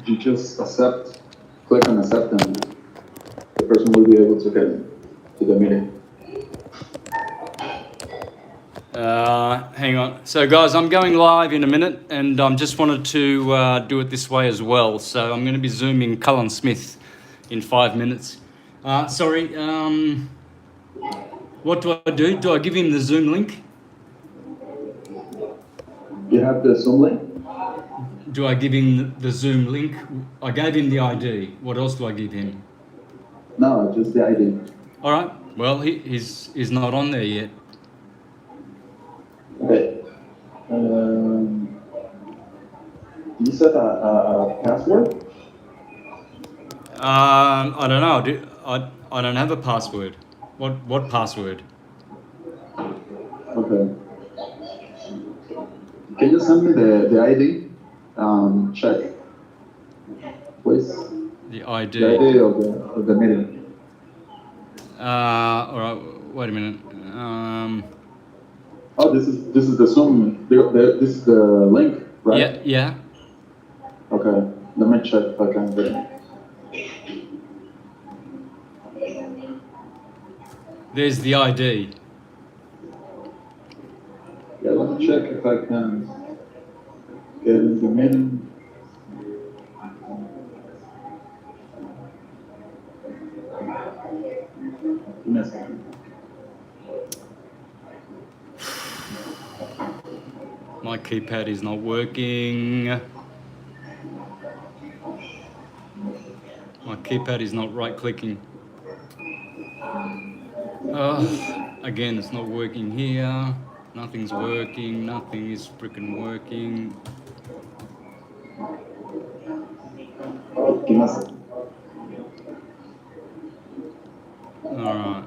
you just accept, click on accept, and the person will be able to get to the meeting. Hang on. So guys, I'm going live in a minute, and I just wanted to do it this way as well. So I'm going to be Zooming Cullen Smith in 5 minutes. Sorry, what do I do? Do I give him the Zoom link? You have the Zoom link? Do I give him the Zoom link? I gave him the ID. What else do I give him? No, just the ID. All right. Well, he's not on there yet. Okay. You set a password? I don't know. I don't have a password. What password? Okay. Can you send me the ID? Check, please. The ID. The ID of the meeting. All right. Wait a minute. Oh, this is the Zoom. This is the link, right? Yeah. Yeah. Okay. Let me check if I can get it. There's the ID. Yeah, let me check if I can get in the meeting. Give me a second. My keypad is not working. My keypad is not right-clicking. Again, it's not working here. Nothing's working. Nothing is freaking working. Give me a second. All right.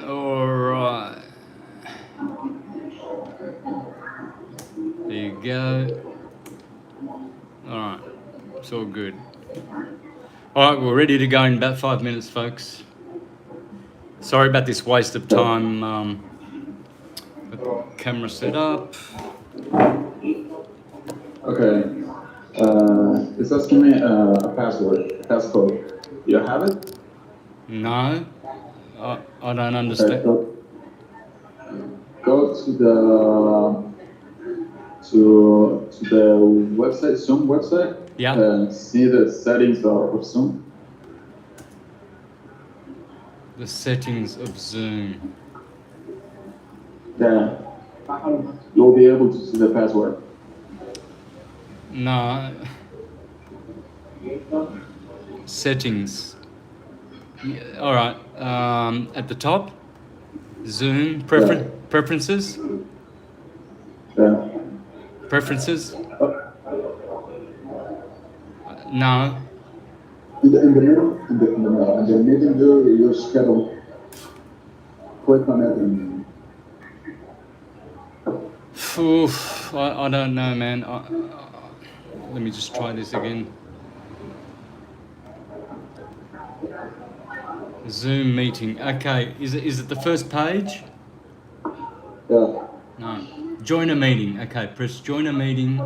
All right. There you go. All right. It's all good. All right, we're ready to go in about 5 minutes, folks. Sorry about this waste of time. Got the camera set up. Okay. It's asking me a passcode. You have it? No, I don't understand. Okay, go to the website, Zoom website. Yeah. And see the settings of Zoom. The settings of Zoom. Yeah. You'll be able to see the password. No. Settings. Yeah, all right. At the top, Zoom preferences. Yeah. Preferences. No. In the middle, in the middle, your schedule. Click on it and. Oof, I don't know, man. Let me just try this again. Zoom meeting. Okay, is it the first page? Yeah. No. Join a meeting. Okay, press join a meeting.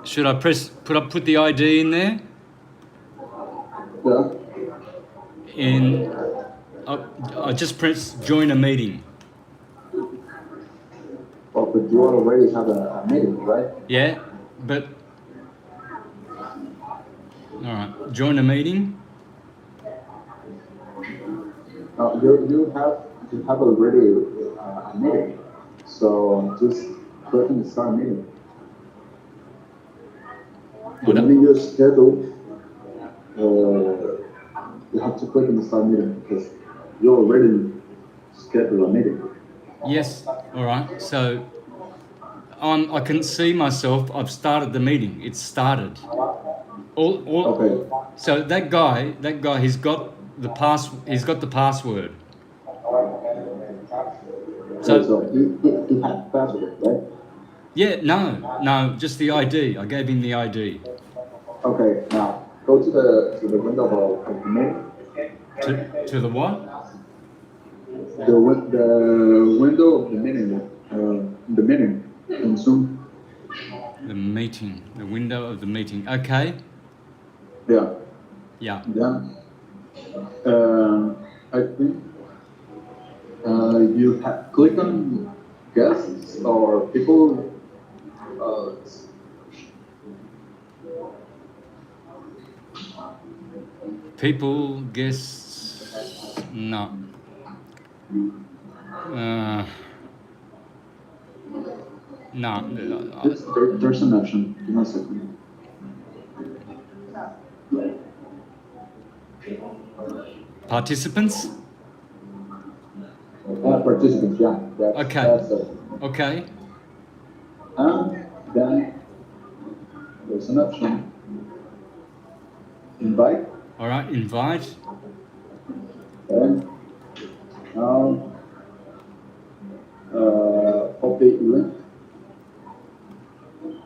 Should I put the ID in there? Yeah. I just press join a meeting. Oh, but you already have a meeting, right? Yeah, but all right. Join a meeting. You have already a meeting, so just click on the start meeting. The meeting you scheduled, you have to click on the start meeting because you already scheduled a meeting. Yes. All right. So I can see myself. I've started the meeting. It's started. Okay. So that guy, he's got the password. So he had password, right? Yeah. No. Just the ID. I gave him the ID. Okay. Now go to the window of the meeting. To the what? The window of the meeting in Zoom. The meeting. The window of the meeting. Okay. Yeah. Yeah. Then I think you click on guests or people. Uh, People, guests, no. No. there's an option. Give me a second. Participants? Participants, yeah. Okay. That's it. Okay. And then there's an option. Invite. All right. Invite. And now copy link.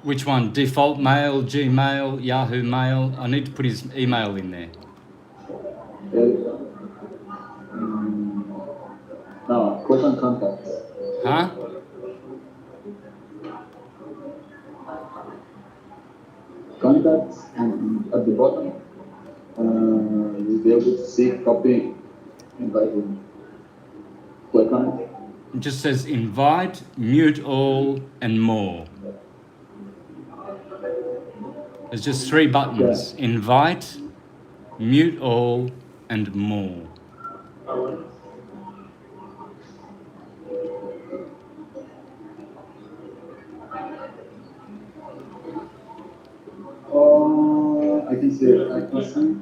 Which one? Default mail, Gmail, Yahoo Mail. I need to put his email in there. Now click on contacts. Huh? Contacts, and at the bottom you'll be able to see copy invite link. Click on it. It just says invite, mute all, and more. There's just 3 buttons. Yeah. Invite, mute all, and more. I can see it. I can see.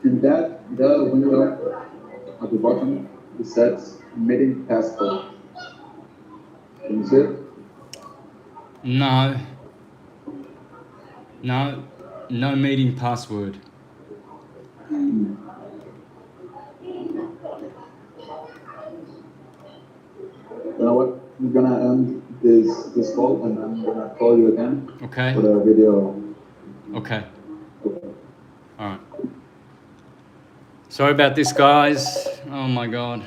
In that the window at the bottom it says meeting passcode. Can you see it? No. No. No meeting password. You know what? I'm gonna end this call and I'm gonna call you again Okay. for the video. Okay. All right. Sorry about this, guys. Oh my God.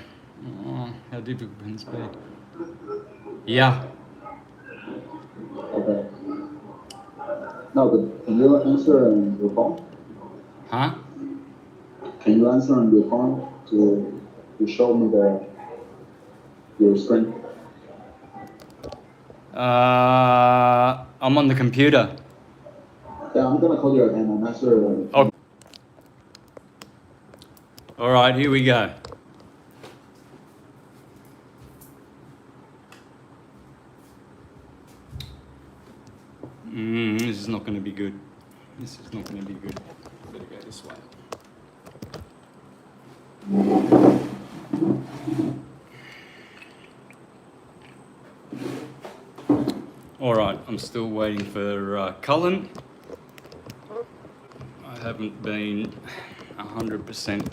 Oh, how difficult can this be? Yeah. Okay. No, but can you answer on your phone? Huh? Can you answer on your phone to show me your screen? I'm on the computer. Yeah, I'm gonna call you again and answer. Okay. All right, here we go. This is not going to be good. This is not going to be good. Better go this way. All right, I'm still waiting for Cullen. I haven't been 100%.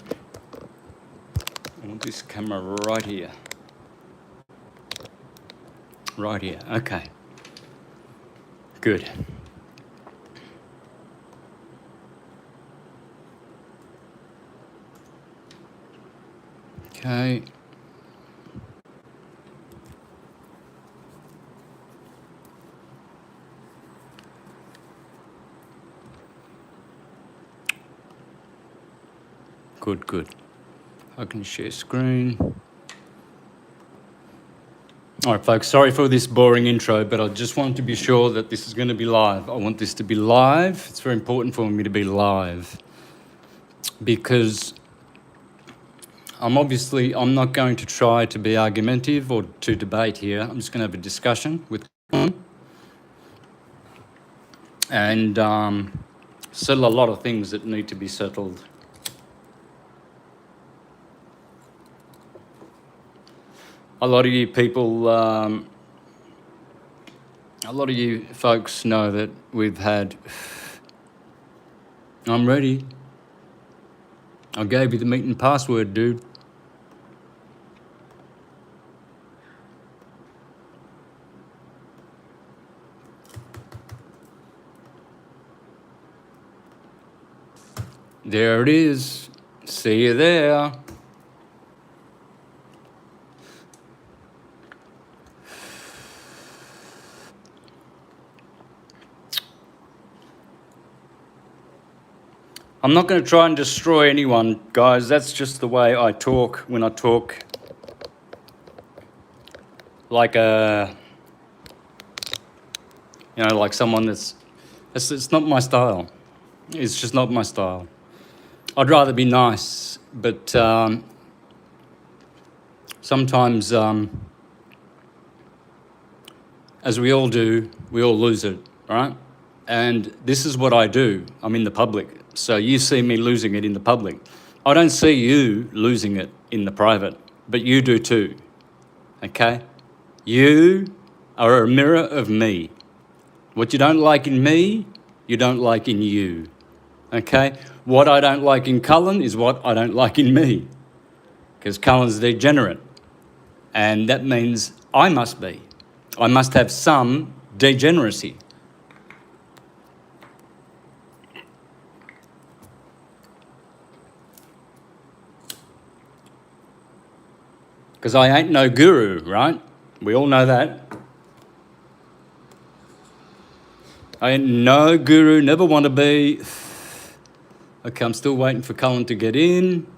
I want this camera right here. Right here, okay. Good. Okay. Good, good. I can share screen. All right, folks, sorry for this boring intro, but I just want to be sure that this is going to be live. I want this to be live. It's very important for me to be live because I'm not going to try to be argumentative or to debate here. I'm just going to have a discussion with and settle a lot of things that need to be settled. A lot of you people, a lot of you folks know that we've had, I'm ready. I gave you the meeting password, dude. There it is. See you there. I'm not going to try and destroy anyone, guys. That's just the way I talk when I talk like like someone it's not my style. It's just not my style. I'd rather be nice, but sometimes, as we all do, we all lose it, right? And this is what I do. I'm in the public. So you see me losing it in the public. I don't see you losing it in the private, but you do too, okay? You are a mirror of me. What you don't like in me, you don't like in you, okay? What I don't like in Cullen is what I don't like in me, because Cullen's degenerate, and that means I must be. I must have some degeneracy. Because I ain't no guru, right? We all know that. I ain't no guru, never want to be. Okay, I'm still waiting for Cullen to get in.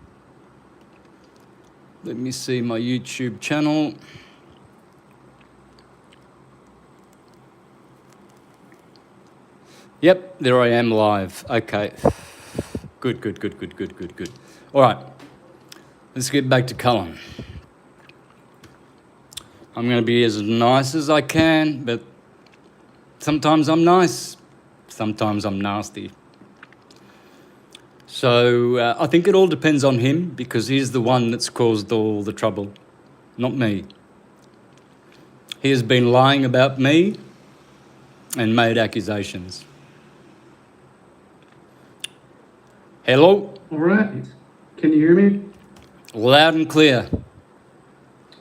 Let me see my YouTube channel. Yep, there I am live. Okay. Good. All right, let's get back to Cullen. I'm going to be as nice as I can, but sometimes I'm nice, sometimes I'm nasty. So I think it all depends on him, because he's the one that's caused all the trouble, not me. He has been lying about me and made accusations. Hello? All right. Can you hear me? Loud and clear.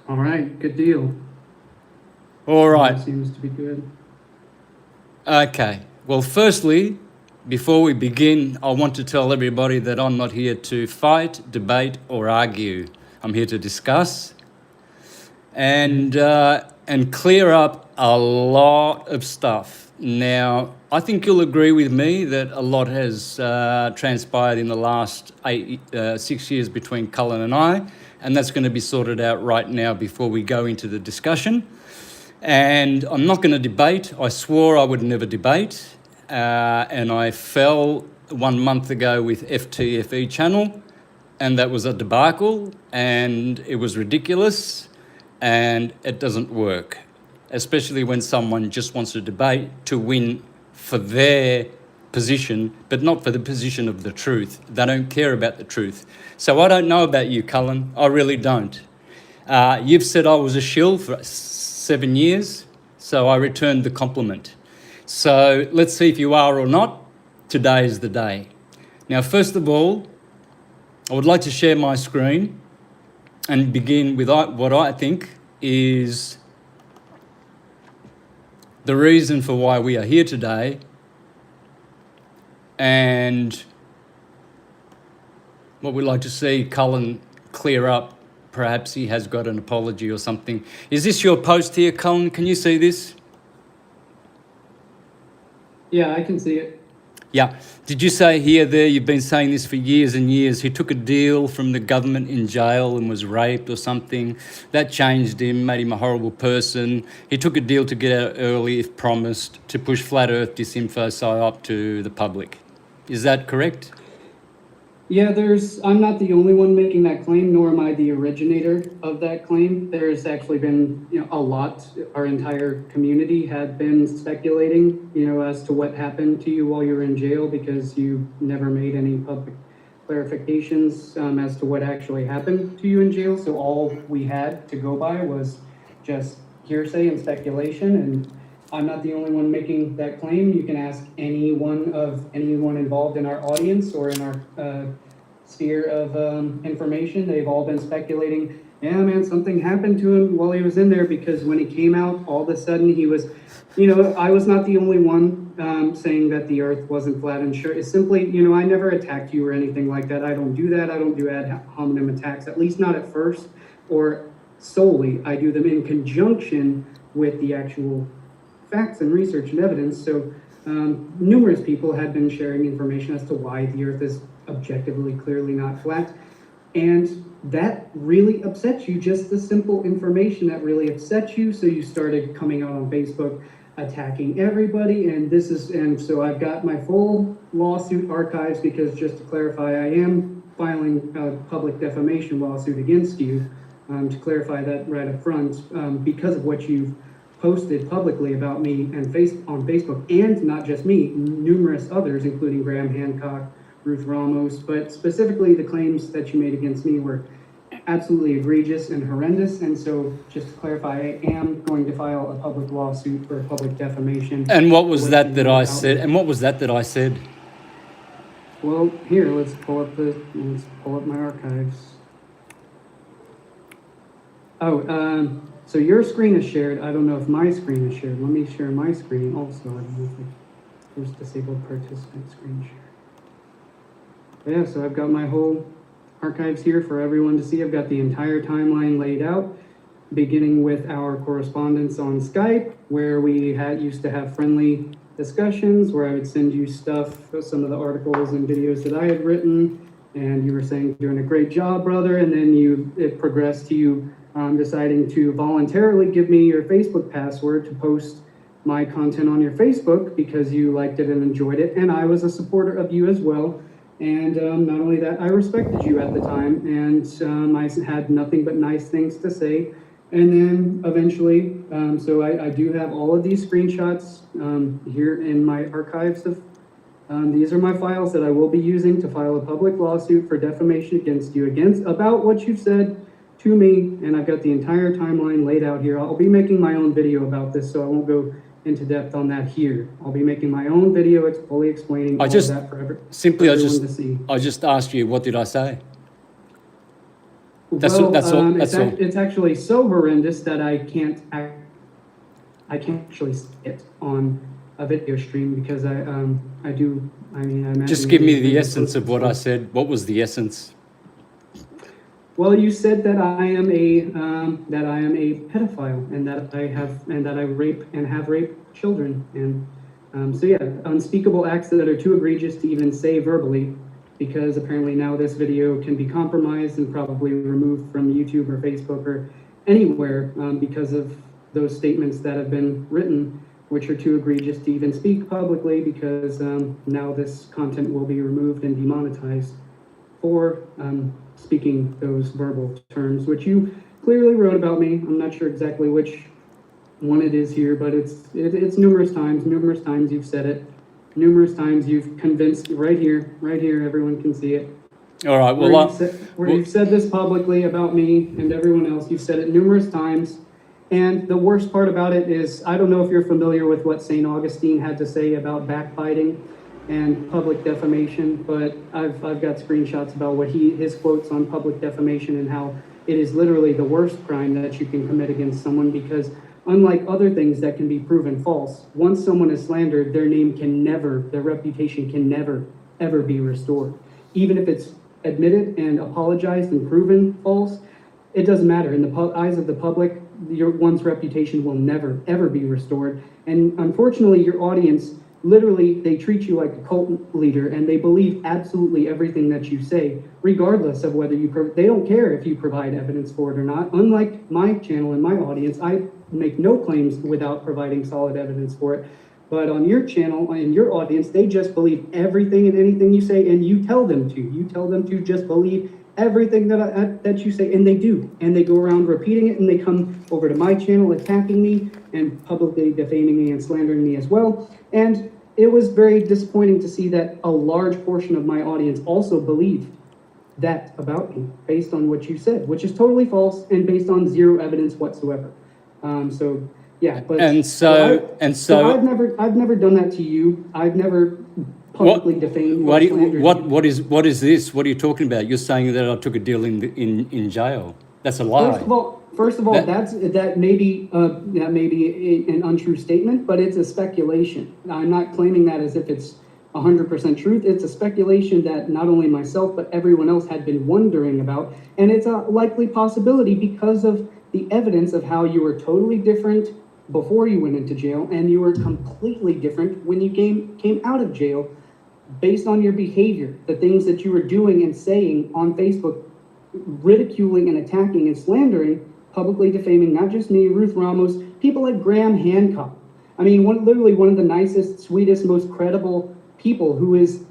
All right. Good deal. All right. That seems to be good. Okay. Well, firstly, before we begin, I want to tell everybody that I'm not here to fight, debate, or argue. I'm here to discuss and clear up a lot of stuff. Now, I think you'll agree with me that a lot has transpired in the last 6 years between Cullen and I, and that's going to be sorted out right now before we go into the discussion. And I'm not going to debate. I swore I would never debate, and I fell 1 month ago with FTFE channel, and that was a debacle, and it was ridiculous, and it doesn't work, especially when someone just wants to debate to win for their position, but not for the position of the truth. They don't care about the truth. So I don't know about you, Cullen. I really don't. You've said I was a shill for 7 years, so I returned the compliment. So let's see if you are or not. Today is the day. Now, first of all, I would like to share my screen and begin with what I think is the reason for why we are here today, and what we'd like to see Cullen clear up. Perhaps he has got an apology or something. Is this your post here, Cullen? Can you see this? Yeah, I can see it. Yeah. Did you say here, there, you've been saying this for years and years, he took a deal from the government in jail and was raped or something. That changed him, made him a horrible person. He took a deal to get out early, if promised, to push flat earth disinfo psyop to the public. Is that correct? Yeah, I'm not the only one making that claim, nor am I the originator of that claim. There's actually been, a lot. Our entire community had been speculating, as to what happened to you while you were in jail, because you never made any public clarifications as to what actually happened to you in jail. So all we had to go by was just hearsay and speculation, and I'm not the only one making that claim. You can ask anyone involved in our audience or in our sphere of information. They've all been speculating, yeah, man, something happened to him while he was in there, because when he came out, all of a sudden he was, I was not the only one saying that the earth wasn't flat and sure is simply, I never attacked you or anything like that. I don't do that. I don't do ad hominem attacks, at least not at first or solely. I do them in conjunction with the actual facts and research and evidence. So numerous people had been sharing information as to why the earth is objectively clearly not flat. And that really upsets you, just the simple information that really upsets you. So you started coming out on Facebook attacking everybody, and so I've got my full lawsuit archives, because just to clarify, I am filing a public defamation lawsuit against you, to clarify that right up front, because of what you've posted publicly about me and on Facebook, and not just me, numerous others, including Graham Hancock, Ruth Ramos, but specifically the claims that you made against me were absolutely egregious and horrendous. And so, just to clarify, I am going to file a public lawsuit for public defamation. And what was that I said? And what was that I said? Well, here, let's pull up my archives. Oh, so your screen is shared. I don't know if my screen is shared. Let me share my screen also. I don't know if there's disabled participant screen share. Yeah, so I've got my whole archives here for everyone to see. I've got the entire timeline laid out, beginning with our correspondence on Skype, where we used to have friendly discussions, where I would send you stuff, some of the articles and videos that I had written, and you were saying, doing a great job, brother, and then it progressed to you deciding to voluntarily give me your Facebook password to post my content on your Facebook because you liked it and enjoyed it, and I was a supporter of you as well. And not only that, I respected you at the time, and I had nothing but nice things to say. And then eventually, so I do have all of these screenshots here in my archives of, these are my files that I will be using to file a public lawsuit for defamation against you, about what you've said to me, and I've got the entire timeline laid out here. I'll be making my own video about this, so I won't go into depth on that here. I'll be making my own video fully explaining all of that for everyone to see. I just asked you, what did I say? That's Well, all. It's actually so horrendous that I can't actually see it on a video stream, because I imagine. Just give me the essence of what I said. What was the essence? Well, you said that I am a pedophile, and that I rape and have raped children, and so yeah, unspeakable acts that are too egregious to even say verbally, because apparently now this video can be compromised and probably removed from YouTube or Facebook or anywhere because of those statements that have been written, which are too egregious to even speak publicly, because now this content will be removed and demonetized for speaking those verbal terms, which you clearly wrote about me. I'm not sure exactly which one it is here, but it's numerous times you've said it. Numerous times you've convinced, right here, everyone can see it. All right, well, you've said this publicly about me and everyone else. You've said it numerous times. And the worst part about it is, I don't know if you're familiar with what St. Augustine had to say about backbiting and public defamation, but I've got screenshots about what his quotes on public defamation, and how it is literally the worst crime that you can commit against someone, because unlike other things that can be proven false, once someone is slandered, their reputation can never, ever be restored. Even if it's admitted and apologized and proven false, it doesn't matter. In the eyes of the public, one's reputation will never, ever be restored. And unfortunately, your audience, literally, they treat you like a cult leader, and they believe absolutely everything that you say, regardless of whether they don't care if you provide evidence for it or not. Unlike my channel and my audience, I make no claims without providing solid evidence for it. But on your channel and your audience, they just believe everything and anything you say, and you tell them to. You tell them to just believe everything that you say, and they do. And they go around repeating it, and they come over to my channel attacking me and publicly defaming me and slandering me as well. And it was very disappointing to see that a large portion of my audience also believed that about me, based on what you said, which is totally false and based on zero evidence whatsoever. So yeah, but so I've never done that to you. I've never publicly defamed. What is this? What are you talking about? You're saying that I took a deal in jail. That's a lie. First of all, That- that may be an untrue statement, but it's a speculation. I'm not claiming that as if it's 100% truth. It's a speculation that not only myself but everyone else had been wondering about, and it's a likely possibility because of the evidence of how you were totally different before you went into jail, and you were completely different when you came out of jail, based on your behavior, the things that you were doing and saying on Facebook, ridiculing and attacking and slandering, publicly defaming not just me, Ruth Ramos, people like Graham Hancock. I mean, literally one of the nicest, sweetest, most credible people who is,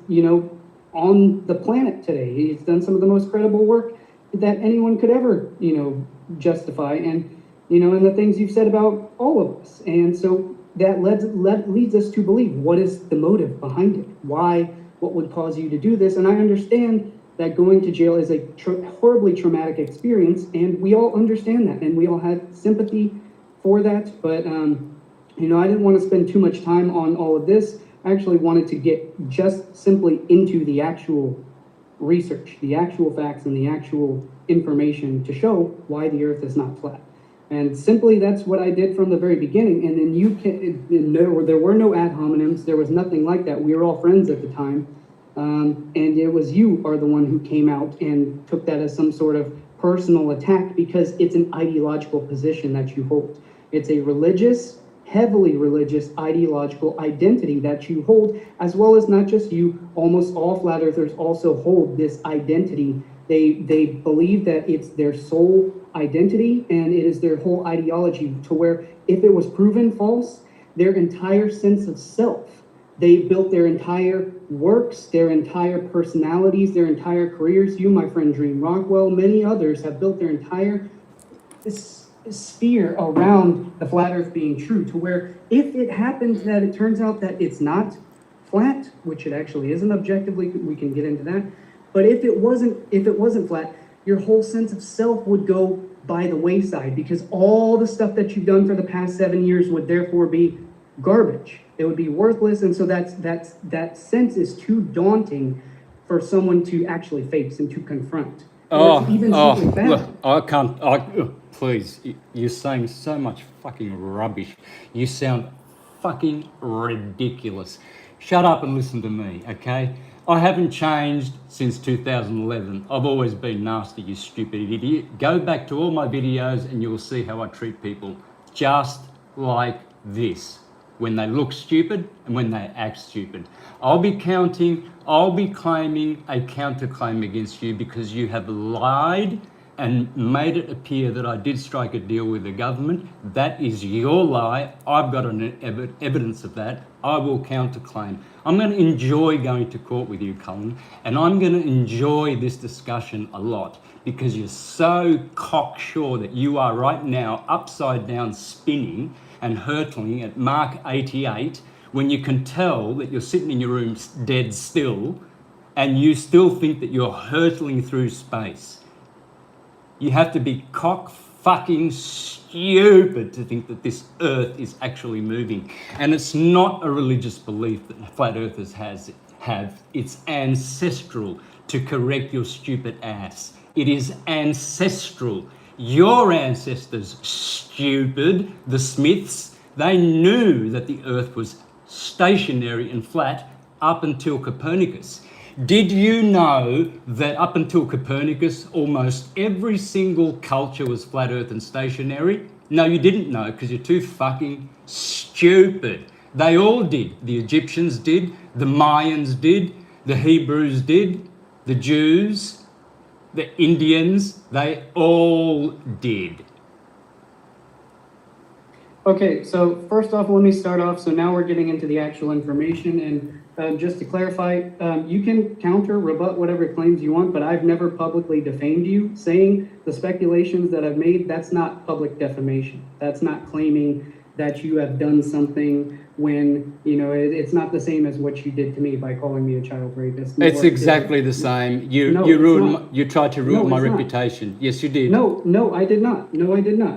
on the planet today. He's done some of the most credible work that anyone could ever, justify, and the things you've said about all of us. And so that leads us to believe, what is the motive behind it? Why? What would cause you to do this? And I understand that going to jail is a horribly traumatic experience, and we all understand that, and we all have sympathy for that. But I didn't want to spend too much time on all of this. I actually wanted to get just simply into the actual research, the actual facts, and the actual information to show why the Earth is not flat. And simply, that's what I did from the very beginning. And then there were no ad hominems. There was nothing like that. We were all friends at the time. And it was you are the one who came out and took that as some sort of personal attack, because it's an ideological position that you hold. It's a religious, heavily religious, ideological identity that you hold, as well as not just you, almost all flat earthers also hold this identity. They believe that it's their sole identity, and it is their whole ideology, to where if it was proven false, their entire sense of self, they built their entire works, their entire personalities, their entire careers. You, my friend Dream Rockwell, many others have built their entire sphere around the flat earth being true, to where if it happens that it turns out that it's not flat, which it actually isn't objectively, we can get into that, but if it wasn't flat, your whole sense of self would go by the wayside, because all the stuff that you've done for the past 7 years would therefore be garbage. It would be worthless. And so that sense is too daunting for someone to actually face and to confront. Look, I can't, please, you're saying so much fucking rubbish. You sound fucking ridiculous. Shut up and listen to me, okay? I haven't changed since 2011. I've always been nasty, you stupid idiot. Go back to all my videos and you'll see how I treat people just like this. When they look stupid and when they act stupid. I'll be claiming a counterclaim against you because you have lied and made it appear that I did strike a deal with the government. That is your lie. I've got evidence of that. I will counterclaim. I'm going to enjoy going to court with you, Cullen, and I'm going to enjoy this discussion a lot, because you're so cocksure that you are right now upside down spinning and hurtling at Mark 88, when you can tell that you're sitting in your room dead still, and you still think that you're hurtling through space. You have to be cock-fucking stupid to think that this earth is actually moving. And it's not a religious belief that flat earthers have. It's ancestral to correct your stupid ass. It is ancestral. Your ancestors, stupid, the Smiths, they knew that the earth was stationary and flat up until Copernicus. Did you know that up until Copernicus, almost every single culture was flat earth and stationary? No, you didn't know, because you're too fucking stupid. They all did. The Egyptians did, the Mayans did, the Hebrews did, the Jews, the Indians, they all did. Okay, so first off, let me start off. So now we're getting into the actual information, and just to clarify, you can counter, rebut whatever claims you want, but I've never publicly defamed you. Saying the speculations that I've made, that's not public defamation. That's not claiming that you have done something when, it's not the same as what you did to me by calling me a child rapist. It's exactly the same. You tried to ruin my reputation. Yes, you did. No, I did not.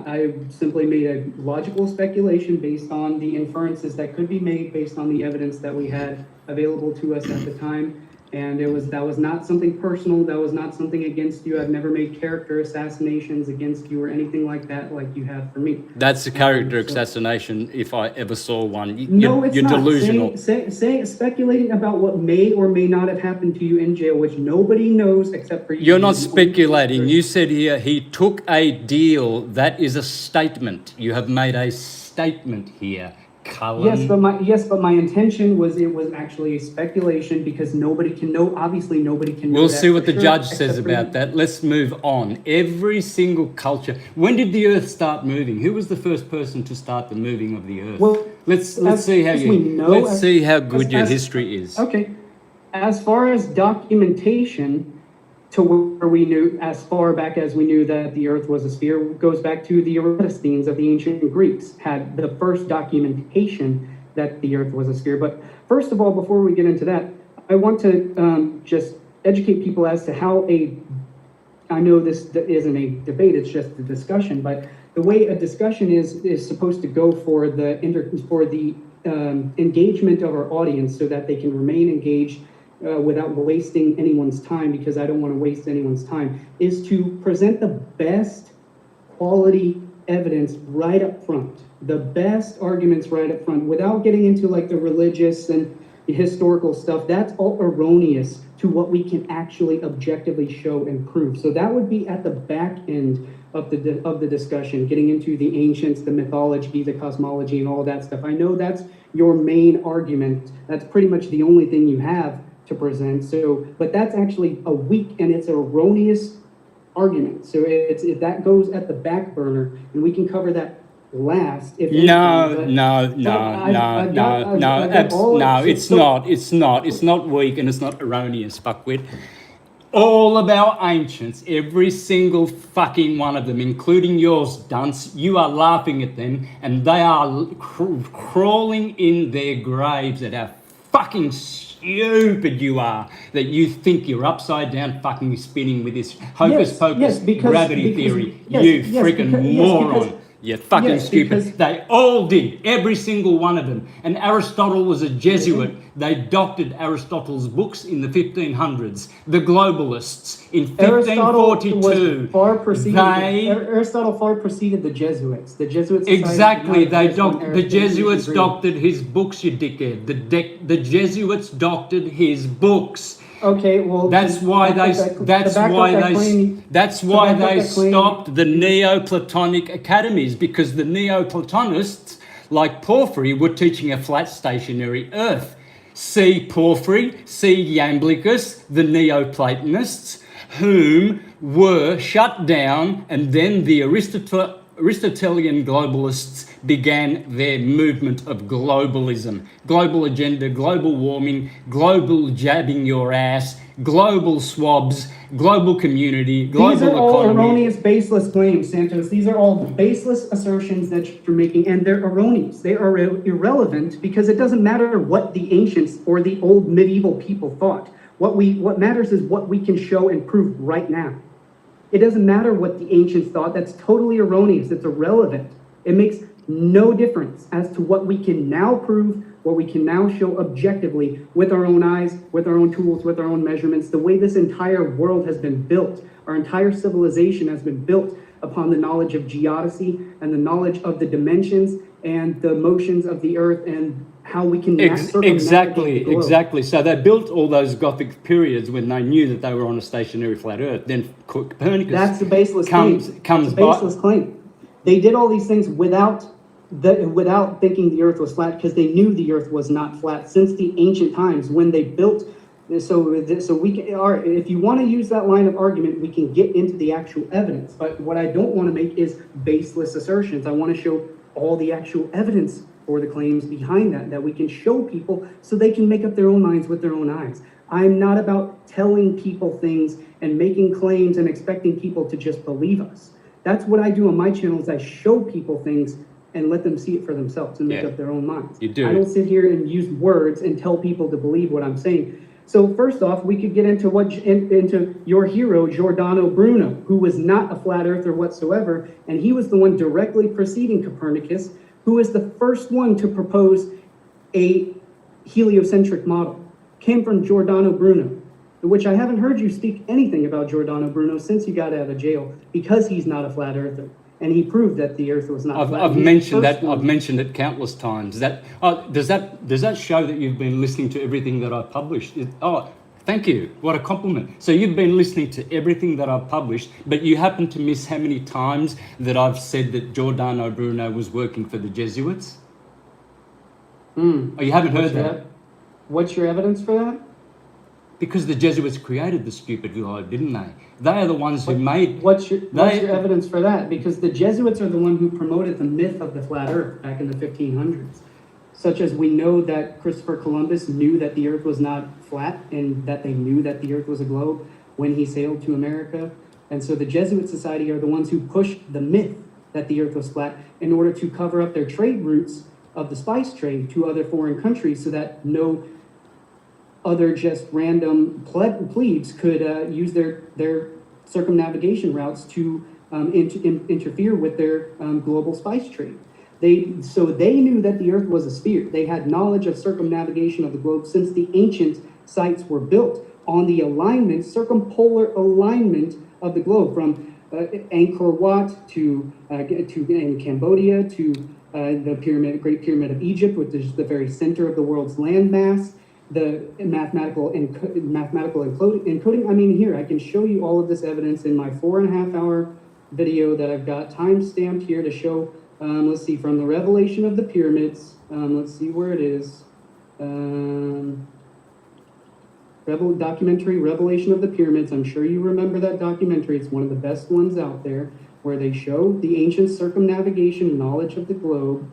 I simply made a logical speculation based on the inferences that could be made based on the evidence that we had available to us at the time. And that was not something personal. That was not something against you. I've never made character assassinations against you or anything like that, like you have for me. That's a character So- assassination if I ever saw one. No, it's you're not. delusional. Speculating about what may or may not have happened to you in jail, which nobody knows except for you. You're not You're the only speculating. person. You said here he took a deal. That is a statement. You have made a statement here, Cullen. Yes, but my intention was it was actually a speculation because nobody can know. Obviously, nobody can. We'll know that see what for the sure, judge says except for about you. that. Let's move on. Every single culture. When did the Earth start moving? Who was the first person to start the moving of the Earth? Well, let's see how we know, good your history is. Okay, as far as documentation, to where we knew, as far back as we knew that the Earth was a sphere, goes back to the Eratosthenes of the ancient Greeks, had the first documentation that the Earth was a sphere. But first of all, before we get into that, I want to just educate people as to how I know this isn't a debate, it's just a discussion, but the way a discussion is supposed to go for the engagement of our audience so that they can remain engaged without wasting anyone's time, because I don't want to waste anyone's time, is to present the best quality evidence right up front, the best arguments right up front, without getting into like the religious and the historical stuff. That's all erroneous to what we can actually objectively show and prove. So that would be at the back end of the discussion, getting into the ancients, the mythology, the cosmology, and all that stuff. I know that's your main argument. That's pretty much the only thing you have to present. So, but that's actually a weak and it's an erroneous argument. So that goes at the back burner, and we can cover that last. If No, anything, it's not weak and it's not erroneous, fuckwit. All of our ancients, every single fucking one of them, including yours, dunce, you are laughing at them and they are crawling in their graves at how fucking stupid you are, that you think you're upside down fucking spinning with this hocus pocus gravity theory. Freaking moron. You're fucking stupid. They all did. Every single one of them. And Aristotle was a Jesuit. They doctored Aristotle's books in the 1500s. The globalists in 1542. Aristotle far preceded the Jesuits. The Jesuits. Exactly. The Jesuits doctored his books, you dickhead. The Jesuits doctored his books. Okay, well, that's why they stopped the Neoplatonic academies, because the Neoplatonists, like Porphyry, were teaching a flat stationary Earth. See Porphyry, see Iamblichus, the Neoplatonists, whom were shut down, and then the Aristotelian globalists began their movement of globalism. Global agenda, global warming, global jabbing your ass, global swabs, global community, global economy. These are all erroneous, baseless claims, Santos. These are all baseless assertions that you're making, and they're erroneous. They are irrelevant because it doesn't matter what the ancients or the old medieval people thought. What matters is what we can show and prove right now. It doesn't matter what the ancients thought. That's totally erroneous. It's irrelevant. It makes no difference as to what we can now prove, what we can now show objectively with our own eyes, with our own tools, with our own measurements. The way this entire world has been built, our entire civilization has been built upon the knowledge of geodesy and the knowledge of the dimensions and the motions of the earth and how we can exactly. So they built all those Gothic periods when they knew that they were on a stationary flat Earth. Then Copernicus. That's the baseless claim. They did all these things without thinking the Earth was flat, because they knew the Earth was not flat since the ancient times when they built. So we can. If you want to use that line of argument, we can get into the actual evidence. But what I don't want to make is baseless assertions. I want to show all the actual evidence for the claims behind that we can show people so they can make up their own minds with their own eyes. I'm not about telling people things and making claims and expecting people to just believe us. That's what I do on my channel, is I show people things and let them see it for themselves and make up their own minds. You do. I don't sit here and use words and tell people to believe what I'm saying. So first off, we could get into your hero, Giordano Bruno, who was not a flat earther whatsoever, and he was the one directly preceding Copernicus, who was the first one to propose a heliocentric model. Came from Giordano Bruno. which I haven't heard you speak anything about Giordano Bruno since you got out of jail, because he's not a flat earther. And he proved that the earth was not flat. I've mentioned that. I've mentioned it countless times. Does that show that you've been listening to everything that I've published? Thank you. What a compliment. So you've been listening to everything that I've published, but you happen to miss how many times that I've said that Giordano Bruno was working for the Jesuits? Oh, you haven't heard that? What's your evidence for that? Because the Jesuits created the stupid globe, didn't they? They are the ones who made... What's your evidence for that? Because the Jesuits are the one who promoted the myth of the flat earth back in the 1500s. Such as we know that Christopher Columbus knew that the earth was not flat, and that they knew that the earth was a globe when he sailed to America. And so the Jesuit Society are the ones who pushed the myth that the earth was flat in order to cover up their trade routes of the spice trade to other foreign countries, so that no other just random plebes could use their circumnavigation routes to interfere with their global spice trade. So they knew that the earth was a sphere. They had knowledge of circumnavigation of the globe since the ancient sites were built on the alignment, circumpolar alignment of the globe, from Angkor Wat to in Cambodia to the Great Pyramid of Egypt, which is the very center of the world's landmass. The mathematical encoding. I mean, here, I can show you all of this evidence in my 4.5 hour video that I've got time stamped here to show, let's see, from the revelation of the pyramids. Let's see where it is. Documentary Revelation of the Pyramids. I'm sure you remember that documentary. It's one of the best ones out there, where they show the ancient circumnavigation knowledge of the globe.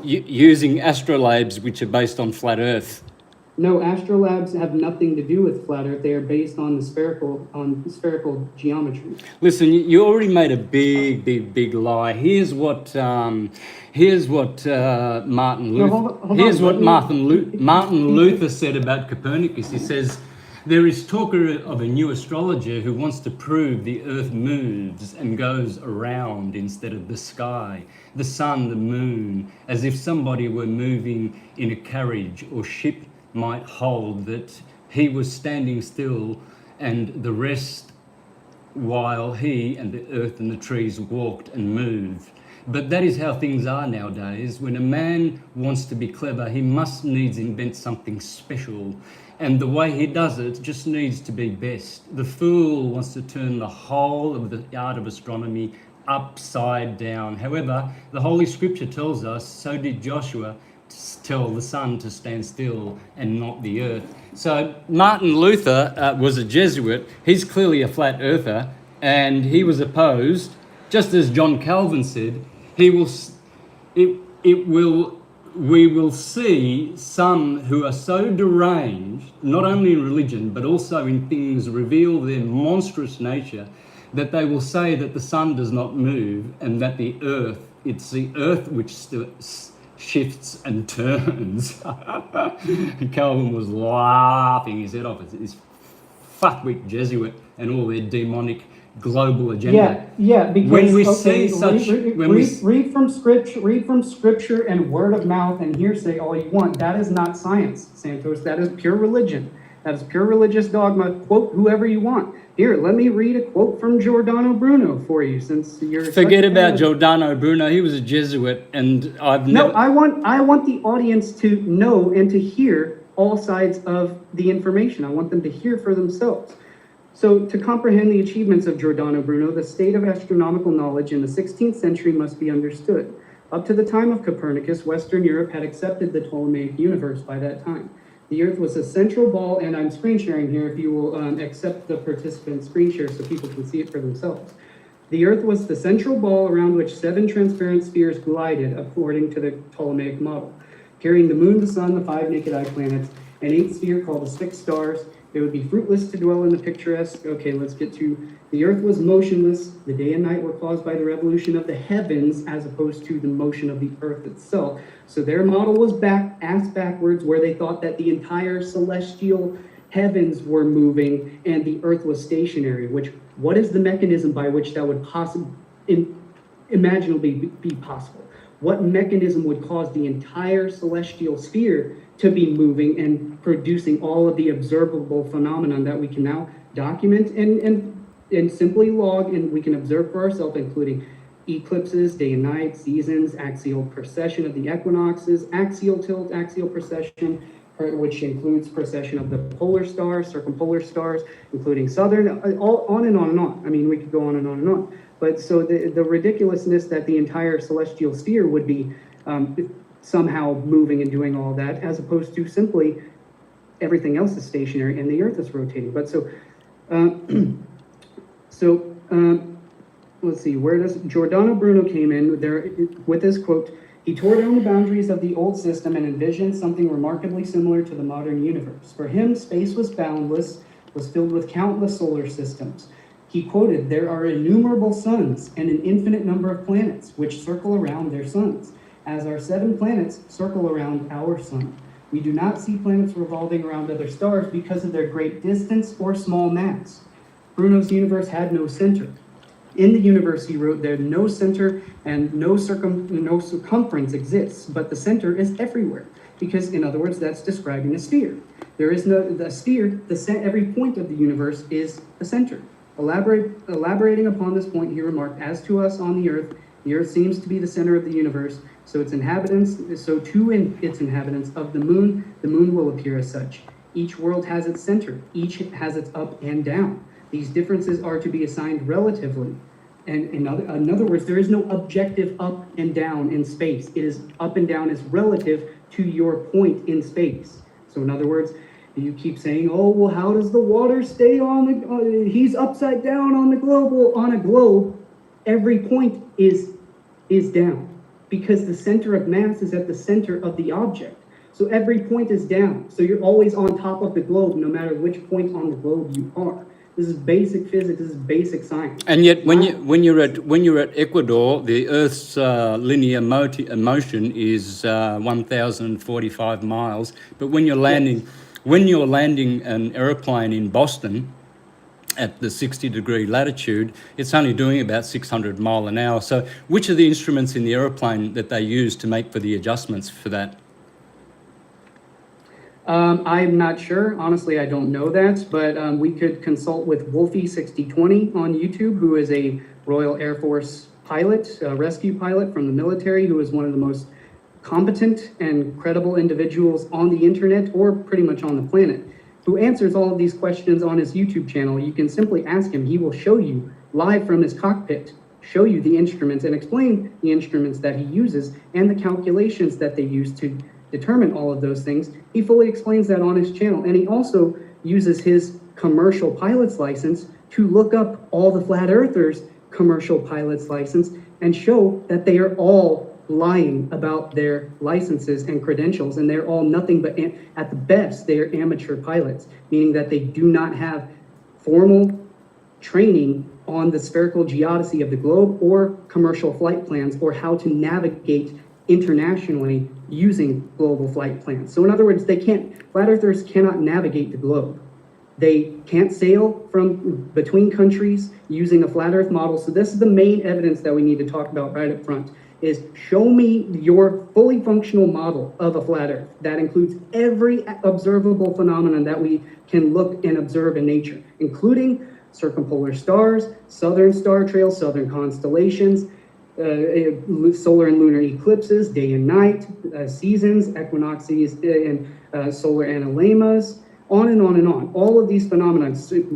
Using astrolabes, which are based on flat Earth. No, astrolabes have nothing to do with flat Earth. They are based on the spherical geometry. Listen, you already made a big lie. Here's what Martin Luther said about Copernicus. He says, there is talk of a new astrologer who wants to prove the earth moves and goes around instead of the sky, the sun, the moon, as if somebody were moving in a carriage or ship might hold that he was standing still and the rest while he and the earth and the trees walked and moved. But that is how things are nowadays. When a man wants to be clever, he must needs invent something special. And the way he does it just needs to be best. The fool wants to turn the whole of the art of astronomy upside down. However, the Holy Scripture tells us, so did Joshua tell the sun to stand still and not the earth. So Martin Luther was a Jesuit. He's clearly a flat earther, and he was opposed, just as John Calvin said, we will see some who are so deranged, not only in religion, but also in things, reveal their monstrous nature, that they will say that the sun does not move and that it's the earth which shifts and turns. And Calvin was laughing his head off. It's this fuckwit Jesuit and all their demonic global agenda. Yeah. Because when we see such, read from scripture and word of mouth and hearsay all you want. That is not science, Santos. That is pure religion. That is pure religious dogma. Quote whoever you want. Here, let me read a quote from Giordano Bruno for you, since you're. Forget about Giordano Bruno. He was a Jesuit, and I've never. No, I want the audience to know and to hear all sides of the information. I want them to hear for themselves. So, to comprehend the achievements of Giordano Bruno, the state of astronomical knowledge in the 16th century must be understood. Up to the time of Copernicus, Western Europe had accepted the Ptolemaic universe by that time. The Earth was a central ball, and I'm screen sharing here if you will accept the participant screen share so people can see it for themselves. The Earth was the central ball around which 7 transparent spheres glided according to the Ptolemaic model, carrying the moon, the sun, the 5 naked eye planets, an 8th sphere called the 6 stars. It would be fruitless to dwell in the picturesque. Okay, let's get to the Earth was motionless. The day and night were caused by the revolution of the heavens as opposed to the motion of the Earth itself. So their model was ass backwards, where they thought that the entire celestial heavens were moving and the Earth was stationary. What is the mechanism by which that would imaginably be possible? What mechanism would cause the entire celestial sphere to be moving and producing all of the observable phenomenon that we can now document and simply log, and we can observe for ourselves, including eclipses, day and night, seasons, axial precession of the equinoxes, axial tilt, axial precession, which includes precession of the polar stars, circumpolar stars, including southern, all on and on and on. I mean, we could go on and on and on. But so the ridiculousness that the entire celestial sphere would be somehow moving and doing all that, as opposed to simply everything else is stationary and the Earth is rotating. But so, let's see, where does Giordano Bruno came in there with this quote? He tore down the boundaries of the old system and envisioned something remarkably similar to the modern universe. For him, space was boundless, was filled with countless solar systems. He quoted, "There are innumerable suns and an infinite number of planets which circle around their suns, as our 7 planets circle around our sun. We do not see planets revolving around other stars because of their great distance or small mass." Bruno's universe had no center. In the universe, he wrote, there no center and no circumference exists, but the center is everywhere. Because, in other words, that's describing a sphere. There is the sphere, every point of the universe is the center. Elaborating upon this point, he remarked, as to us on the earth seems to be the center of the universe, so its inhabitants, so to its inhabitants of the moon will appear as such. Each world has its center, each has its up and down. These differences are to be assigned relatively. And in other words, there is no objective up and down in space. It is up and down is relative to your point in space. So in other words, you keep saying, oh, well, how does the water stay on the, he's upside down on the globe. Well, on a globe, every point is down because the center of mass is at the center of the object. So every point is down. So you're always on top of the globe, no matter which point on the globe you are. This is basic physics. This is basic science. And yet, when you're at Ecuador, the Earth's linear motion is 1,045 miles. But when you're landing an aeroplane in Boston at the 60-degree latitude, it's only doing about 600 miles an hour. So, which are the instruments in the aeroplane that they use to make for the adjustments for that? I'm not sure. Honestly, I don't know that, but we could consult with Wolfie6020 on YouTube, who is a Royal Air Force pilot, rescue pilot from the military, who is one of the most competent and credible individuals on the internet or pretty much on the planet, who answers all of these questions on his YouTube channel. You can simply ask him. He will show you live from his cockpit, show you the instruments and explain the instruments that he uses and the calculations that they use to determine all of those things. He fully explains that on his channel, and he also uses his commercial pilot's license to look up all the flat earthers' commercial pilot's license and show that they are all lying about their licenses and credentials, and they're all nothing but, at the best, they are amateur pilots, meaning that they do not have formal training on the spherical geodesy of the globe or commercial flight plans or how to navigate internationally using global flight plans. So in other words, flat earthers cannot navigate the globe. They can't sail from between countries using a flat earth model. So this is the main evidence that we need to talk about right up front, is show me your fully functional model of a flat earth that includes every observable phenomenon that we can look and observe in nature, including circumpolar stars, southern star trails, southern constellations, solar and lunar eclipses, day and night, seasons, equinoxes, and solar analemmas, on and on and on. All of these phenomena,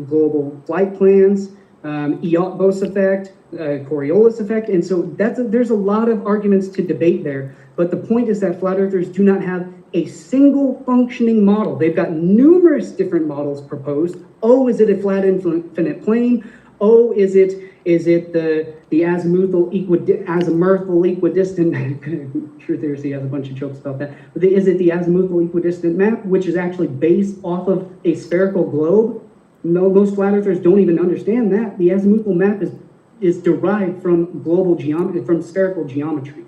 global flight plans, Eötvös effect, Coriolis effect, and so there's a lot of arguments to debate there, but the point is that flat earthers do not have a single functioning model. They've got numerous different models proposed. Oh, is it a flat infinite plane? Oh, is it the azimuthal equidistant? True Theory has a bunch of jokes about that. But is it the azimuthal equidistant map, which is actually based off of a spherical globe? No, most flat earthers don't even understand that. The azimuthal map is derived from global geometry, from spherical geometry.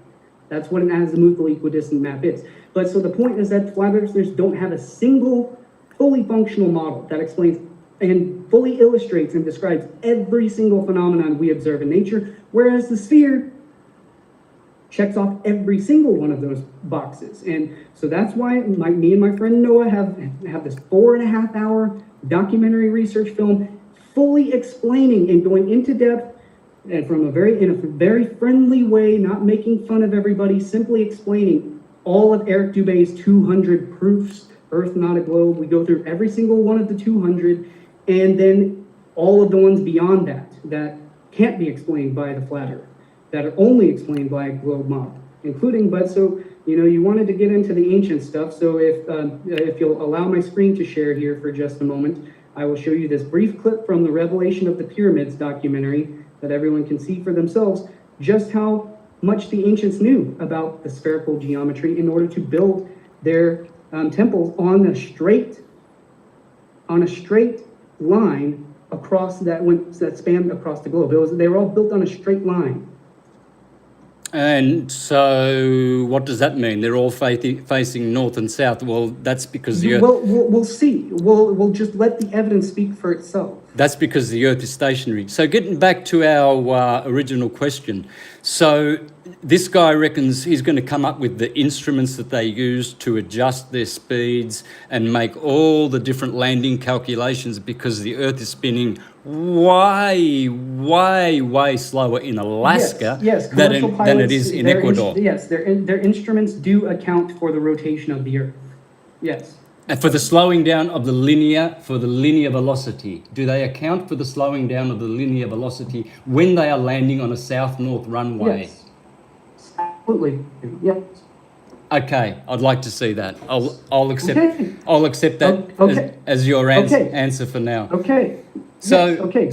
That's what an azimuthal equidistant map is. But so the point is that flat earthers don't have a single fully functional model that explains and fully illustrates and describes every single phenomenon we observe in nature, whereas the sphere checks off every single one of those boxes. And so that's why me and my friend Noah have this 4.5 hour documentary research film fully explaining and going into depth and in a very friendly way, not making fun of everybody, simply explaining all of Eric Dubé's 200 proofs, Earth not a globe. We go through every single one of the 200, and then all of the ones beyond that can't be explained by the flat Earth, that are only explained by a globe model, including, but so, you wanted to get into the ancient stuff, so if you'll allow my screen to share here for just a moment, I will show you this brief clip from the Revelation of the Pyramids documentary that everyone can see for themselves just how much the ancients knew about the spherical geometry in order to build their temples on a straight line across that spanned across the globe. They were all built on a straight line. And so, what does that mean? They're all facing north and south. Well, that's because the Earth. Well, we'll see. We'll just let the evidence speak for itself. That's because the Earth is stationary. So, getting back to our original question, so this guy reckons he's going to come up with the instruments that they use to adjust their speeds and make all the different landing calculations because the Earth is spinning way slower in Alaska than it is in Ecuador. Their instruments do account for the rotation of the Earth. Yes. And for the slowing down of the linear velocity, do they account for the slowing down of the linear velocity when they are landing on a south-north runway? Yes. Absolutely. Yes. Okay, I'd like to see that. I'll accept. Okay. I'll accept that as your answer for now. Okay. So yes. Okay.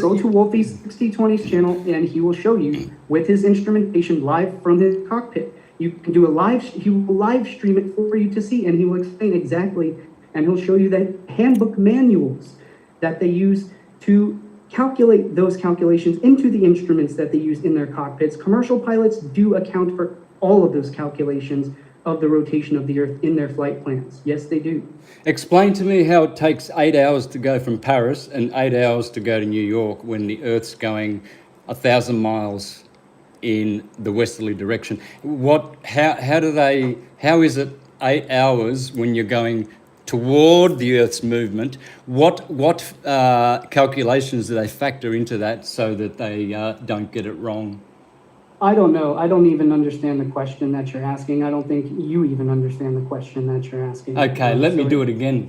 Go to Wolfie's 6020s channel, and he will show you with his instrumentation live from his cockpit. You can do he will live stream it for you to see, and he will explain exactly, and he'll show you the handbook manuals that they use to calculate those calculations into the instruments that they use in their cockpits. Commercial pilots do account for all of those calculations of the rotation of the Earth in their flight plans. Yes, they do. Explain to me how it takes 8 hours to go from Paris and 8 hours to go to New York when the Earth's going 1,000 miles in the westerly direction. How is it 8 hours when you're going toward the Earth's movement? What calculations do they factor into that so that they don't get it wrong? I don't know. I don't even understand the question that you're asking. I don't think you even understand the question that you're asking. Okay, let me do it again,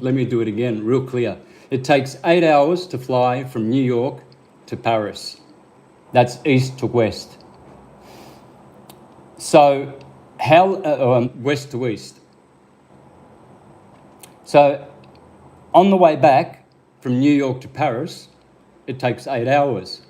real clear. It takes 8 hours to fly from New York to Paris. That's east to west. So, west to east. So, on the way back from New York to Paris, it takes 8 hours.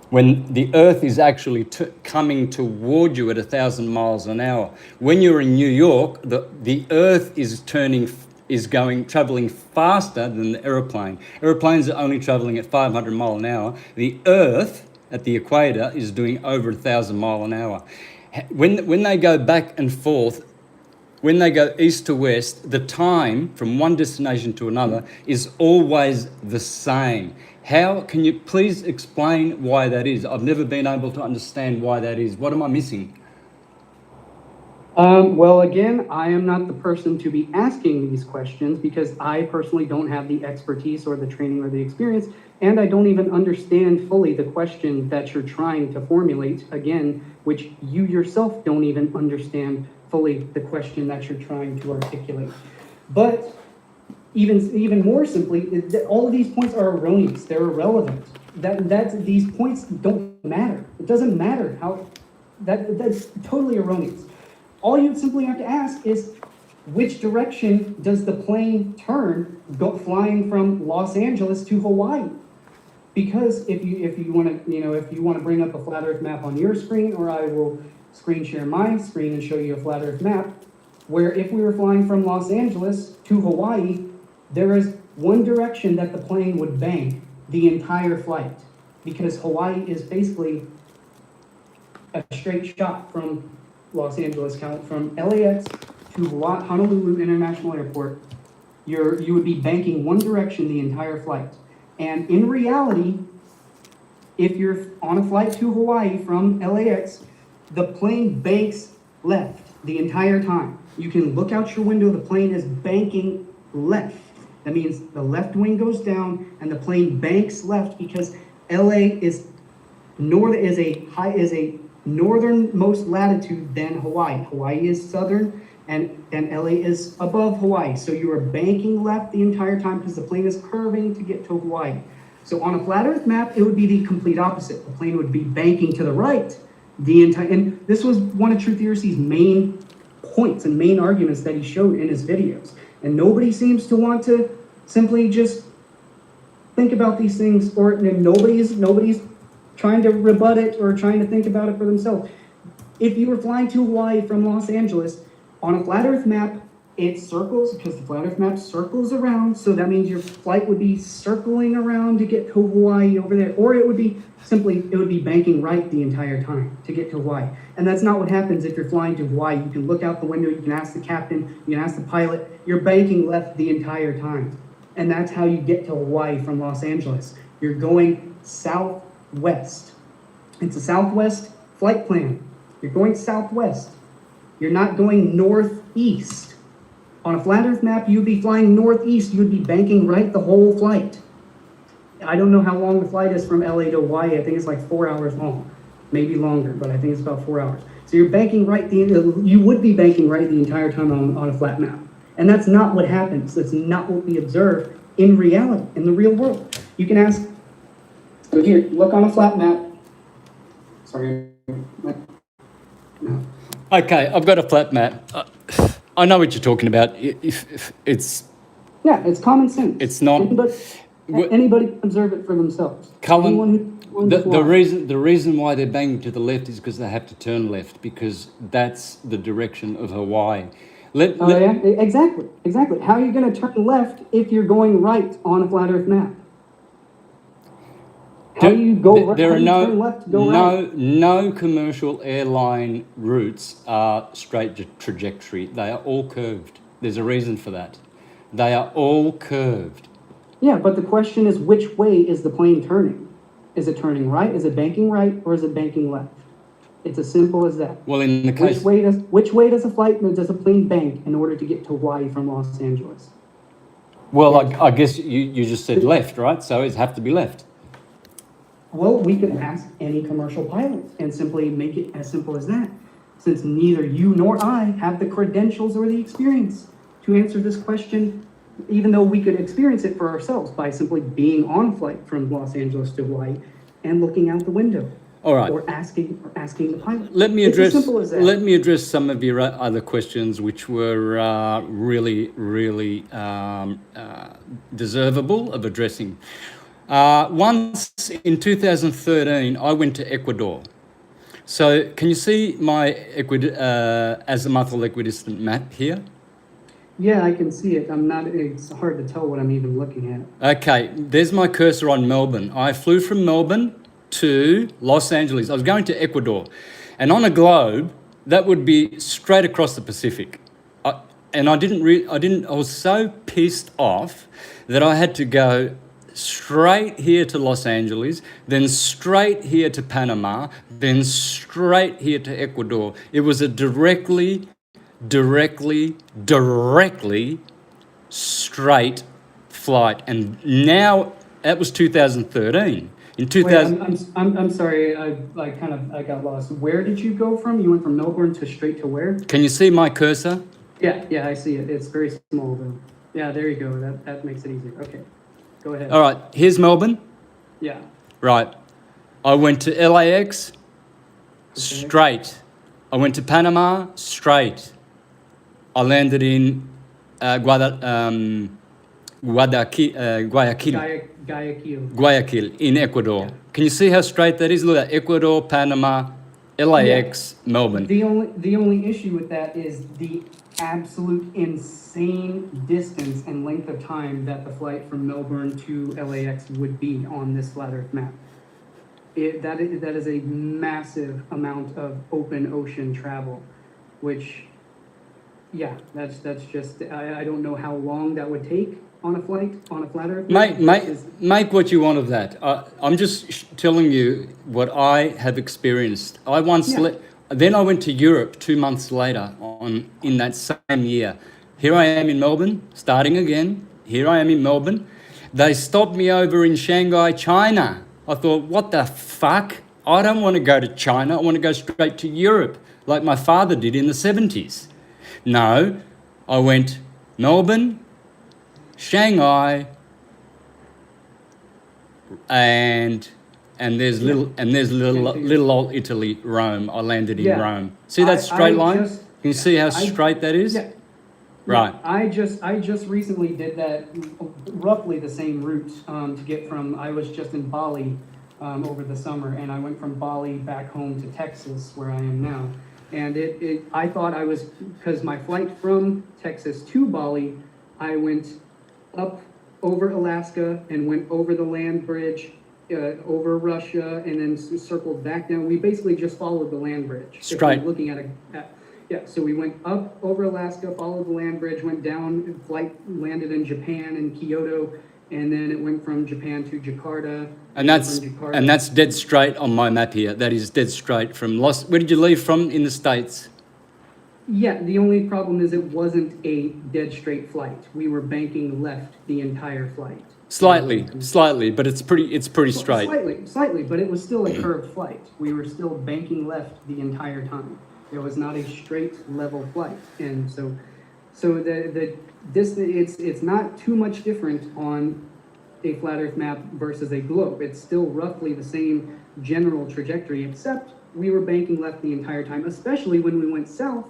When the Earth is actually coming toward you at 1,000 miles an hour. When you're in New York, the Earth is traveling faster than the aeroplane. Aeroplanes are only traveling at 500 miles an hour. The Earth at the equator is doing over 1,000 miles an hour. When they go back and forth, when they go east to west, the time from one destination to another is always the same. How can you please explain why that is? I've never been able to understand why that is. What am I missing? Well, again, I am not the person to be asking these questions because I personally don't have the expertise or the training or the experience, and I don't even understand fully the question that you're trying to formulate, again, which you yourself don't even understand fully the question that you're trying to articulate. But even more simply, all of these points are erroneous. They're irrelevant. These points don't matter. It doesn't matter how. That's totally erroneous. All you simply have to ask is, which direction does the plane turn flying from Los Angeles to Hawaii? Because if you want to bring up a flat Earth map on your screen, or I will screen share my screen and show you a flat Earth map, where if we were flying from Los Angeles to Hawaii, there is one direction that the plane would bank the entire flight, because Hawaii is basically a straight shot from Los Angeles, from LAX to Honolulu International Airport. You would be banking one direction the entire flight. And in reality, if you're on a flight to Hawaii from LAX, the plane banks left the entire time. You can look out your window, the plane is banking left. That means the left wing goes down and the plane banks left because LA is a northernmost latitude than Hawaii. Hawaii is southern and LA is above Hawaii. So you are banking left the entire time because the plane is curving to get to Hawaii. So on a flat earth map, it would be the complete opposite. The plane would be banking to the right the entire, and this was one of True Theory's main points and main arguments that he showed in his videos. And nobody seems to want to simply just think about these things, or nobody's trying to rebut it or trying to think about it for themselves. If you were flying to Hawaii from Los Angeles, on a flat earth map, it circles, because the flat earth map circles around, so that means your flight would be circling around to get to Hawaii over there, or it would be banking right the entire time to get to Hawaii. And that's not what happens if you're flying to Hawaii. You can look out the window, you can ask the captain, you can ask the pilot, you're banking left the entire time. And that's how you get to Hawaii from Los Angeles. You're going southwest. It's a southwest flight plan. You're going southwest. You're not going northeast. On a flat earth map, you'd be flying northeast. You'd be banking right the whole flight. I don't know how long the flight is from LA to Hawaii. I think it's like 4 hours long, maybe longer, but I think it's about 4 hours. So you're banking right, you would be banking right the entire time on a flat map. And that's not what happens. That's not what we observe in reality, in the real world. You can ask, so here, look on a flat map. Sorry. No. Okay, I've got a flat map. I know what you're talking about. If it's... Yeah, it's common sense. It's not... Anybody can observe it for themselves. Cullen, the reason why they're banging to the left is because they have to turn left, because that's the direction of Hawaii. Yeah, exactly. How are you going to turn left if you're going right on a flat Earth map? How do you go right? There are turn left to go right? No commercial airline routes are straight trajectory. They are all curved. There's a reason for that. They are all curved. Yeah, but the question is, which way is the plane turning? Is it turning right? Is it banking right? Or is it banking left? It's as simple as that. Well, in the case... Which way does a plane bank in order to get to Hawaii from Los Angeles? Well, I guess you just said left, right? So it have to be left. Well, we could ask any commercial pilot and simply make it as simple as that, since neither you nor I have the credentials or the experience to answer this question, even though we could experience it for ourselves by simply being on flight from Los Angeles to Hawaii and looking out the window. All right. Or asking the pilot. Let me It's as simple as that. Let me address some of your other questions, which were really deservable of addressing. Once in 2013, I went to Ecuador. So can you see my azimuthal equidistant map here? Yeah, I can see it. It's hard to tell what I'm even looking at. Okay, there's my cursor on Melbourne. I flew from Melbourne to Los Angeles. I was going to Ecuador. And on a globe, that would be straight across the Pacific. I was so pissed off that I had to go straight here to Los Angeles, then straight here to Panama, then straight here to Ecuador. It was a directly straight flight. And now, that was 2013. In 2000, Wait, I'm sorry, I got lost. Where did you go from? You went from Melbourne to straight to where? Can you see my cursor? Yeah, I see it. It's very small though. Yeah, there you go. That makes it easier. Okay, go ahead. All right, here's Melbourne. Yeah. Right. I went to LAX, straight. I went to Panama, straight. I landed in Guayaquil. Guayaquil in Ecuador. Yeah. Can you see how straight that is? Look at Ecuador, Panama, LAX, Melbourne. The only issue with that is the absolute insane distance and length of time that the flight from Melbourne to LAX would be on this flat Earth map. That is a massive amount of open ocean travel, which, yeah, that's just, I don't know how long that would take on a flight on a flat Earth map. Make what you want of that. I'm just telling you what I have experienced. I then I went to Europe 2 months later in that same year. Here I am in Melbourne, starting again. Here I am in Melbourne. They stopped me over in Shanghai, China. I thought, what the fuck? I don't want to go to China. I want to go straight to Europe, like my father did in the 70s. No, I went Melbourne, Shanghai, and little old Italy, Rome. I landed in Rome. See that straight line? Can you see how straight that is? Yeah. Right. I just recently did that, roughly the same route to get from. I was just in Bali over the summer, and I went from Bali back home to Texas, where I am now. And I thought I was, because my flight from Texas to Bali, I went up over Alaska and went over the land bridge, over Russia, and then circled back down. We basically just followed the land bridge. Straight. Looking at so we went up over Alaska, followed the land bridge, went down, flight landed in Japan and Kyoto, and then it went from Japan to Jakarta. And that's dead straight on my map here. That is dead straight from Where did you leave from in the States? Yeah, the only problem is it wasn't a dead straight flight. We were banking left the entire flight. Slightly, but it's pretty straight. Slightly, but it was still a curved flight. We were still banking left the entire time. It was not a straight level flight, and so it's not too much different on a flat Earth map versus a globe. It's still roughly the same general trajectory, except we were banking left the entire time, especially when we went south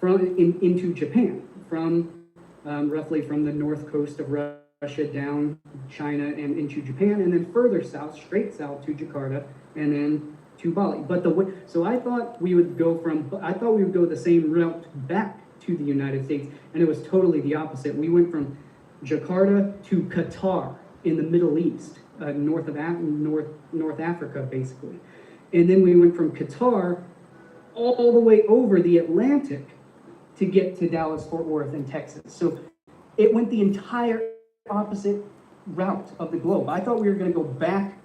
into Japan, from roughly from the north coast of Russia down China and into Japan, and then further south, straight south to Jakarta, and then to Bali. But so I thought we would go the same route back to the United States, and it was totally the opposite. We went from Jakarta to Qatar in the Middle East, North Africa, basically. And then we went from Qatar all the way over the Atlantic to get to Dallas-Fort Worth in Texas. So it went the entire opposite route of the globe. I thought we were going to go back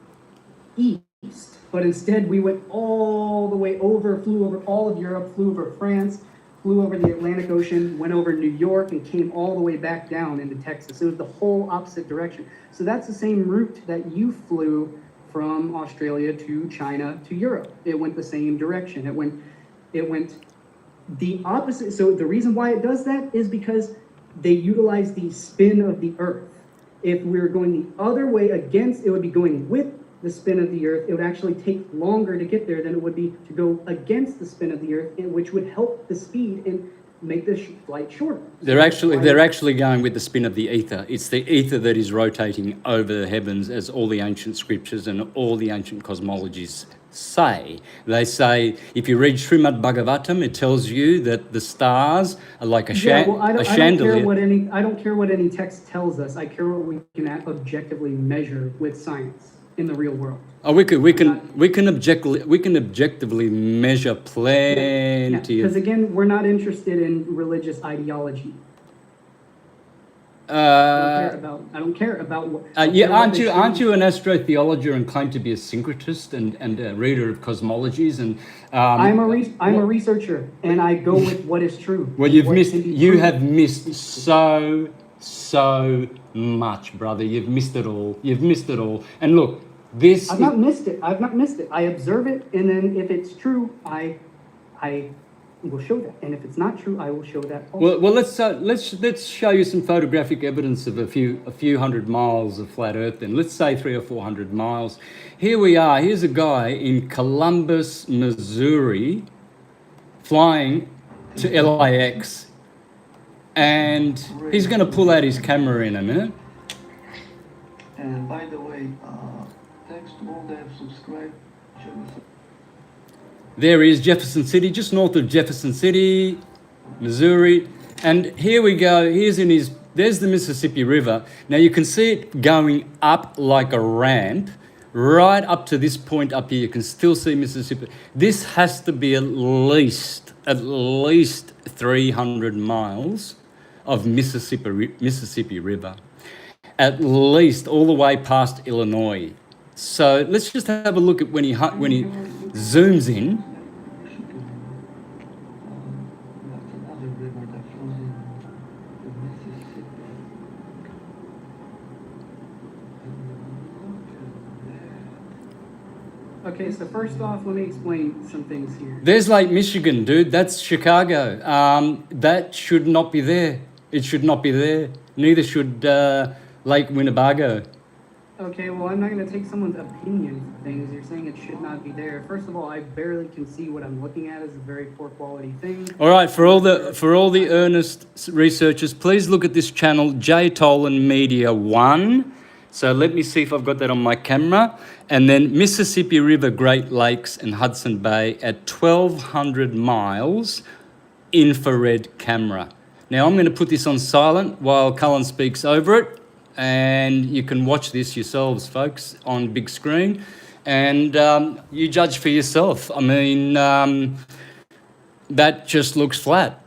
east, but instead we went all the way over, flew over all of Europe, flew over France, flew over the Atlantic Ocean, went over New York, and came all the way back down into Texas. It was the whole opposite direction. So that's the same route that you flew from Australia to China to Europe. It went the same direction. It went the opposite. So the reason why it does that is because they utilize the spin of the Earth. If we were going the other way against, it would be going with the spin of the Earth. It would actually take longer to get there than it would be to go against the spin of the Earth, which would help the speed and make the flight shorter. They're actually going with the spin of the ether. It's the ether that is rotating over the heavens, as all the ancient scriptures and all the ancient cosmologies say. They say, if you read Srimad Bhagavatam, it tells you that the stars are like a chandelier. I don't care what any text tells us. I care what we can objectively measure with science in the real world. Oh, we can objectively measure plenty. Because again, we're not interested in religious ideology. I don't care about what. Aren't you an astrotheologer and claim to be a syncretist and a reader of cosmologies and? I'm a researcher, and I go with what is true. Well, you have missed so much, brother. You've missed it all. And look, I've not missed it. I observe it, and then if it's true, I will show that. And if it's not true, I will show that also. Well, let's show you some photographic evidence of a few hundred miles of flat Earth. Then let's say 300 or 400 miles. Here we are. Here's a guy in Columbus, Missouri, flying to LAX, and he's going to pull out his camera in a minute. And by the way, thanks to all that have subscribed. There is Jefferson City, just north of Jefferson City, Missouri. And here we go. There's the Mississippi River. Now you can see it going up like a ramp right up to this point up here. You can still see Mississippi. This has to be at least 300 miles of Mississippi River. At least all the way past Illinois. So let's just have a look at when he zooms in. Okay, so first off, let me explain some things here. There's Lake Michigan, dude. That's Chicago. That should not be there. It should not be there. Neither should Lake Winnebago. Okay, well, I'm not going to take someone's opinion for things. You're saying it should not be there. First of all, I barely can see what I'm looking at is a very poor quality thing. All right, for all the earnest researchers, please look at this channel, J Tolan Media 1. So let me see if I've got that on my camera. And then Mississippi River, Great Lakes, and Hudson Bay at 1,200 miles, infrared camera. Now I'm going to put this on silent while Cullen speaks over it. And you can watch this yourselves, folks, on big screen. And you judge for yourself. I mean, that just looks flat.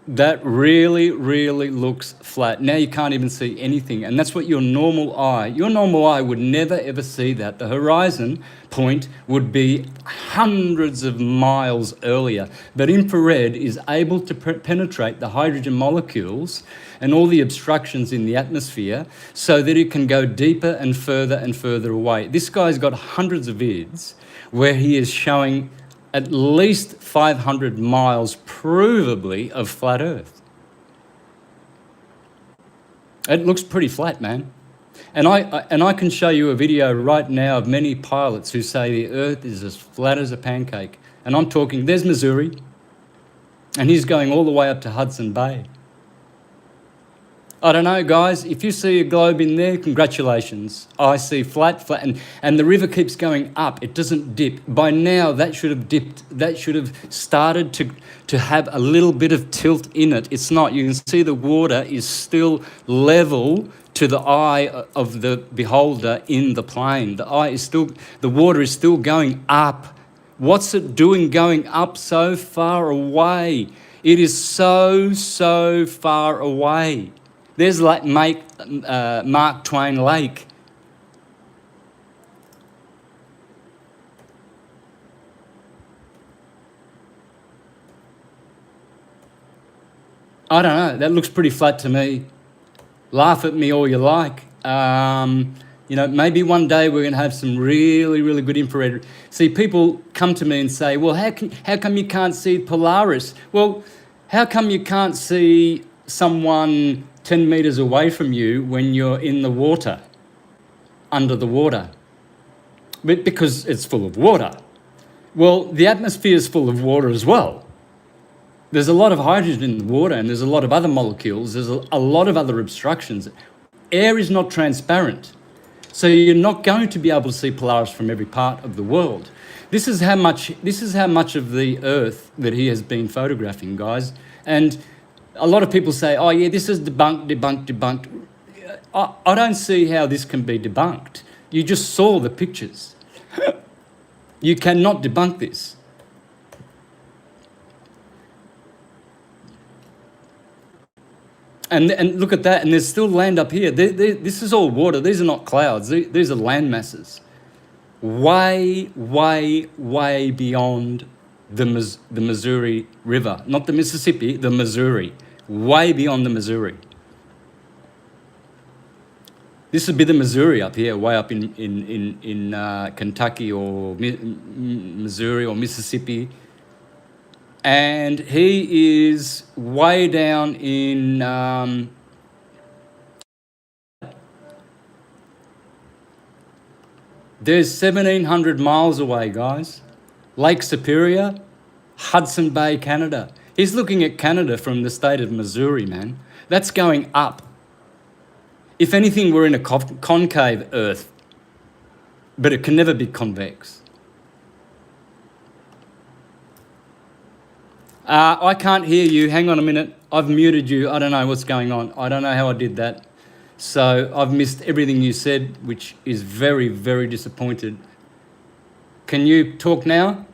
That really, really looks flat. Now you can't even see anything. And that's what your normal eye would never ever see that. The horizon point would be hundreds of miles earlier. But infrared is able to penetrate the hydrogen molecules and all the obstructions in the atmosphere so that it can go deeper and further away. This guy's got hundreds of vids where he is showing at least 500 miles, provably, of flat Earth. It looks pretty flat, man. And I can show you a video right now of many pilots who say the Earth is as flat as a pancake. And I'm talking, there's Missouri, and he's going all the way up to Hudson Bay. I don't know, guys. If you see a globe in there, congratulations. I see flat, and the river keeps going up. It doesn't dip. By now, that should have dipped. That should have started to have a little bit of tilt in it. It's not. You can see the water is still level to the eye of the beholder in the plane. The water is still going up. What's it doing going up so far away? It is so far away. There's like Mark Twain Lake. I don't know. That looks pretty flat to me. Laugh at me all you like. Maybe one day we're going to have some really, really good infrared. See, people come to me and say, well, how come you can't see Polaris? Well, how come you can't see someone 10 meters away from you when you're in the water, under the water? But because it's full of water. Well, the atmosphere is full of water as well. There's a lot of hydrogen in the water, and there's a lot of other molecules. There's a lot of other obstructions. Air is not transparent. So you're not going to be able to see Polaris from every part of the world. This is how much of the Earth that he has been photographing, guys. And a lot of people say, oh yeah, this is debunked. I don't see how this can be debunked. You just saw the pictures. You cannot debunk this. And look at that, and there's still land up here. This is all water. These are not clouds. These are land masses. Way beyond the Missouri River. Not the Mississippi, the Missouri. Way beyond the Missouri. This would be the Missouri up here, way up in Kentucky or Missouri or Mississippi. And he is way down in there's 1,700 miles away, guys. Lake Superior, Hudson Bay, Canada. He's looking at Canada from the state of Missouri, man. That's going up. If anything, we're in a concave Earth, but it can never be convex. I can't hear you. Hang on a minute. I've muted you. I don't know what's going on. I don't know how I did that. So I've missed everything you said, which is very, very disappointed. Can you talk now?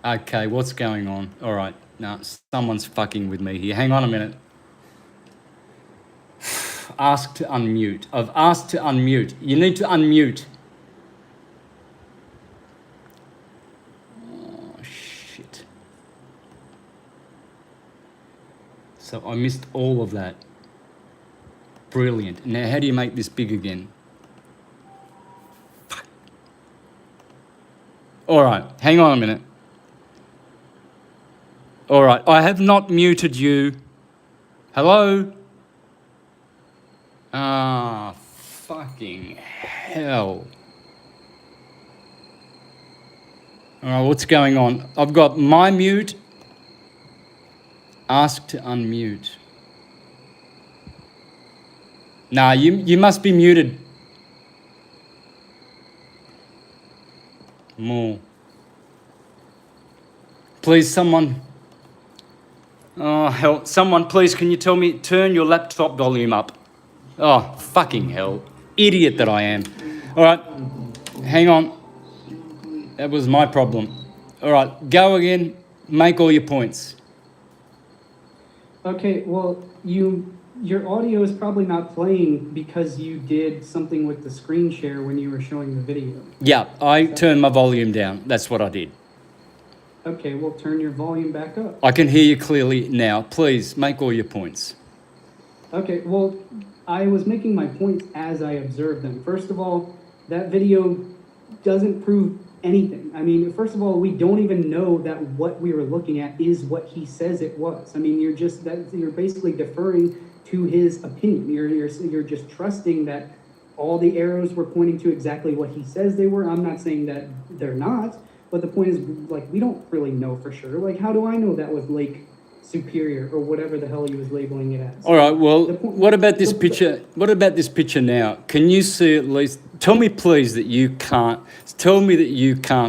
Okay, what's going on? All right. No, someone's fucking with me here. Hang on a minute. Ask to unmute. I've asked to unmute. You need to unmute. So I missed all of that. Brilliant. Now, how do you make this big again? Fuck. All right, hang on a minute. All right, I have not muted you. Hello? Ah, fucking hell. All right, what's going on? I've got my mute, ask to unmute. Nah, you must be muted. More. Please, someone. Oh, hell. Someone, please, can you tell me, turn your laptop volume up? Oh, fucking hell. Idiot that I am. All right, hang on. That was my problem. All right, go again. Make all your points. Okay, well, your audio is probably not playing because you did something with the screen share when you were showing the video. Yeah, I turned my volume down. That's what I did. Okay, well, turn your volume back up. I can hear you clearly now. Please, make all your points. Okay, well, I was making my points as I observed them. First of all, that video doesn't prove anything. I mean, first of all, we don't even know that what we were looking at is what he says it was. I mean, you're basically deferring to his opinion. You're just trusting that all the arrows were pointing to exactly what he says they were. I'm not saying that they're not, but the point is, like, we don't really know for sure. Like, how do I know that was Lake Superior or whatever the hell he was labeling it as? All right, well, what about this picture? What about this picture now? Can you see at least, tell me please that you can't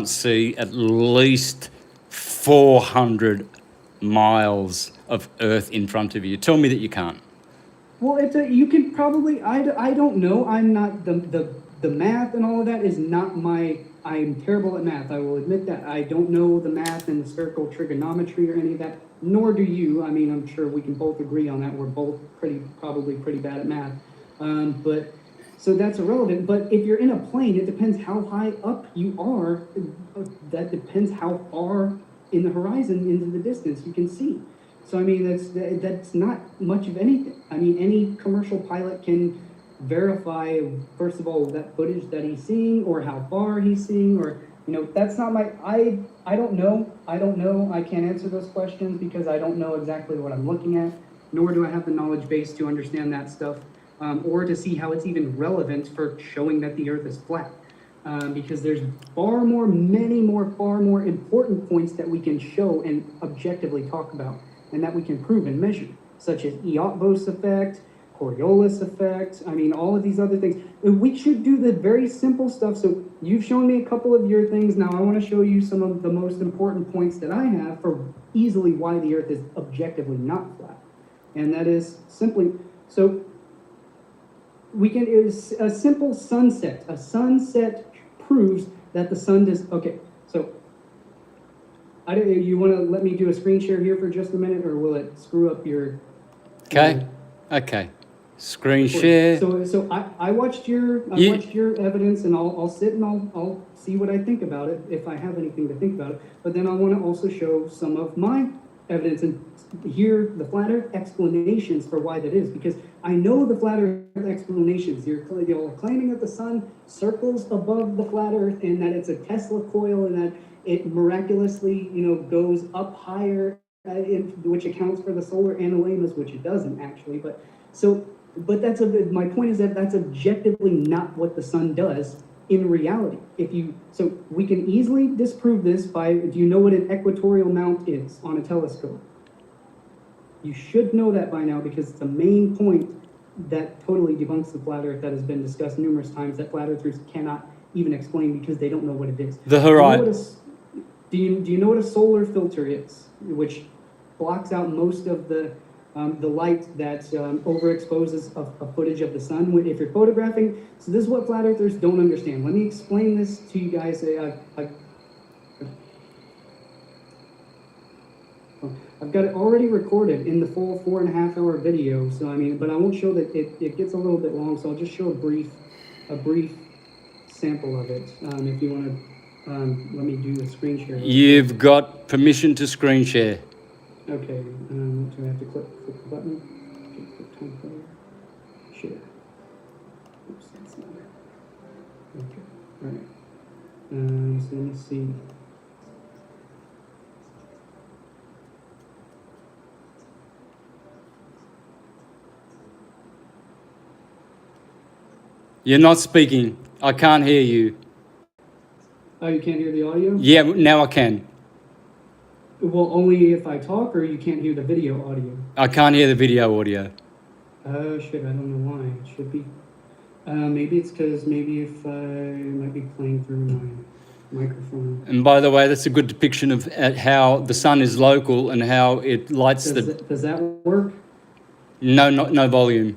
see at least 400 miles of Earth in front of you. Tell me that you can't. Well, you can probably, I don't know. I'm not, the math and all of that is not I'm terrible at math. I will admit that. I don't know the math and the circle trigonometry or any of that, nor do you. I mean, I'm sure we can both agree on that. We're both probably pretty bad at math. So that's irrelevant. But if you're in a plane, it depends how high up you are. That depends how far in the horizon into the distance you can see. So, I mean, that's not much of anything. I mean, any commercial pilot can verify, first of all, that footage that he's seeing or how far he's seeing, or, you know, that's not I don't know. I can't answer those questions because I don't know exactly what I'm looking at, nor do I have the knowledge base to understand that stuff, or to see how it's even relevant for showing that the Earth is flat. Because there's far more important points that we can show and objectively talk about, and that we can prove and measure, such as Eötvös effect, Coriolis effect. I mean, all of these other things. We should do the very simple stuff. So you've shown me a couple of your things. Now I want to show you some of the most important points that I have for easily why the Earth is objectively not flat. And that is simply, so we can, it's a simple sunset. A sunset proves that the sun does, okay, so you want to let me do a screen share here for just a minute, or will it screw up your? Okay. Okay. Screen share. So I watched your evidence, and I'll sit and I'll see what I think about it if I have anything to think about it. But then I want to also show some of my evidence and hear the flat Earth explanations for why that is, because I know the flat Earth explanations. You're claiming that the sun circles above the flat Earth and that it's a Tesla coil and that it miraculously, goes up higher, which accounts for the solar anemonas, which it doesn't actually. But my point is that that's objectively not what the sun does in reality. So we can easily disprove this by, do you know what an equatorial mount is on a telescope? You should know that by now, because it's the main point that totally debunks the flat Earth that has been discussed numerous times, that flat Earthers cannot even explain because they don't know what it is. The horizon. Do you know what a solar filter is, which blocks out most of the light that overexposes a footage of the sun if you're photographing? So this is what flat Earthers don't understand. Let me explain this to you guys. I've got it already recorded in the full 4.5 hour video. So I mean, but I won't show that it gets a little bit long. So I'll just show a brief sample of it. If you want to. Let me do the screen share. You've got permission to screen share. Okay, do I have to click the button? Okay, click time player. Share. Oops, that's not it. Okay, all right. So let me see. You're not speaking. I can't hear you. Oh, you can't hear the audio? Yeah, now I can. Well, only if I talk, or you can't hear the video audio? I can't hear the video audio. Oh, shit, I don't know why. It should be. Maybe it's because maybe if I might be playing through my microphone. And by the way, that's a good depiction of how the sun is local and how it lights Does that work? No volume.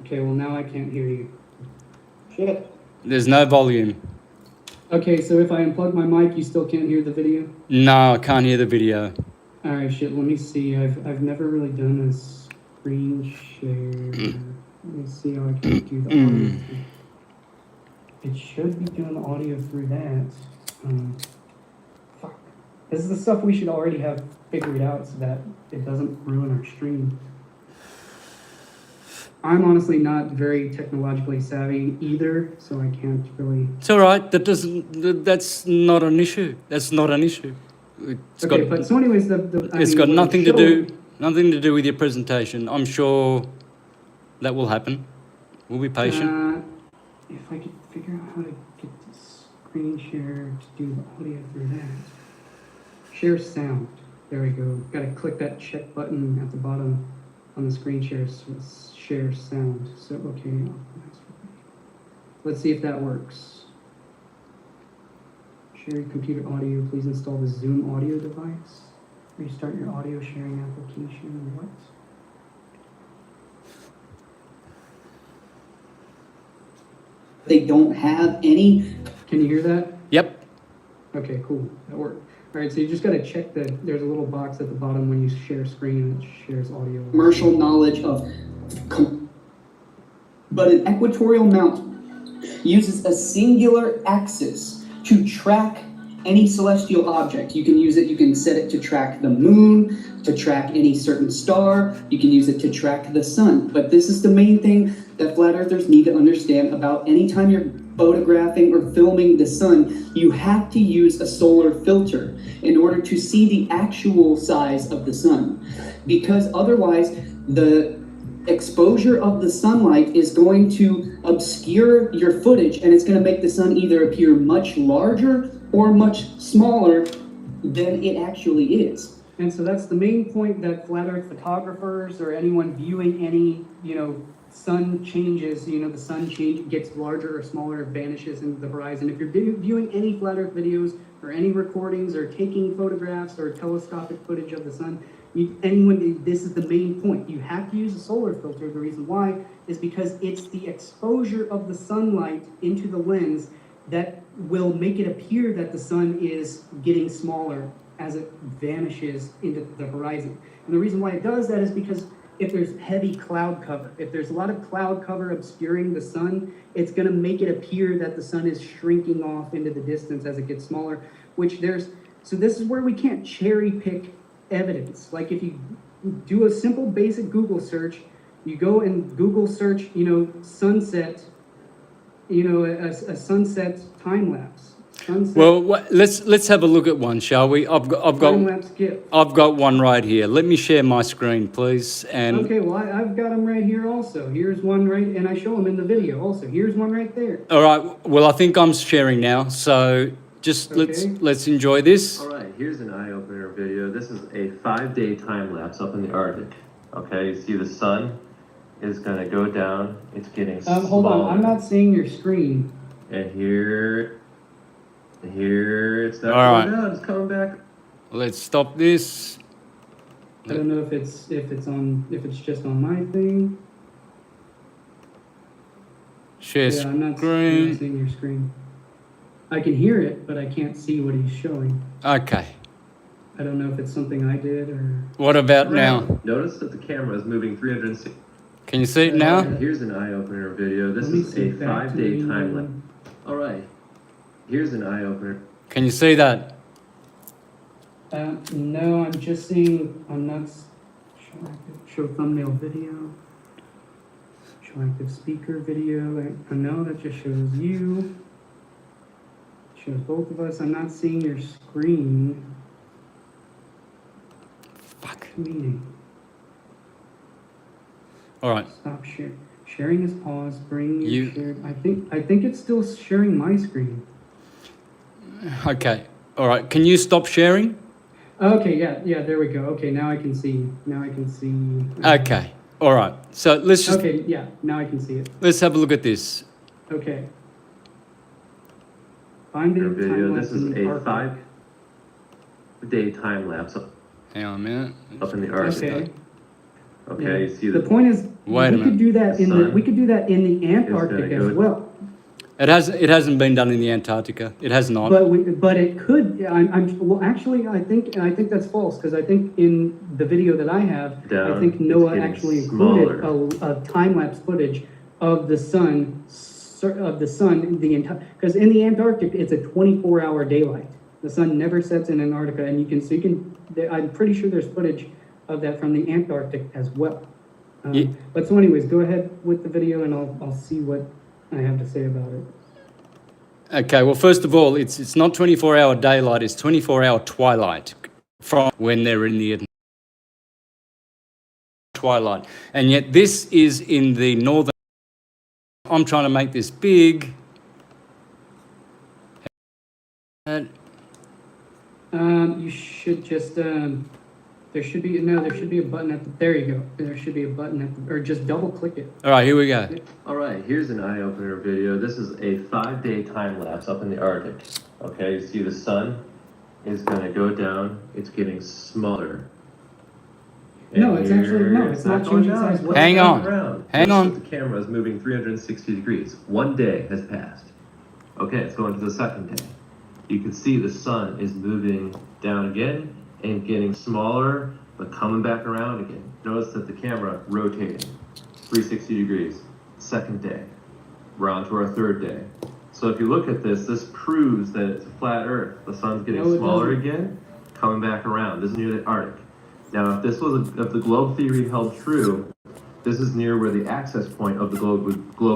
Okay, well, now I can't hear you. Shit. There's no volume. Okay, so if I unplug my mic, you still can't hear the video? No, I can't hear the video. All right, shit. Let me see. I've never really done a screen share. Let me see how I can do the audio. It should be doing the audio through that. Fuck. This is the stuff we should already have figured out so that it doesn't ruin our stream. I'm honestly not very technologically savvy either, so I can't really. It's all right. That's not an issue. That's not an issue. But so anyways, it's got nothing to do with your presentation. I'm sure that will happen. We'll be patient. If I could figure out how to get the screen share to do the audio through that. Share sound. There we go. Got to click that check button at the bottom on the screen share. So it's share sound. So okay. Let's see if that works. Share your computer audio. Please install the Zoom audio device. Restart your audio sharing application. What? They don't have any. Can you hear that? Yep. Okay, cool. That worked. All right, so you just got to check that there's a little box at the bottom when you share screen and it shares audio. Commercial knowledge of. But an equatorial mountain uses a singular axis to track any celestial object. You can use it, you can set it to track the moon, to track any certain star, you can use it to track the sun. But this is the main thing that flat earthers need to understand about anytime you're photographing or filming the sun, you have to use a solar filter in order to see the actual size of the sun. Because otherwise, the exposure of the sunlight is going to obscure your footage, and it's going to make the sun either appear much larger or much smaller than it actually is. And so that's the main point that flat earth photographers or anyone viewing any, sun changes, the sun gets larger or smaller, vanishes into the horizon. If you're viewing any flat earth videos or any recordings or taking photographs or telescopic footage of the sun, this is the main point. You have to use a solar filter. The reason why is because it's the exposure of the sunlight into the lens that will make it appear that the sun is getting smaller as it vanishes into the horizon. And the reason why it does that is because if there's heavy cloud cover, if there's a lot of cloud cover obscuring the sun, it's going to make it appear that the sun is shrinking off into the distance as it gets smaller, so this is where we can't cherry pick evidence. Like if you do a simple basic Google search, you go and Google search, sunset, a sunset time lapse. Well, let's have a look at one, shall we? I've got one right here. Let me share my screen, please. And okay, well I've got them right here also. Here's one right, and I show them in the video also. Here's one right there. All right. Well, I think I'm sharing now. So just let's enjoy this. All right. Here's an eye-opener video. This is a 5-day time lapse up in the Arctic. Okay. You see the sun is gonna go down. It's getting smaller. Hold on. I'm not seeing your screen. And here it's not All going right. down. It's coming back. Let's stop this. I don't know if it's just on my thing. Share I'm not screen. seeing your screen. I can hear it, but I can't see what he's showing. Okay. I don't know if it's something I did or. What about now? Notice that the camera is moving 360. Can you see it now? Here's an eye-opener video. This is a 5-day time lapse. All right. Here's an eye-opener. Can you see that? No, I'm just seeing. I'm not. Show thumbnail video. Show active speaker video. I know that just shows you. Shows both of us. I'm not seeing your screen. Fuck. Meeting. All right. Stop share. Sharing is paused. Bring your You- shared. I think it's still sharing my screen. Okay. All right. Can you stop sharing? Okay, yeah, there we go. Okay, now I can see. Now I can see. Okay. All right. So let's just Okay, yeah, now I can see it. let's have a look at this. Okay. Find Your the video. time This lapse in is the a Arctic. 5-day time lapse Hang on a minute. up in the Arctic. Okay. Okay, Yeah. you see The point is, Wait a we minute. could do that The in the sun we could do that in the gonna Antarctic as go- well. It hasn't been done in the Antarctica. It has not. But it could. Well, actually, I think that's false because I think in the video that I have, I Down, think it's Noah getting actually included smaller. a time lapse footage of the sun the entire, because in the Antarctic it's a 24-hour daylight. The sun never sets in Antarctica, and I'm pretty sure there's footage of that from the Antarctic as well. Yeah. But so anyways, go ahead with the video and I'll see what I have to say about it. Okay. Well, first of all, it's not 24-hour daylight. It's 24-hour twilight from when they're in the twilight, and yet this is in the northern. I'm trying to make this big. You should just there should be a button at the, there you go. There should be a button at the, or just double click it. All right, here we go. All right, here's an eye-opener video. This is a 5-day time lapse up in the Arctic. Okay, you see the sun is gonna go down. It's getting smaller. No, it's actually, no, it's not going changing down. size It's Hang going on. around. Hang Notice on. that the camera is moving 360 degrees. 1 day has passed. Okay, it's going to the second day. You can see the sun is moving down again and getting smaller, but coming back around again. Notice that the camera rotating 360 degrees. Second day. We're on to our third day. So if you look at this, this proves that it's a flat Earth. The sun's getting No, it smaller doesn't. again, coming back around. This is near the Arctic. Now, if this was if the globe theory held true, this is near where the access point of the globe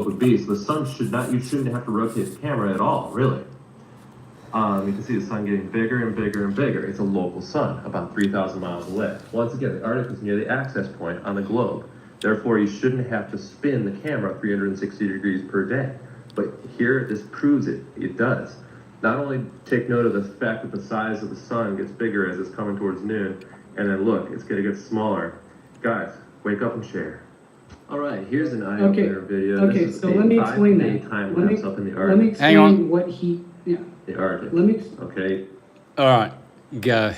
would be. So the sun you shouldn't have to rotate the camera at all, really. You can see the sun getting bigger and bigger and bigger. It's a local sun, about 3,000 miles away. Once again, the Arctic is near the access point on the globe. Therefore, you shouldn't have to spin the camera 360 degrees per day. But here, this proves it. It does. Not only take note of the fact that the size of the sun gets bigger as it's coming towards noon, and then look, it's going to get smaller. Guys, wake up and share. All right, here's an eye-opener video. Okay, This is so a let me explain 5-day that. time Let me, lapse up in the let me Arctic. Hang on. explain what he, yeah, The Arctic. let me, Okay. All right, go.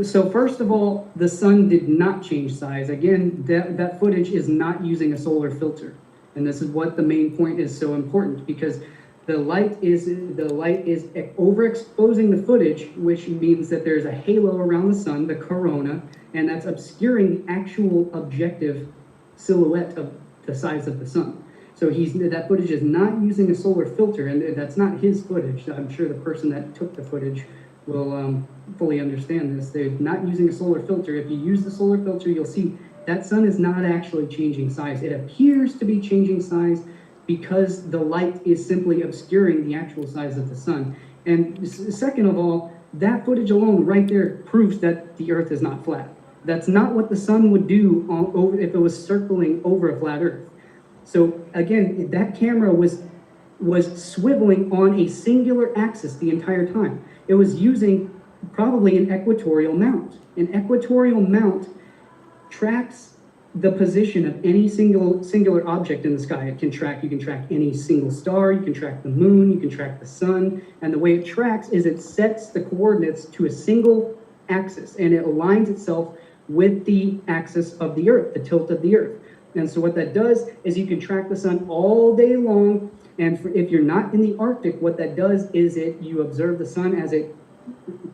so first of all, the sun did not change size. Again, that footage is not using a solar filter. And this is what the main point is so important, because the light is overexposing the footage, which means that there's a halo around the sun, the corona, and that's obscuring the actual objective silhouette of the size of the sun. So that footage is not using a solar filter, and that's not his footage. I'm sure the person that took the footage will fully understand this. They're not using a solar filter. If you use the solar filter, you'll see that sun is not actually changing size. It appears to be changing size because the light is simply obscuring the actual size of the sun. And second of all, that footage alone right there proves that the Earth is not flat. That's not what the sun would do if it was circling over a flat Earth. So again, that camera was swiveling on a singular axis the entire time. It was using probably an equatorial mount. An equatorial mount tracks the position of any singular object in the sky. You can track any single star, you can track the moon, you can track the sun, and the way it tracks is it sets the coordinates to a single axis, and it aligns itself with the axis of the Earth, the tilt of the Earth. And so what that does is you can track the sun all day long, and if you're not in the Arctic, what that does is you observe the sun as it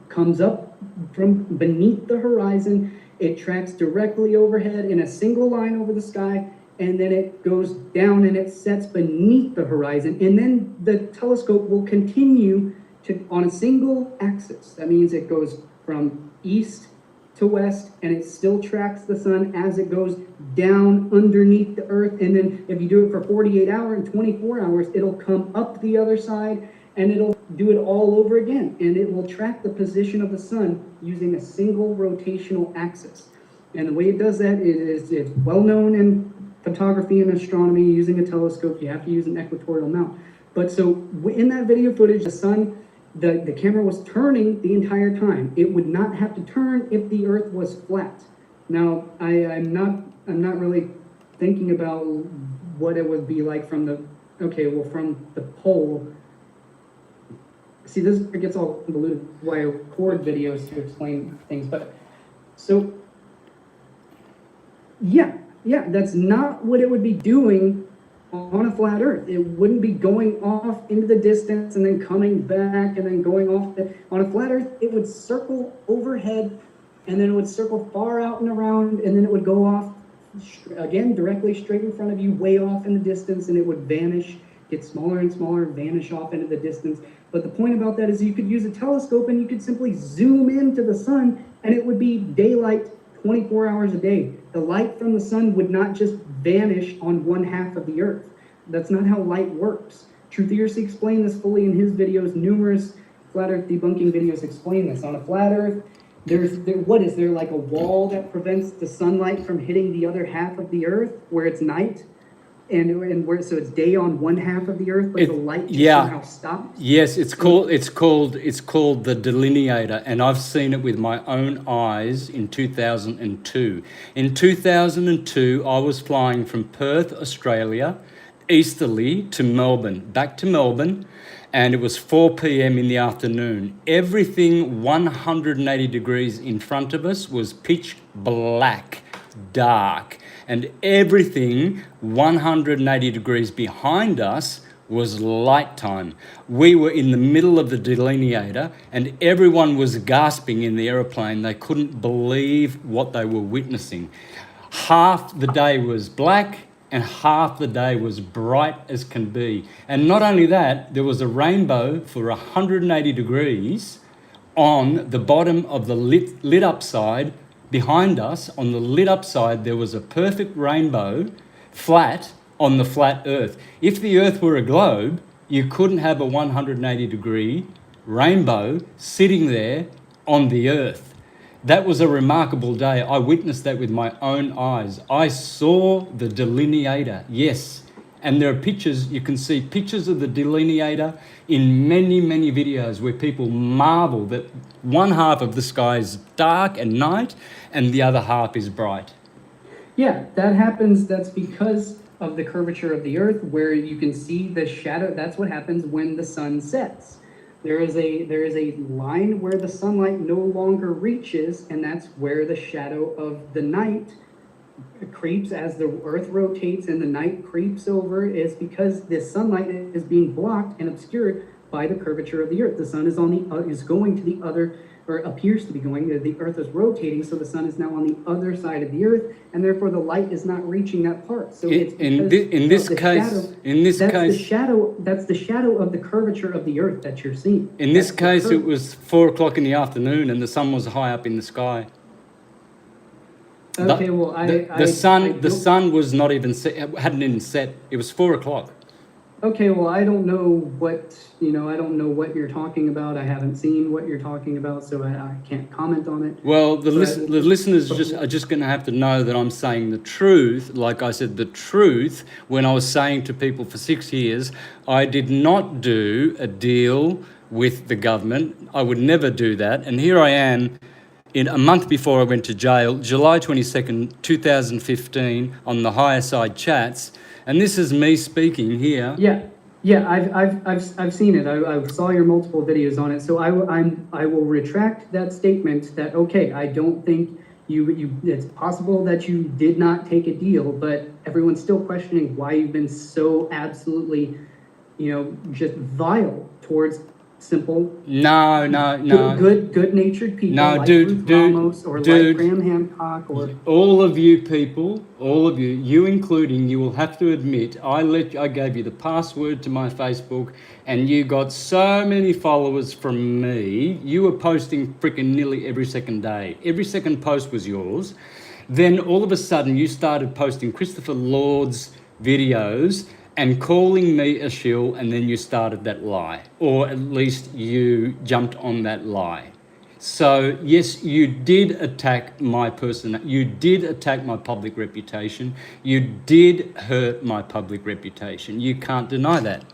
comes up from beneath the horizon. It tracks directly overhead in a single line over the sky, and then it goes down and it sets beneath the horizon, and then the telescope will continue on a single axis. That means it goes from east to west, and it still tracks the sun as it goes down underneath the Earth. And then if you do it for 48 hours and 24 hours, it'll come up the other side, and it'll do it all over again, and it will track the position of the sun using a single rotational axis. And the way it does that is it's well known in photography and astronomy. Using a telescope, you have to use an equatorial mount. But so in that video footage, the sun, the camera was turning the entire time. It would not have to turn if the Earth was flat. Now, I'm not really thinking about what it would be like from the pole. See, this gets all convoluted why I record videos to explain things, but so yeah, that's not what it would be doing on a flat Earth. It wouldn't be going off into the distance and then coming back and then going off. On a flat Earth, it would circle overhead, and then it would circle far out and around, and then it would go off again directly straight in front of you, way off in the distance, and it would vanish, get smaller and smaller, vanish off into the distance. But the point about that is you could use a telescope and you could simply zoom into the sun, and it would be daylight 24 hours a day. The light from the sun would not just vanish on one half of the Earth. That's not how light works. True Theory explained this fully in his videos. Numerous flat Earth debunking videos explain this. On a flat Earth, there's like a wall that prevents the sunlight from hitting the other half of the Earth where it's night, and where so it's day on one half of the Earth, but the light just somehow stops. Yes, it's called the delineator, and I've seen it with my own eyes in 2002. In 2002, I was flying from Perth, Australia, easterly to Melbourne, back to Melbourne, and it was 4 p.m. in the afternoon. Everything 180 degrees in front of us was pitch black, dark, and everything 180 degrees behind us was light time. We were in the middle of the delineator, and everyone was gasping in the aeroplane. They couldn't believe what they were witnessing. Half the day was black, and half the day was bright as can be. And not only that, there was a rainbow for 180 degrees on the bottom of the lit up side. Behind us, on the lit up side, there was a perfect rainbow, flat, on the flat Earth. If the Earth were a globe, you couldn't have a 180 degree rainbow sitting there on the Earth. That was a remarkable day. I witnessed that with my own eyes. I saw the delineator, yes. And there are pictures, you can see pictures of the delineator in many, many videos where people marvel that one half of the sky is dark and night and the other half is bright. Yeah, that happens. That's because of the curvature of the Earth, where you can see the shadow. That's what happens when the sun sets. There is a line where the sunlight no longer reaches, and that's where the shadow of the night creeps as the Earth rotates and the night creeps over, is because the sunlight is being blocked and obscured by the curvature of the Earth. The sun is is going to the other, or appears to be going. The Earth is rotating, so the sun is now on the other side of the Earth, and therefore the light is not reaching that part. So in this case, that's the shadow of the curvature of the Earth that you're seeing. In this case, it was 4 o'clock in the afternoon, and the sun was high up in the sky. Okay, well, the sun was not even set, hadn't even set. It was 4 o'clock. Okay, well, I don't know what you're talking about. I haven't seen what you're talking about, so I can't comment on it. Well, the listeners are just going to have to know that I'm saying the truth. Like I said, the truth, when I was saying to people for 6 years, I did not do a deal with the government. I would never do that. And here I am, in a month before I went to jail, July 22nd, 2015, on the Higher Side Chats. And this is me speaking here. Yeah, I've seen it. I saw your multiple videos on it. So I will retract that statement. That okay, I don't think you. It's possible that you did not take a deal, but everyone's still questioning why you've been so absolutely, just vile towards simple. No. Good-natured people. No, like dude, Ruth Ramos or like Graham Hancock or all of you people, you including, you will have to admit, I gave you the password to my Facebook, and you got so many followers from me. You were posting freaking nearly every second day. Every second post was yours. Then all of a sudden, you started posting Christopher Lord's videos, and calling me a shill, and then you started that lie, or at least you jumped on that lie. So yes, you did attack my person. You did attack my public reputation. You did hurt my public reputation. You can't deny that.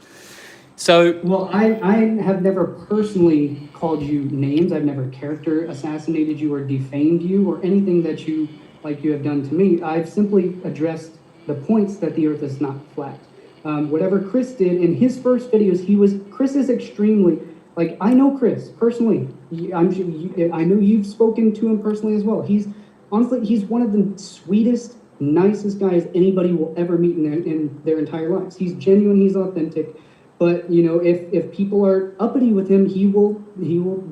So Well, I have never personally called you names. I've never character assassinated you or defamed you or anything that you have done to me. I've simply addressed the points that the Earth is not flat. Whatever Chris did in his first videos, Chris is extremely, like, I know Chris personally. I know you've spoken to him personally as well. He's one of the sweetest, nicest guys anybody will ever meet in their entire lives. He's genuine, he's authentic. But if people are uppity with him, he will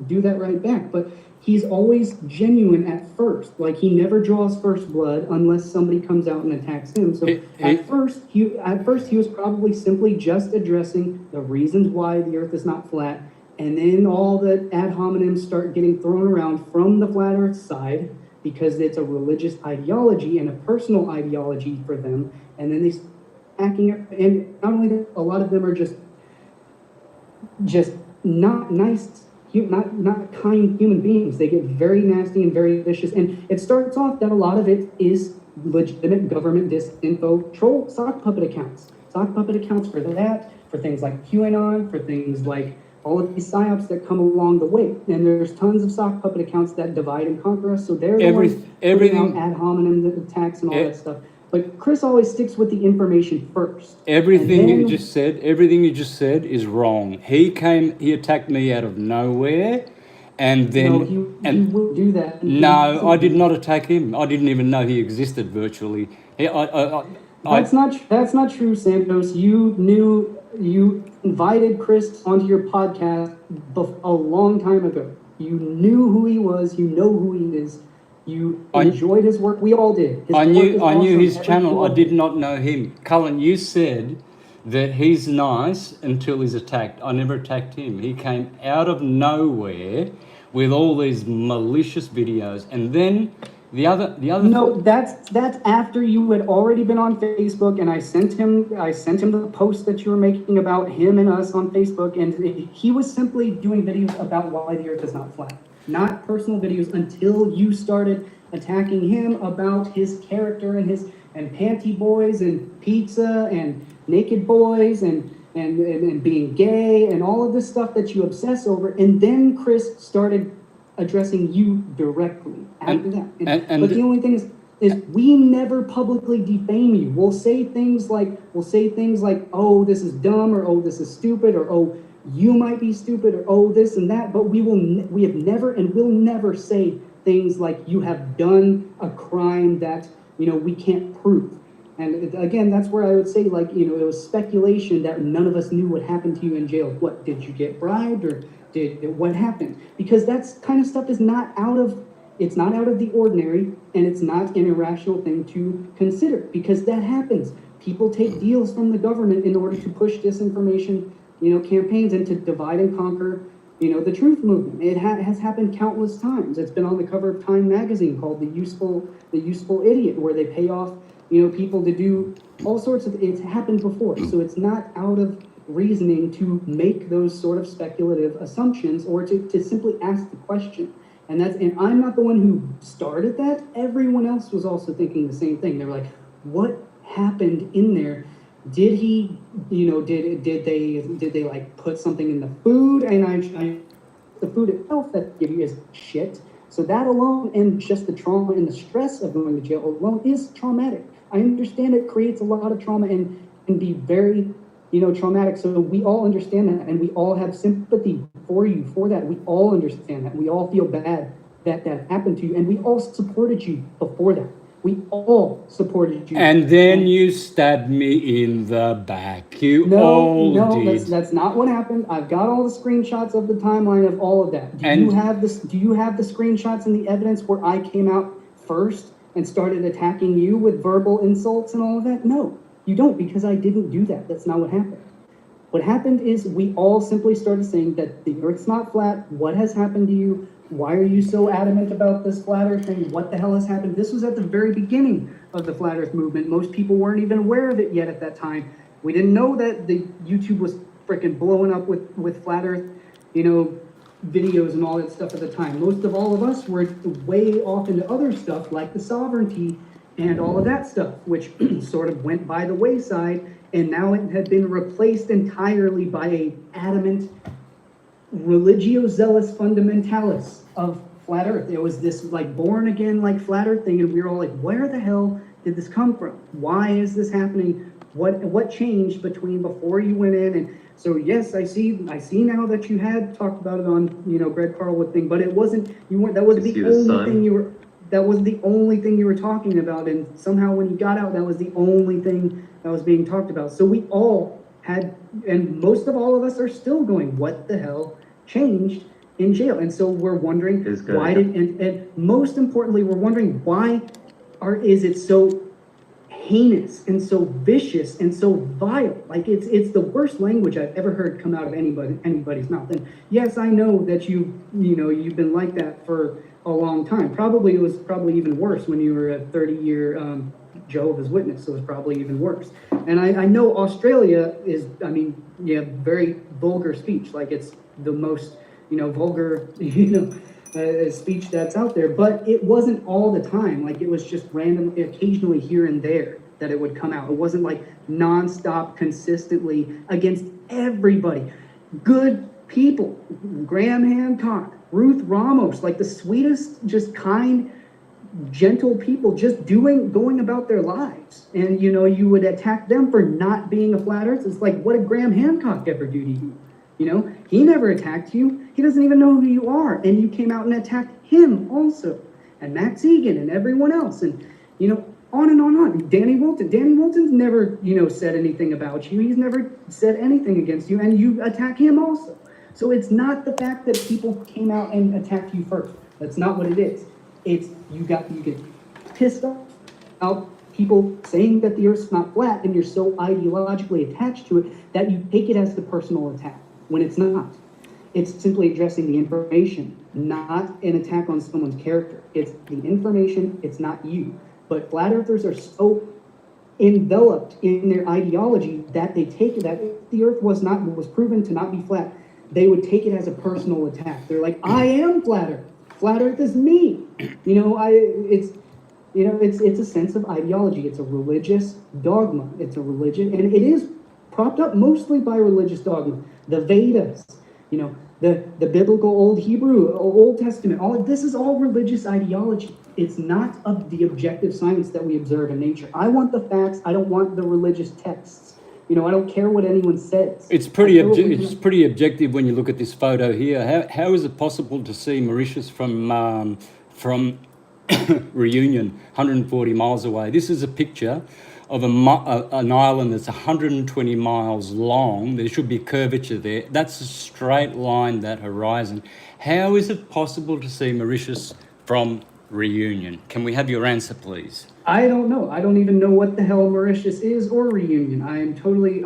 do that right back. But he's always genuine at first. Like, he never draws first blood unless somebody comes out and attacks him. So at first he was probably simply just addressing the reasons why the Earth is not flat, and then all the ad hominems start getting thrown around from the flat Earth side because it's a religious ideology and a personal ideology for them. And then they attacking it, and not only that, a lot of them are just not nice, not kind human beings. They get very nasty and very vicious, and it starts off that a lot of it is legitimate government disinfo troll sock puppet accounts for that, for things like QAnon, for things like all of these psyops that come along the way. And there's tons of sock puppet accounts that divide and conquer us, so they're the ones putting out ad hominem attacks and all that stuff. But Chris always sticks with the information first. everything you just said is wrong. He attacked me out of nowhere, and then he would do that. No, I did not attack him. I didn't even know he existed virtually. That's not true, Santos. You invited Chris onto your podcast a long time ago. You knew who he was. You know who he is. You enjoyed his work. We all did. I knew his channel. I did not know him. Cullen, you said that he's nice until he's attacked. I never attacked him. He came out of nowhere with all these malicious videos, and then the other. No, that's after you had already been on Facebook, and I sent him the post that you were making about him and us on Facebook, and he was simply doing videos about why the Earth is not flat. Not personal videos, until you started attacking him about his character and panty boys and pizza and naked boys and being gay and all of this stuff that you obsess over. And then Chris started addressing you directly after that. But the only thing is we never publicly defame you. We'll say things like, oh, this is dumb, or oh, this is stupid, or oh, you might be stupid, or oh, this and that, but we have never and will never say things like you have done a crime that we can't prove. And again, that's where I would say, like, it was speculation that none of us knew what happened to you in jail. What, did you get bribed, or what happened? Because that kind of stuff is not out of the ordinary, and it's not an irrational thing to consider, because that happens. People take deals from the government in order to push disinformation campaigns, and to divide and conquer, the truth movement. It has happened countless times. It's been on the cover of Time magazine called the useful idiot, where they pay off, people to do all sorts of, it's happened before. So it's not out of reasoning to make those sort of speculative assumptions, or to simply ask the question. And I'm not the one who started that. Everyone else was also thinking the same thing. They were like, what happened in there? Did he, did they like put something in the food? And the food itself that give you is shit. So that alone, and just the trauma and the stress of going to jail alone, is traumatic. I understand it creates a lot of trauma and can be very, traumatic. So we all understand that, and we all have sympathy for you for that. We all understand that. We all feel bad that happened to you, and we all supported you before that. We all supported you. And then you stabbed me in the back. You all did. No, that's not what happened. I've got all the screenshots of the timeline of all of that. Do you have the screenshots and the evidence where I came out first and started attacking you with verbal insults and all of that? No, you don't, because I didn't do that. That's not what happened. What happened is we all simply started saying that the Earth's not flat. What has happened to you? Why are you so adamant about this flat Earth thing? What the hell has happened? This was at the very beginning of the flat Earth movement. Most people weren't even aware of it yet at that time. We didn't know that the YouTube was freaking blowing up with flat Earth, videos and all that stuff at the time. Most of all of us were way off into other stuff like the sovereignty and all of that stuff, which sort of went by the wayside, and now it had been replaced entirely by a adamant religio-zealous fundamentalis of flat Earth. It was this like born again like flat Earth thing, and we were all like, where the hell did this come from? Why is this happening? What changed between before you went in? And so yes, I see now that you had talked about it on Greg Carlwood thing, but it wasn't, you weren't, that was the only thing you were, that was the only thing you were talking about, and somehow when you got out, that was the only thing that was being talked about. So we all had, and most of all of us are still going, what the hell changed in jail? And so we're wondering why did, and most importantly, we're wondering why is it so heinous and so vicious and so vile? Like it's the worst language I've ever heard come out of anybody's mouth. And yes, I know that you've been like that for a long time. It was probably even worse when you were a 30-year Jehovah's Witness, so it was probably even worse. And I know Australia is, very vulgar speech. Like it's the most, vulgar, speech that's out there. But it wasn't all the time. Like it was just random, occasionally here and there that it would come out. It wasn't like nonstop, consistently against everybody. Good people, Graham Hancock, Ruth Ramos, like the sweetest, just kind, gentle people, just going about their lives. And you would attack them for not being a flat earth. It's like, what did Graham Hancock ever do to you? He never attacked you. He doesn't even know who you are. And you came out and attacked him also. And Max Egan and everyone else. And, on and on and on. Danny Wilton's never, said anything about you. He's never said anything against you. And you attack him also. So it's not the fact that people came out and attacked you first. That's not what it is. It's you get pissed off about people saying that the Earth's not flat, and you're so ideologically attached to it that you take it as the personal attack, when it's not. It's simply addressing the information, not an attack on someone's character. It's the information, it's not you. But flat earthers are so enveloped in their ideology that they take it that if the Earth was proven to not be flat, they would take it as a personal attack. They're like, I am flat Earth. Flat Earth is me. It's a sense of ideology. It's a religious dogma. It's a religion, and it is propped up mostly by religious dogma. The Vedas, the biblical Old Hebrew, Old Testament, this is all religious ideology. It's not of the objective science that we observe in nature. I want the facts. I don't want the religious texts. I don't care what anyone says. It's pretty objective when you look at this photo here. How is it possible to see Mauritius from Reunion, 140 miles away? This is a picture of an island that's 120 miles long. There should be curvature there. That's a straight line, that horizon. How is it possible to see Mauritius from Reunion? Can we have your answer, please? I don't know. I don't even know what the hell Mauritius is or Reunion. I am totally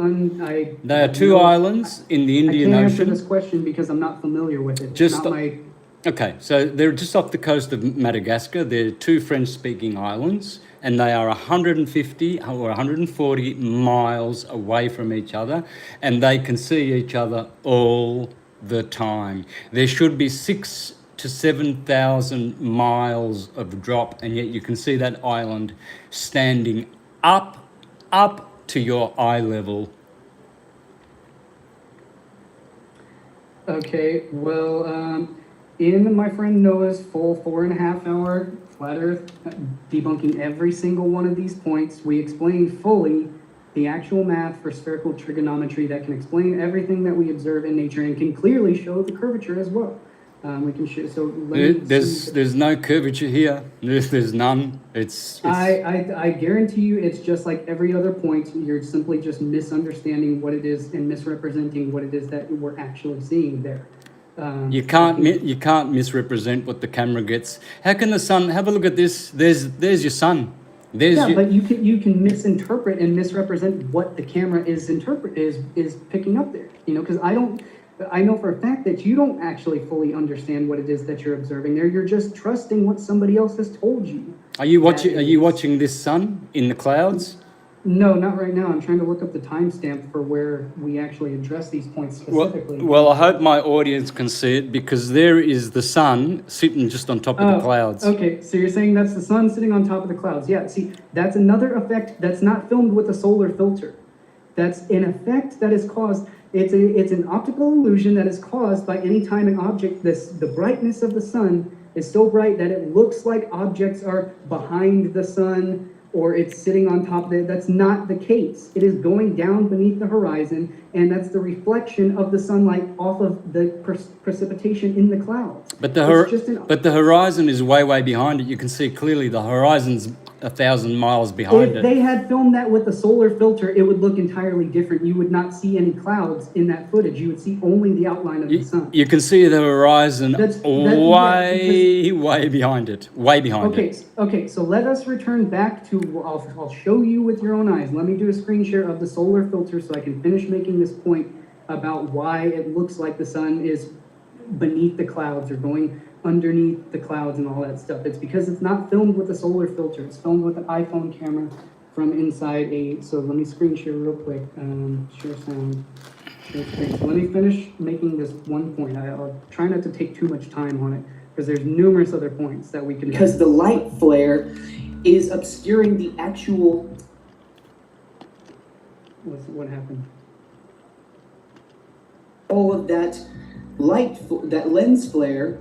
They are two islands in the Indian Ocean. I can't Ocean. answer this question because I'm not familiar with it. Okay, so they're just off the coast of Madagascar. They're two French-speaking islands, and they are 150 or 140 miles away from each other, and they can see each other all the time. There should be 6,000 to 7,000 miles of drop, and yet you can see that island standing up to your eye level. Okay, well, in my friend Noah's full 4.5-hour flat Earth debunking every single one of these points, we explain fully the actual math for spherical trigonometry that can explain everything that we observe in nature and can clearly show the curvature as well. We can show. So there's no curvature here. There's none. I guarantee you, it's just like every other point. You're simply just misunderstanding what it is and misrepresenting what it is that we're actually seeing there. You can't misrepresent what the camera gets. How can the sun? Have a look at this. There's your sun. But you can misinterpret and misrepresent what the camera is picking up there. Because I know for a fact that you don't actually fully understand what it is that you're observing there. You're just trusting what somebody else has told you. Are you watching this sun in the clouds? No, not right now. I'm trying to look up the timestamp for where we actually address these points Well, specifically. well, I hope my audience can see it because there is the sun sitting just on top of the clouds. Okay, so you're saying that's the sun sitting on top of the clouds. Yeah, see, that's another effect that's not filmed with a solar filter. That's an effect that is caused, it's an optical illusion that is caused by any time an object, the brightness of the sun is so bright that it looks like objects are behind the sun or it's sitting on top of it. That's not the case. It is going down beneath the horizon, and that's the reflection of the sunlight off of the precipitation in the clouds. But It's the horizon is way, way behind it. You can see clearly the horizon's 1,000 miles behind If it. they had filmed that with a solar filter, it would look entirely different. You would not see any clouds in that footage. You would see only the outline of the sun. You can see the horizon way, yeah, way behind it. Way behind it. Okay, so let us return back to, I'll show you with your own eyes. Let me do a screen share of the solar filter so I can finish making this point about why it looks like the sun is beneath the clouds or going underneath the clouds and all that stuff. It's because it's not filmed with a solar filter. It's filmed with an iPhone camera from inside so let me screen share real quick. Share sound, share screen. So let me finish making this one point. I'll try not to take too much time on it because there's numerous other points that we can. Because the light flare is obscuring the actual. What happened? All of that that lens flare,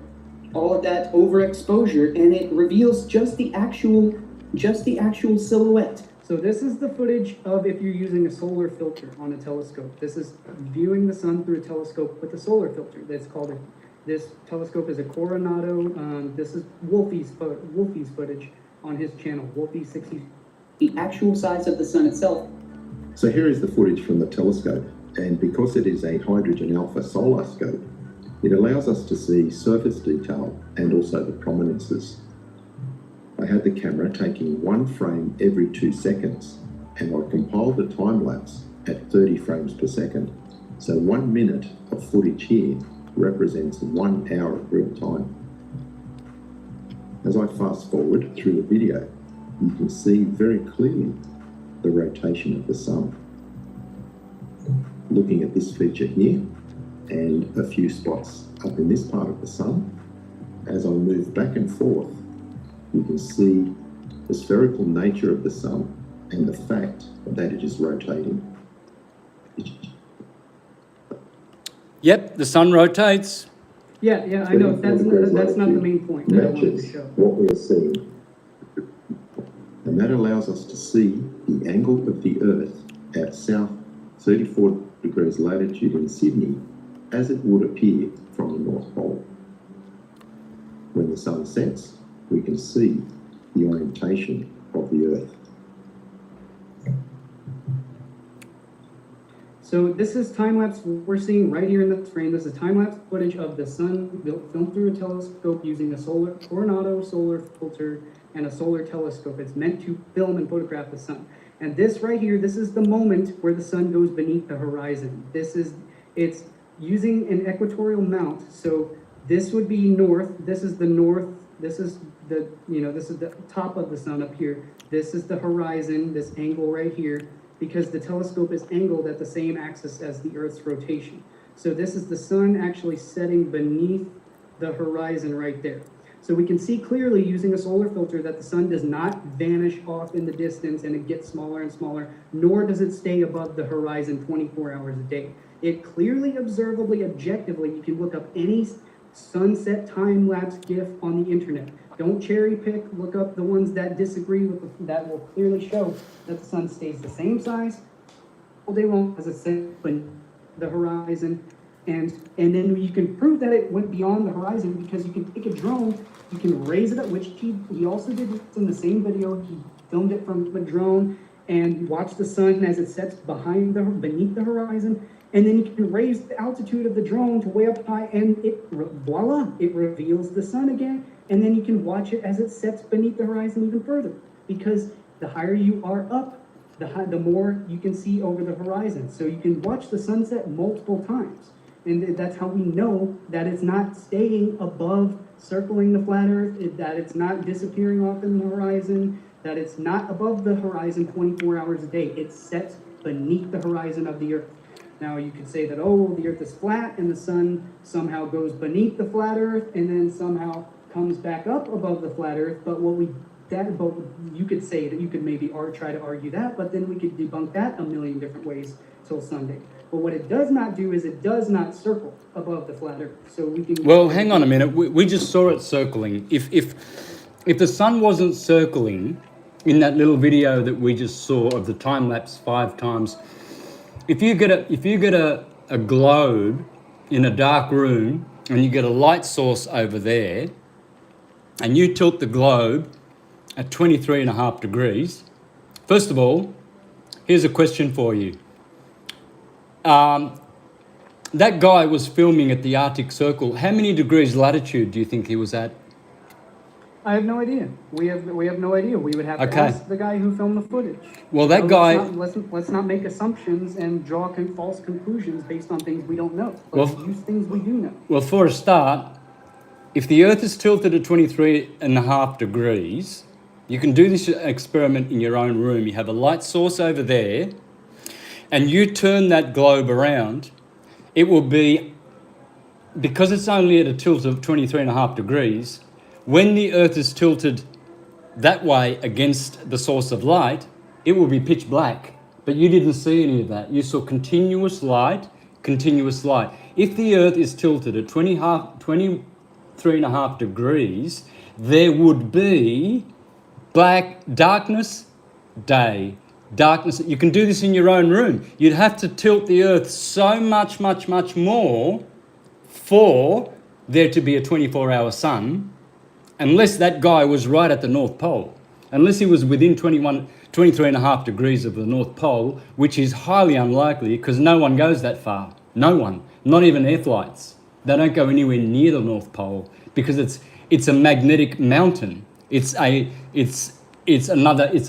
all of that overexposure, and it reveals just the actual silhouette. So this is the footage of if you're using a solar filter on a telescope. This is viewing the sun through a telescope with a solar filter. This telescope is a Coronado. This is Wolfie's footage on his channel, Wolfie 60. The actual size of the sun itself. So here is the footage from the telescope, and because it is a hydrogen alpha solar scope, it allows us to see surface detail and also the prominences. I had the camera taking one frame every 2 seconds, and I compiled the time lapse at 30 frames per second. So 1 minute of footage here represents 1 hour of real time. As I fast forward through the video, you can see very clearly the rotation of the sun. Looking at this feature here, and a few spots up in this part of the sun, as I move back and forth, you can see the spherical nature of the sun and the fact that it is rotating. Yep, the sun rotates. Yeah, I know. That's not the main point that I wanted to show. What we are seeing. And that allows us to see the angle of the Earth at south 34 degrees latitude in Sydney as it would appear from the North Pole. When the sun sets, we can see the orientation of the Earth. So this is time-lapse we're seeing right here in the frame. This is time-lapse footage of the sun filmed through a telescope using a Coronado solar filter and a solar telescope. It's meant to film and photograph the sun. And this right here, this is the moment where the sun goes beneath the horizon. It's using an equatorial mount. So this would be north. This is the north. This is the top of the sun up here. This is the horizon, this angle right here, because the telescope is angled at the same axis as the Earth's rotation. So this is the sun actually setting beneath the horizon right there. So we can see clearly using a solar filter that the sun does not vanish off in the distance and it gets smaller and smaller, nor does it stay above the horizon 24 hours a day. It clearly, observably, objectively, you can look up any sunset time-lapse GIF on the internet. Don't cherry pick, look up the ones that disagree with that will clearly show that the sun stays the same size all day long as it sets beneath the horizon. And then you can prove that it went beyond the horizon because you can take a drone, you can raise it up, which he also did this in the same video. He filmed it from a drone and watch the sun as it sets beneath the horizon. And then you can raise the altitude of the drone to way up high, and voila, it reveals the sun again. And then you can watch it as it sets beneath the horizon even further, because the higher you are up, the more you can see over the horizon. So you can watch the sunset multiple times. And that's how we know that it's not staying above, circling the flat Earth, that it's not disappearing off in the horizon, that it's not above the horizon 24 hours a day. It's set beneath the horizon of the Earth. Now you could say that, oh, the Earth is flat and the sun somehow goes beneath the flat Earth and then somehow comes back up above the flat Earth. But you could say that you could maybe try to argue that, but then we could debunk that a million different ways till Sunday. But what it does not do is it does not circle above the flat Earth. So we can. Well, hang on a minute. We just saw it circling. If the sun wasn't circling in that little video that we just saw of the time lapse 5 times, if you get a globe in a dark room and you get a light source over there, and you tilt the globe at 23.5 degrees, first of all, here's a question for you. That guy was filming at the Arctic Circle. How many degrees latitude do you think he was at? I have no idea. We have no idea. We would have to ask the guy who filmed the footage. Well, that guy. Let's not make assumptions and draw false conclusions based on things we don't know. Well, Let's use things we do know. Well, for a start, if the Earth is tilted at 23.5 degrees, you can do this experiment in your own room. You have a light source over there, and you turn that globe around. It will be, because it's only at a tilt of 23.5 degrees, when the Earth is tilted that way against the source of light, it will be pitch black. But you didn't see any of that. You saw continuous light, continuous light. If the Earth is tilted at 23.5 degrees, there would be darkness, day, darkness. You can do this in your own room. You'd have to tilt the Earth so much more for there to be a 24-hour sun, unless that guy was right at the North Pole. Unless he was within 23.5 degrees of the North Pole, which is highly unlikely because no one goes that far. No one. Not even air flights. They don't go anywhere near the North Pole because it's a magnetic mountain. It's a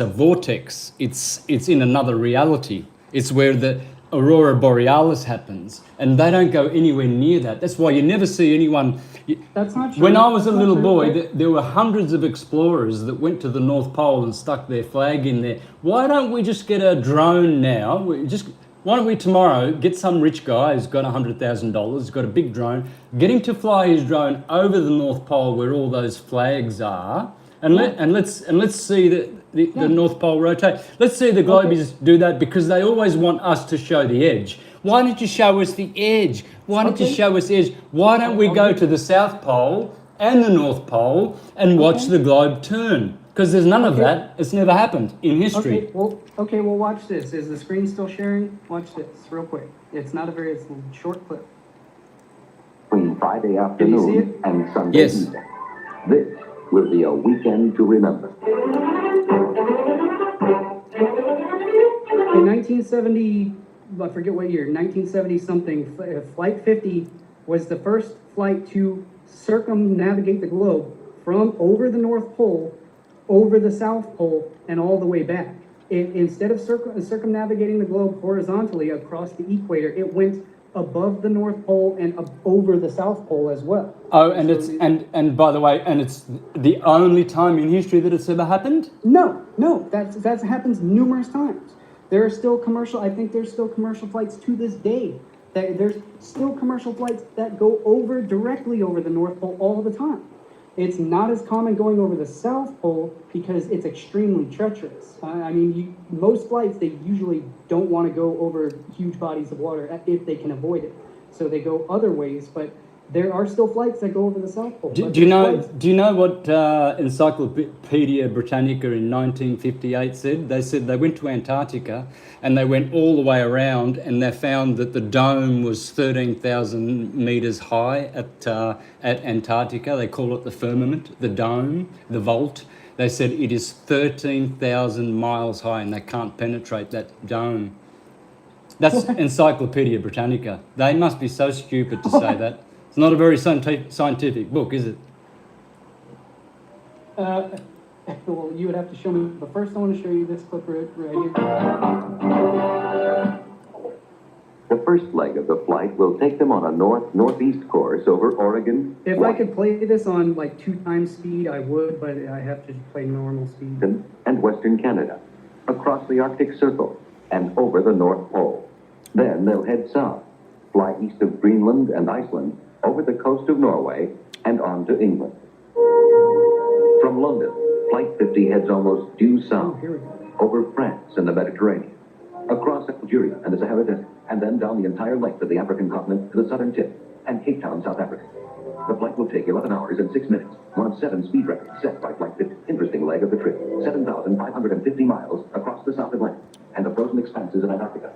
vortex. It's in another reality. It's where the Aurora Borealis happens, and they don't go anywhere near that. That's why you never see anyone. That's not true. When I was a little boy, there were hundreds of explorers that went to the North Pole and stuck their flag in there. Why don't we just get a drone now? Why don't we tomorrow get some rich guy who's got $100,000, he's got a big drone, get him to fly his drone over the North Pole where all those flags are, and let's see the North Pole rotate. Let's see the globies do that, because they always want us to show the edge. Why don't you show us the edge? Why don't you show us the edge? Why don't we go to the South Pole and the North Pole and watch the globe turn? Because there's none of that. It's never happened in history. Okay, well, watch this. Is the screen still sharing? Watch this real quick. It's not it's a short clip. Between Friday afternoon and Sunday Yes. evening. This will be a weekend to remember. In 1970, I forget what year, 1970 something, Flight 50 was the first flight to circumnavigate the globe from over the North Pole, over the South Pole, and all the way back. Instead of circumnavigating the globe horizontally across the equator, it went above the North Pole and over the South Pole as well. Oh, and and by the way, and it's the only time in history that it's ever happened? No, that happens numerous times. There are still I think there's still commercial flights to this day. There's still commercial flights that go directly over the North Pole all the time. It's not as common going over the South Pole because it's extremely treacherous. Most flights, they usually don't want to go over huge bodies of water if they can avoid it. So they go other ways, but there are still flights that go over the South Pole. Do you know what Encyclopedia Britannica in 1958 said? They said they went to Antarctica and they went all the way around and they found that the dome was 13,000 meters high at Antarctica. They call it the firmament, the dome, the vault. They said it is 13,000 miles high and they can't penetrate that dome. That's Encyclopedia Britannica. They must be so stupid to say that. It's not a very scientific book, is it? Well, you would have to show me, but first I want to show you this clip right here. The first leg of the flight will take them on a north-northeast course over Oregon, If I could play this on like 2 times speed, I would, but I have to play normal speed. Washington, and western Canada, across the Arctic Circle, and over the North Pole. Then they'll head south, fly east of Greenland and Iceland, over the coast of Norway, and on to England. From London, Flight 50 heads almost due south, Here we go. over France and the Mediterranean, across Algeria and the Sahara Desert, and then down the entire length of the African continent to the southern tip, and Cape Town, South Africa. The flight will take 11 hours and 6 minutes, one of 7 speed records set by Flight 50. Interesting leg of the trip, 7,550 miles across the South Atlantic and the frozen expanses of Antarctica,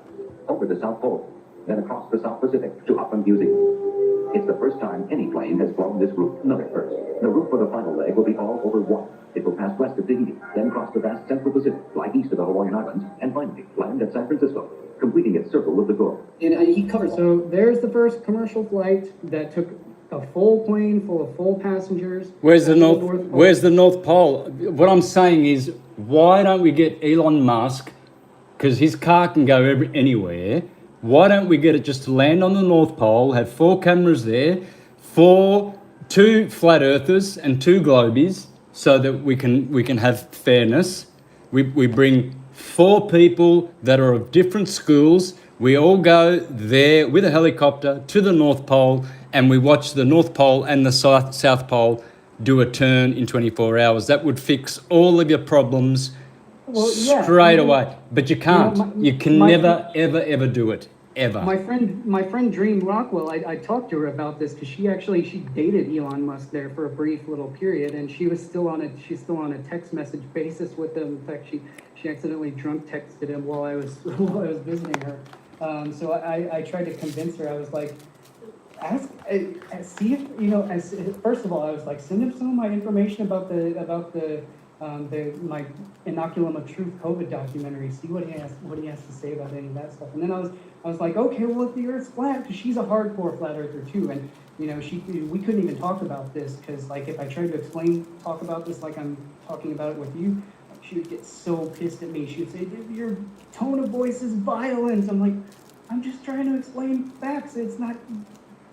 over the South Pole, then across the South Pacific to Auckland, New Zealand. It's the first time any plane has flown this route. Another first. The route for the final leg will be all over water. It will pass west of Tahiti, then cross the vast Central Pacific, fly east of the Hawaiian Islands, and finally land at San Francisco, completing its circle of the globe. And he covered. So there's the first commercial flight that took a full plane full of full passengers. Where's the to North? Pole. Where's the North Pole? What I'm saying is, why don't we get Elon Musk? Because his car can go anywhere. Why don't we get it just to land on the North Pole? Have 4 cameras there, 2 flat earthers and 2 globies, so that we can have fairness. We bring 4 people that are of different schools. We all go there with a helicopter to the North Pole, and we watch the North Pole and the South Pole do a turn in 24 hours. That would fix all of your problems straight away. But you can't. You can never, ever do it. Ever. My friend Dream Rockwell, I talked to her about this because she dated Elon Musk there for a brief little period, and she's still on a text message basis with him. In fact, she accidentally drunk texted him while I was visiting her. So I tried to convince her. I was like, see if first of all, I was like, send him some of my information about my Inoculum of Truth COVID documentary. See what he has to say about any of that stuff. And then I was like, okay, well, if the Earth's flat, because she's a hardcore flat earther too, and we couldn't even talk about this because like if I tried to talk about this like I'm talking about it with you, she would get so pissed at me. She would say, your tone of voice is violent. I'm like, I'm just trying to explain facts.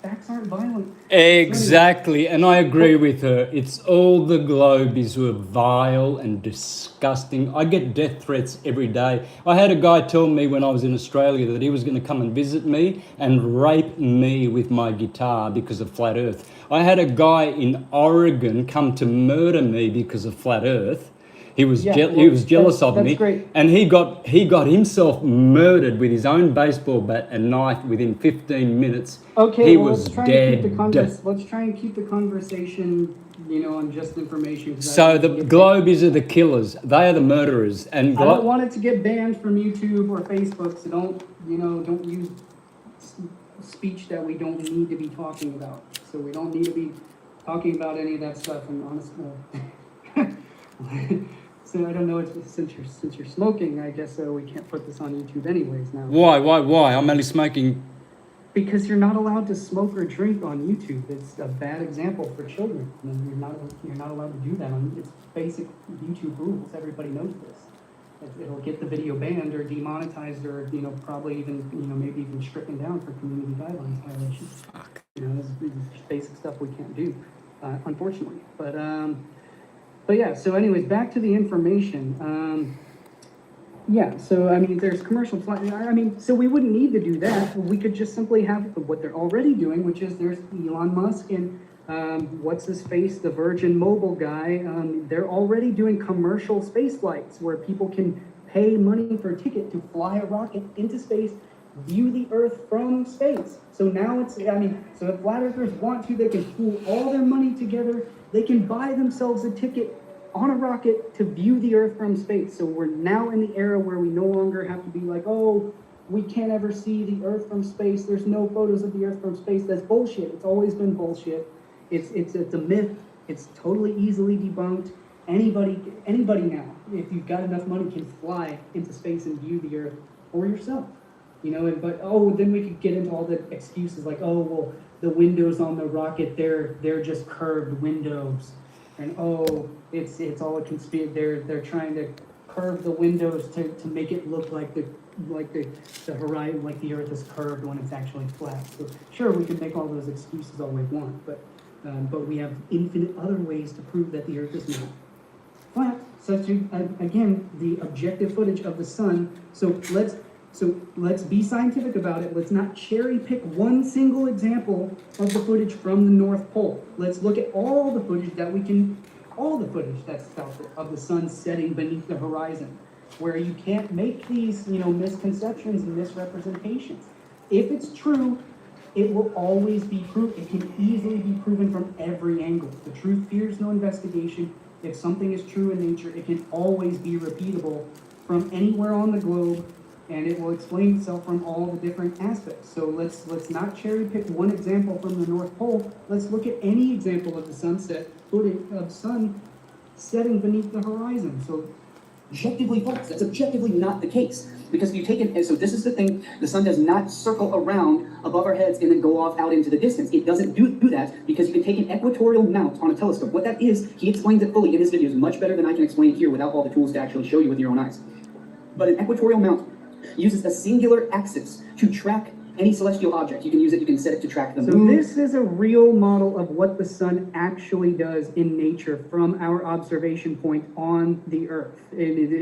Facts aren't violent. Exactly, and I agree with her. It's all the globies who are vile and disgusting. I get death threats every day. I had a guy tell me when I was in Australia that he was going to come and visit me and rape me with my guitar because of flat earth. I had a guy in Oregon come to murder me because of flat earth. He was jealous of me, great. and he got himself murdered with his own baseball bat and knife within 15 minutes. Okay, he well, was let's try dead. and keep the conversation, on just information. So the globies are the killers; they are the murderers. And I don't want it to get banned from YouTube or Facebook, so don't use speech that we don't need to be talking about. So we don't need to be talking about any of that stuff. And honestly. So I don't know if since you're smoking, I guess we can't put this on YouTube anyways now. Why? I'm only smoking. Because you're not allowed to smoke or drink on YouTube. It's a bad example for children. I mean, you're not allowed to do that. It's basic YouTube rules. Everybody knows this. It'll get the video banned or demonetized or probably even maybe even stricken down for community guidelines violations. Fuck. This is just basic stuff we can't do, unfortunately. But yeah, so anyways, back to the information. So I mean, there's commercial flight. I mean, so we wouldn't need to do that. We could just simply have what they're already doing, which is there's Elon Musk and what's his face, the Virgin Mobile guy. They're already doing commercial space flights where people can pay money for a ticket to fly a rocket into space, view the Earth from space. So now so if flat earthers want to, they can pool all their money together. They can buy themselves a ticket on a rocket to view the Earth from space. So we're now in the era where we no longer have to be like, oh, we can't ever see the Earth from space. There's no photos of the Earth from space. That's bullshit. It's always been bullshit. It's a myth. It's totally easily debunked. Anybody now, if you've got enough money, can fly into space and view the Earth for yourself. Then we could get into all the excuses like, oh, well, the windows on the rocket, they're just curved windows. And it's all a conspiracy. They're trying to curve the windows to make it look like the horizon, like the Earth is curved when it's actually flat. So sure, we can make all those excuses all we want, but we have infinite other ways to prove that the Earth is not flat. Such again, the objective footage of the sun. So let's be scientific about it. Let's not cherry pick one single example of the footage from the North Pole. Let's look at all the footage that's out there of the sun setting beneath the horizon, where you can't make these, misconceptions and misrepresentations. If it's true, it will always be proved. It can easily be proven from every angle. The truth fears no investigation. If something is true in nature, it can always be repeatable from anywhere on the globe, and it will explain itself from all the different aspects. So let's not cherry pick one example from the North Pole. Let's look at any example of the sunset footage of sun setting beneath the horizon. So Objectively false. That's objectively not the case. Because if you take it, and so this is the thing, the sun does not circle around above our heads and then go off out into the distance. It doesn't do that because you can take an equatorial mount on a telescope. What that is, he explains it fully in his videos, much better than I can explain here without all the tools to actually show you with your own eyes. But an equatorial mount uses a singular axis to track any celestial object. You can use it, you can set it to track the moon. So this is a real model of what the sun actually does in nature from our observation point on the Earth.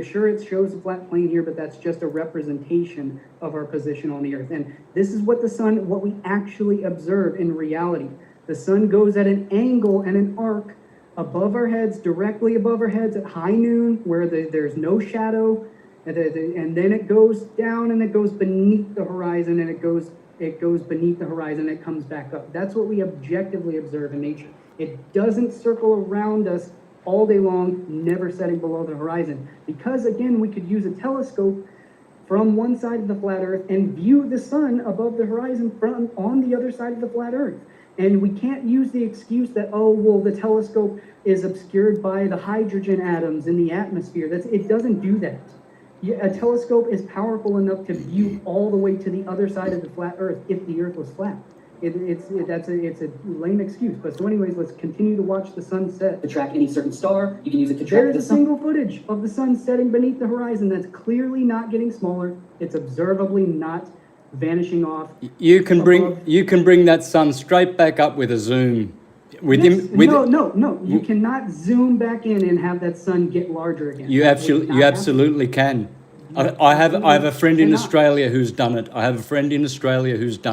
Sure, it shows a flat plane here, but that's just a representation of our position on the Earth. And this is what what we actually observe in reality. The sun goes at an angle and an arc above our heads, directly above our heads at high noon, where there's no shadow. And then it goes down and it goes beneath the horizon, and it goes beneath the horizon and it comes back up. That's what we objectively observe in nature. It doesn't circle around us all day long, never setting below the horizon. Because again, we could use a telescope from one side of the flat Earth and view the sun above the horizon from on the other side of the flat Earth. And we can't use the excuse that, oh, well, the telescope is obscured by the hydrogen atoms in the atmosphere. It doesn't do that. A telescope is powerful enough to view all the way to the other side of the flat Earth if the Earth was flat. It's a lame excuse. But so anyways, let's continue to watch the sun set. To track any certain star, you can use it to track There's the a sun. single footage of the sun setting beneath the horizon that's clearly not getting smaller. It's observably not vanishing off. You can above. bring that sun straight back up with a zoom. No. You cannot zoom back in and have that sun get larger again. You absolutely can. I have a friend in Australia who's done it.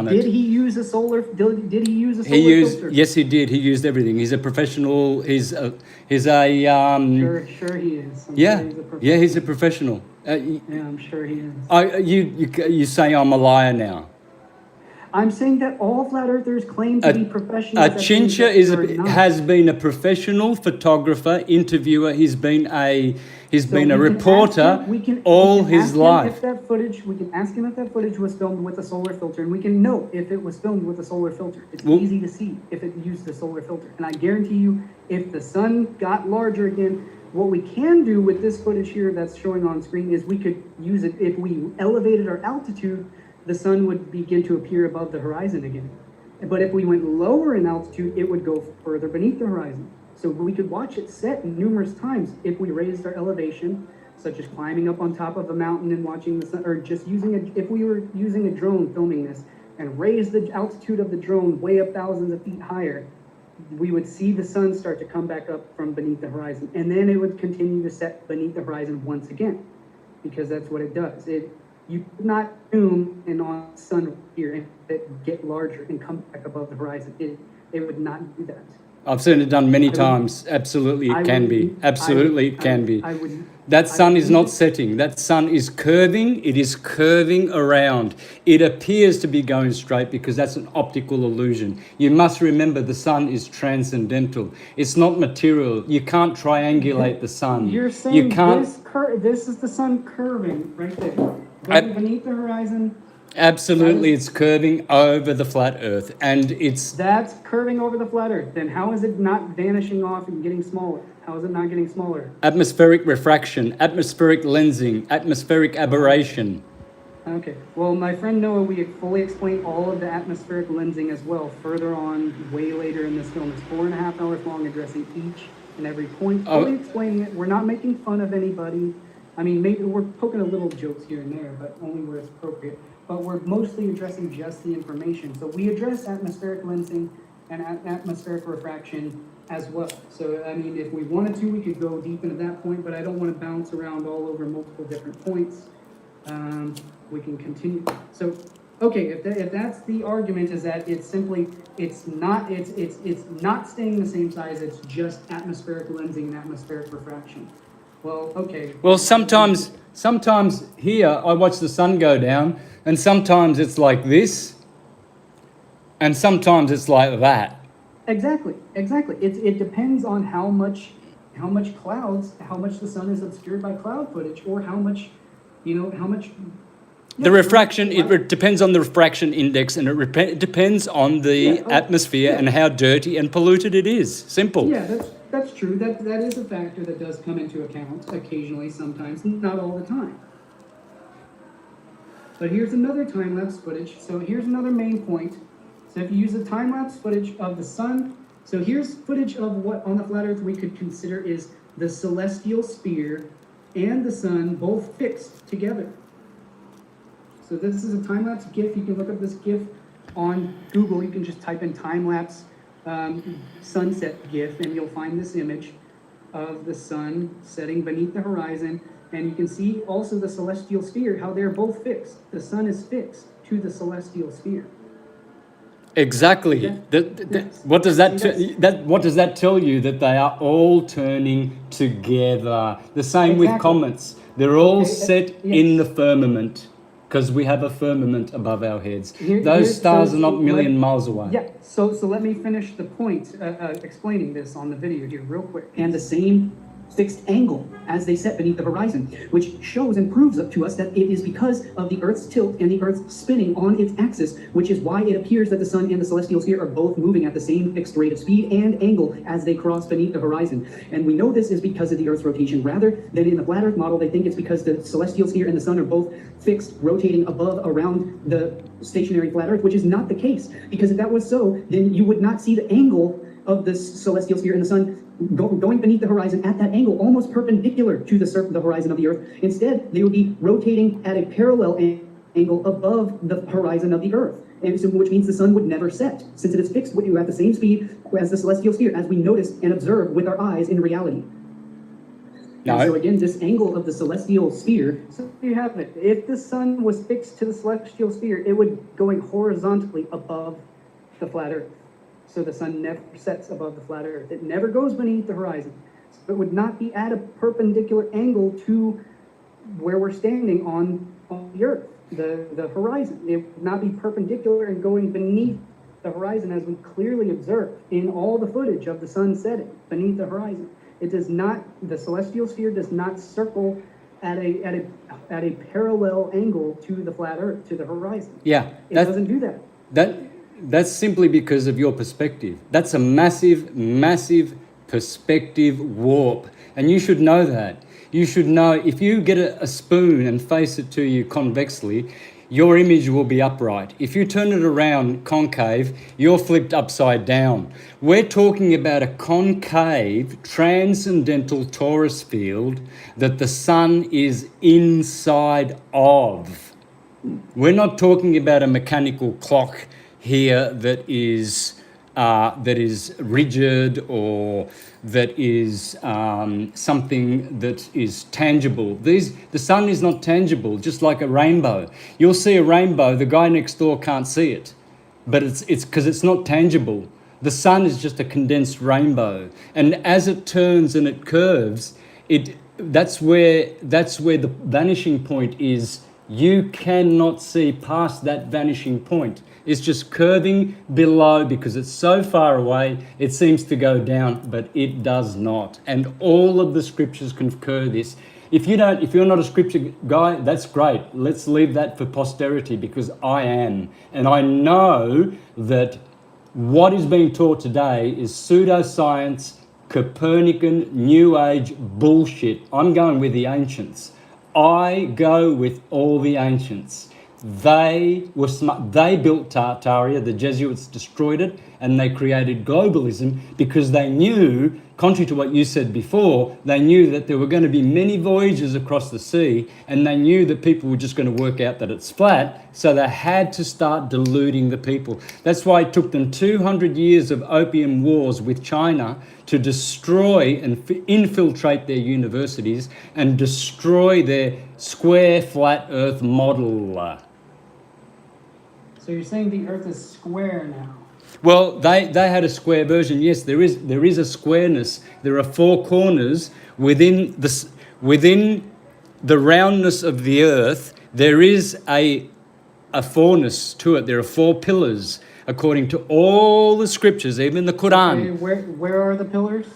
Did he use a solar? Did he use a solar filter? Yes, he did. He used everything. He's a professional. He's a. Sure he is. He's a professional. I'm sure he is. You say I'm a liar now. I'm saying that all flat earthers claim to be professionals. Chincha has been a professional photographer, interviewer. He's been a reporter all his life. We can ask him if that footage was filmed with a solar filter, and we can know if it was filmed with a solar filter. It's easy to see if it used a solar filter. And I guarantee you, if the sun got larger again, what we can do with this footage here that's showing on screen is we could use it if we elevated our altitude. The sun would begin to appear above the horizon again. But if we went lower in altitude, it would go further beneath the horizon. So we could watch it set numerous times if we raised our elevation, such as climbing up on top of a mountain and watching the sun, or just if we were using a drone filming this and raise the altitude of the drone way up thousands of feet higher, we would see the sun start to come back up from beneath the horizon. And then it would continue to set beneath the horizon once again, because that's what it does. You could not zoom in on the sun here and get larger and come back above the horizon. It would not do that. I've seen it done many times. Absolutely, it can be. Absolutely, it can be. That sun is not setting. That sun is curving. It is curving around. It appears to be going straight because that's an optical illusion. You must remember the sun is transcendental. It's not material. You can't triangulate the sun. You're saying this is the sun curving right there. Going beneath the horizon. Absolutely, it's curving over the flat Earth, and that's curving over the flat Earth. Then how is it not vanishing off and getting smaller? How is it not getting smaller? Atmospheric refraction, atmospheric lensing, atmospheric aberration. Okay. Well, my friend Noah, we fully explain all of the atmospheric lensing as well further on, way later in this film. It's 4.5 hours long, addressing each and every point, fully explaining it. We're not making fun of anybody. I mean, maybe we're poking a little jokes here and there, but only where it's appropriate. But we're mostly addressing just the information. So we address atmospheric lensing and atmospheric refraction as well. So, I mean, if we wanted to, we could go deep into that point, but I don't want to bounce around all over multiple different points. We can continue. So, okay, if that's the argument, is that it's simply, it's not staying the same size, it's just atmospheric lensing and atmospheric refraction. Well, okay. Well, sometimes here I watch the sun go down, and sometimes it's like this, and sometimes it's like that. Exactly. It depends on how much clouds, how much the sun is obscured by cloud footage, or how much. The refraction, it depends on the refraction index, and it depends on the atmosphere and how dirty and polluted it is. Simple. Yeah, that's true. That is a factor that does come into account occasionally, sometimes, not all the time. But here's another time-lapse footage. So here's another main point. So if you use a time-lapse footage of the sun, so here's footage of what on the flat Earth we could consider is the celestial sphere and the sun both fixed together. So this is a time-lapse GIF. You can look up this GIF on Google. You can just type in time-lapse sunset GIF, and you'll find this image of the sun setting beneath the horizon. And you can see also the celestial sphere, how they're both fixed. The sun is fixed to the celestial sphere. Exactly. Yeah. What does that tell you? That they are all turning together. The same with comets. They're all set in the firmament, because we have a firmament above our heads. Those stars are not million miles away. Yeah, so let me finish the point, explaining this on the video here real quick. And the same fixed angle as they set beneath the horizon, which shows and proves up to us that it is because of the Earth's tilt and the Earth's spinning on its axis, which is why it appears that the sun and the celestial sphere are both moving at the same fixed rate of speed and angle as they cross beneath the horizon. And we know this is because of the Earth's rotation, rather than in the flat Earth model, they think it's because the celestial sphere and the sun are both fixed, rotating above around the stationary flat Earth, which is not the case. Because if that was so, then you would not see the angle of the celestial sphere and the sun going beneath the horizon at that angle, almost perpendicular to the horizon of the Earth. Instead, they would be rotating at a parallel angle above the horizon of the Earth, and so, which means the sun would never set, since it is fixed with you at the same speed as the celestial sphere, as we notice and observe with our eyes in reality. No. So again, this angle of the celestial sphere, so you have it. If the sun was fixed to the celestial sphere, it would going horizontally above the flat Earth. So the sun never sets above the flat Earth. It never goes beneath the horizon. So it would not be at a perpendicular angle to where we're standing on the Earth, the horizon. It would not be perpendicular and going beneath the horizon, as we clearly observe in all the footage of the sun setting beneath the horizon. It does not, the celestial sphere does not circle at a parallel angle to the flat Earth, to the horizon. Yeah. It doesn't do that. That's simply because of your perspective. That's a massive, massive perspective warp. And you should know that. You should know if you get a spoon and face it to you convexly, your image will be upright. If you turn it around concave, you're flipped upside down. We're talking about a concave, transcendental torus field that the sun is inside of. We're not talking about a mechanical clock here that is rigid, or that is something that is tangible. The sun is not tangible, just like a rainbow. You'll see a rainbow, the guy next door can't see it, but it's because it's not tangible. The sun is just a condensed rainbow, and as it turns and it curves, that's where the vanishing point is. You cannot see past that vanishing point. It's just curving below because it's so far away, it seems to go down, but it does not. And all of the scriptures concur this. If you're not a scripture guy, that's great. Let's leave that for posterity, because I am. And I know that what is being taught today is pseudoscience, Copernican, New Age bullshit. I'm going with the ancients. I go with all the ancients. They were smart. They built Tartaria. The Jesuits destroyed it, and they created globalism because they knew contrary to what you said before, they knew that there were going to be many voyages across the sea, and they knew that people were just going to work out that it's flat, so they had to start deluding the people. That's why it took them 200 years of opium wars with China to destroy and infiltrate their universities and destroy their square flat earth model. So you're saying the Earth is square now? Well, they had a square version. Yes, there is a squareness. There are four corners within the roundness of the earth. There is a fourness to it. There are four pillars according to all the scriptures, even the Quran. Okay, where are the pillars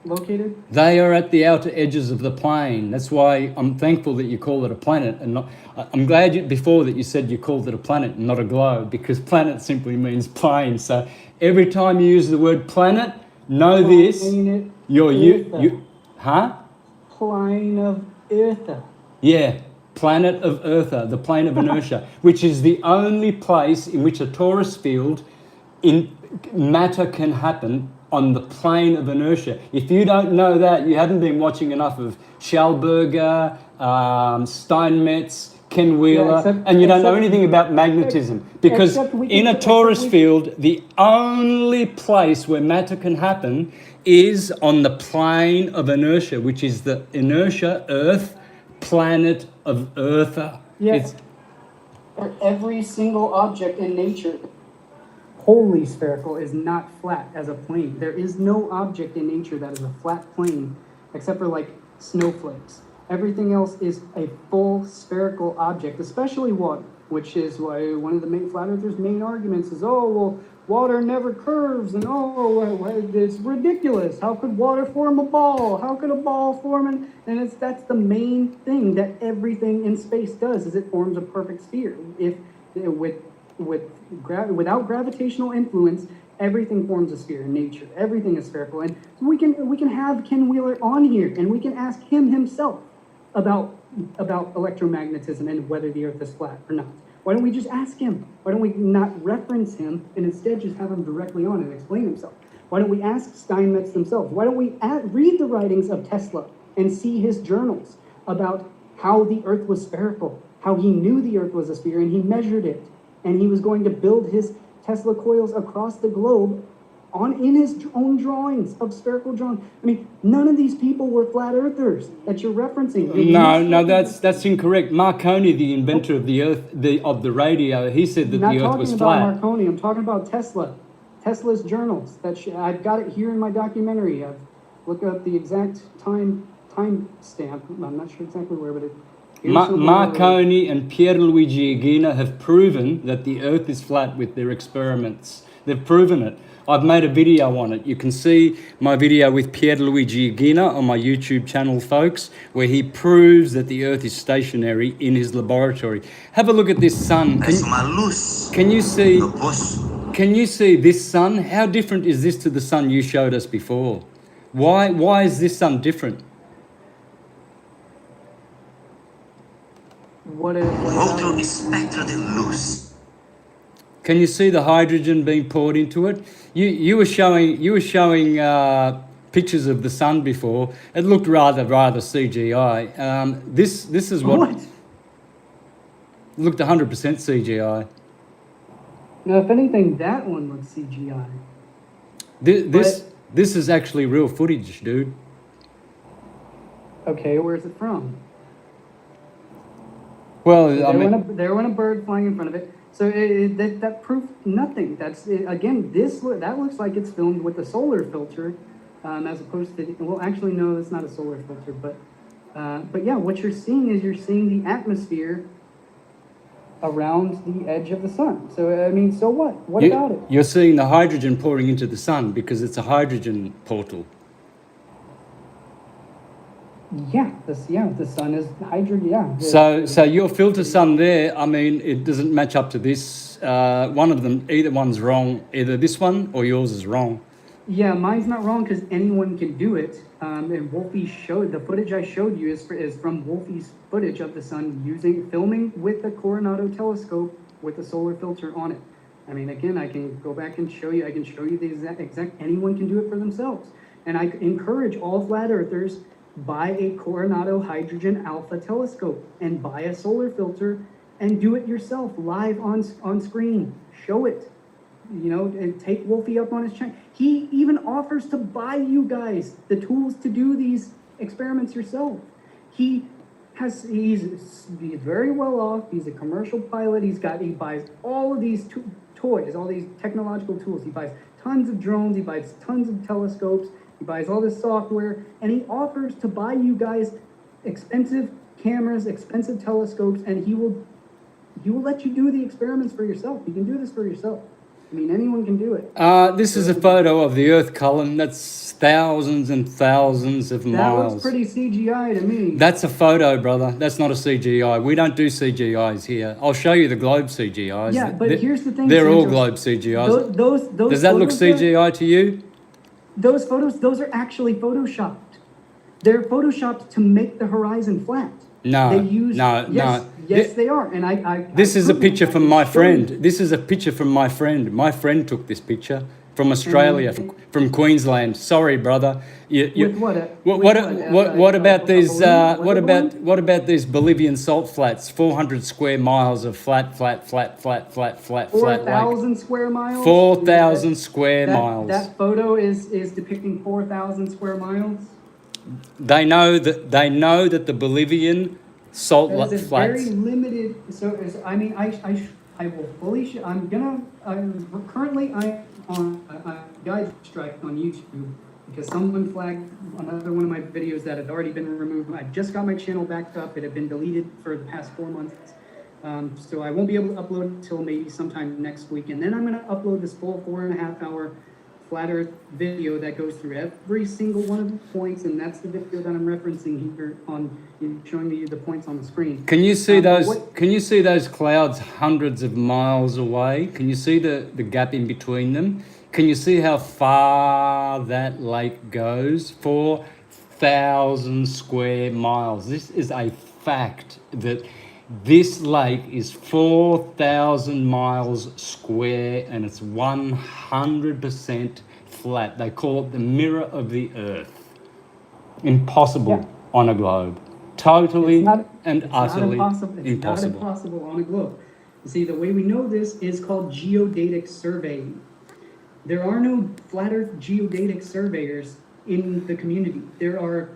located? They are at the outer edges of the plane. That's why I'm thankful that you call it a planet and not. I'm glad before that you said you called it a planet and not a globe, because planet simply means plane. So every time you use the word planet, know this. Plane of Earth. Yeah, planet of Earth, the plane of inertia, which is the only place in which a torus field in matter can happen on the plane of inertia. If you don't know that, you haven't been watching enough of Schallberger, Steinmetz, Ken Wheeler, and you don't know anything about magnetism. Because in a torus field, the only place where matter can happen is on the plane of inertia, which is the inertia Earth, planet of Earth. Yes. Every single object in nature, wholly spherical, is not flat as a plane. There is no object in nature that is a flat plane, except for like snowflakes. Everything else is a full spherical object, especially water, which is why one of the main flat earthers' main arguments is, oh, well, water never curves, and it's ridiculous. How could water form a ball? How could a ball form that's the main thing that everything in space does, is it forms a perfect sphere. Without gravitational influence, everything forms a sphere in nature. Everything is spherical, and we can have Ken Wheeler on here, and we can ask him himself about electromagnetism and whether the Earth is flat or not. Why don't we just ask him? Why don't we not reference him and instead just have him directly on and explain himself? Why don't we ask Steinmetz themselves? Why don't we read the writings of Tesla and see his journals about how the Earth was spherical, how he knew the Earth was a sphere and he measured it, and he was going to build his Tesla coils across the globe in his own drawings of spherical drawing. I mean, none of these people were flat earthers that you're referencing. No, that's incorrect. Marconi, the inventor of the radio, he said that the Earth was flat. I'm not talking about Marconi. I'm talking about Tesla. Tesla's journals. I've got it here in my documentary. I've looked up the exact time stamp. I'm not sure exactly where, but Marconi and Pierluigi Ghina have proven that the Earth is flat with their experiments. They've proven it. I've made a video on it. You can see my video with Pierluigi Ghina on my YouTube channel, folks, where he proves that the Earth is stationary in his laboratory. Have a look at this sun. Can you see this sun? How different is this to the sun you showed us before? Why is this sun different? Can you see the hydrogen being poured into it? You were showing pictures of the sun before. It looked rather CGI. This is what looked 100% CGI. Now, if anything, that one looks CGI. This is actually real footage, dude. Okay, where's it from? Well, there went a bird flying in front of it. So that proved nothing. That's again, that looks like it's filmed with a solar filter, as opposed to, well, actually no, it's not a solar filter, but yeah, what you're seeing is the atmosphere around the edge of the sun. So I mean, so what? What about it? You're seeing the hydrogen pouring into the sun because it's a hydrogen portal. Yeah, the sun is hydrogen. Yeah. So your filter sun there, I mean, it doesn't match up to this. One of them, either one's wrong. Either this one or yours is wrong. Yeah, mine's not wrong because anyone can do it. And Wolfie showed the footage I showed you is from Wolfie's footage of the sun filming with the Coronado telescope with the solar filter on it. I mean, again, I can go back and show you. I can show you the exact. Anyone can do it for themselves. And I encourage all flat earthers, buy a Coronado Hydrogen Alpha telescope and buy a solar filter and do it yourself live on screen. Show it, and take Wolfie up on his channel. He even offers to buy you guys the tools to do these experiments yourself. He's very well off. He's a commercial pilot. He buys all of these toys, all these technological tools. He buys tons of drones. He buys tons of telescopes. He buys all this software, and he offers to buy you guys expensive cameras, expensive telescopes, and he will let you do the experiments for yourself. You can do this for yourself. I mean, anyone can do it. This is a photo of the Earth, Cullen. That's thousands and thousands of That miles. looks pretty CGI to me. That's a photo, brother. That's not a CGI. We don't do CGIs here. I'll show you the globe CGIs. Yeah, but here's the thing. They're all Santos. globe CGIs. Those Does that look photos there- CGI to you? Those photos, those are actually photoshopped. They're photoshopped to make the horizon flat. No, They use, no. Yes, they are. And This is a picture from my show friend. you. This is a picture from my friend. My friend took this picture from Australia, from Queensland. Sorry, brother. With what? What about these? balloon? What about these Bolivian salt flats? 400 square miles of flat 4,000 square miles? 4,000 square miles. That photo is depicting 4,000 square miles. They know that the Bolivian salt That is a flats. very limited. I will fully. Currently I'm on a guide strike on YouTube because someone flagged another one of my videos that had already been removed. I just got my channel backed up. It had been deleted for the past 4 months. So I won't be able to upload it until maybe sometime next week. And then I'm going to upload this full 4.5 hour flat earth video that goes through every single one of the points. And that's the video that I'm referencing here on showing you the points on the screen. Can you see Can you see those clouds hundreds of miles away? Can you see the gap in between them? Can you see how far that lake goes? 4,000 square miles. This is a fact that this lake is 4,000 miles square and it's 100% flat. They call it the mirror of the earth. Impossible on a globe. Totally and utterly impossible. It's not impossible on a globe. You see, the way we know this is called geodatic surveying. There are no flat earth geodatic surveyors in the community. There are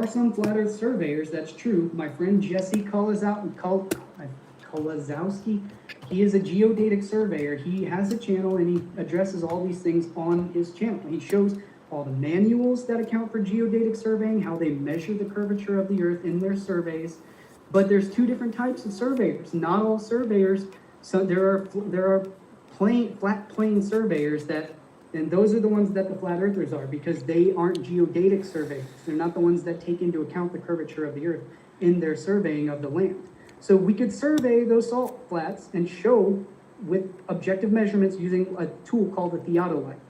some flat earth surveyors, that's true. My friend Jesse Kolazowski, he is a geodatic surveyor. He has a channel and he addresses all these things on his channel. He shows all the manuals that account for geodatic surveying, how they measure the curvature of the earth in their surveys. But there's two different types of surveyors. Not all surveyors, so there are flat plane surveyors and those are the ones that the flat earthers are because they aren't geodatic surveyors. They're not the ones that take into account the curvature of the earth in their surveying of the land. So we could survey those salt flats and show with objective measurements using a tool called a theodolite.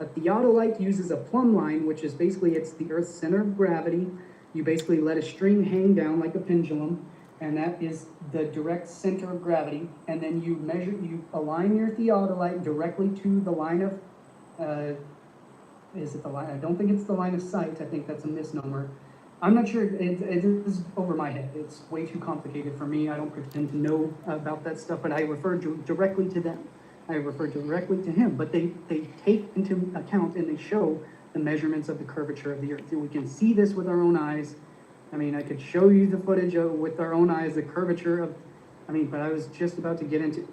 A theodolite uses a plumb line, which is basically, it's the Earth's center of gravity. You basically let a string hang down like a pendulum, and that is the direct center of gravity. And then you align your theodolite directly to the line of, is it the line? I don't think it's the line of sight. I think that's a misnomer. I'm not sure. It is over my head. It's way too complicated for me. I don't pretend to know about that stuff, but I refer directly to them. I refer directly to him, but they take into account and they show the measurements of the curvature of the earth. We can see this with our own eyes. I mean, I could show you the footage with our own eyes, the curvature of, but I was just about to get into.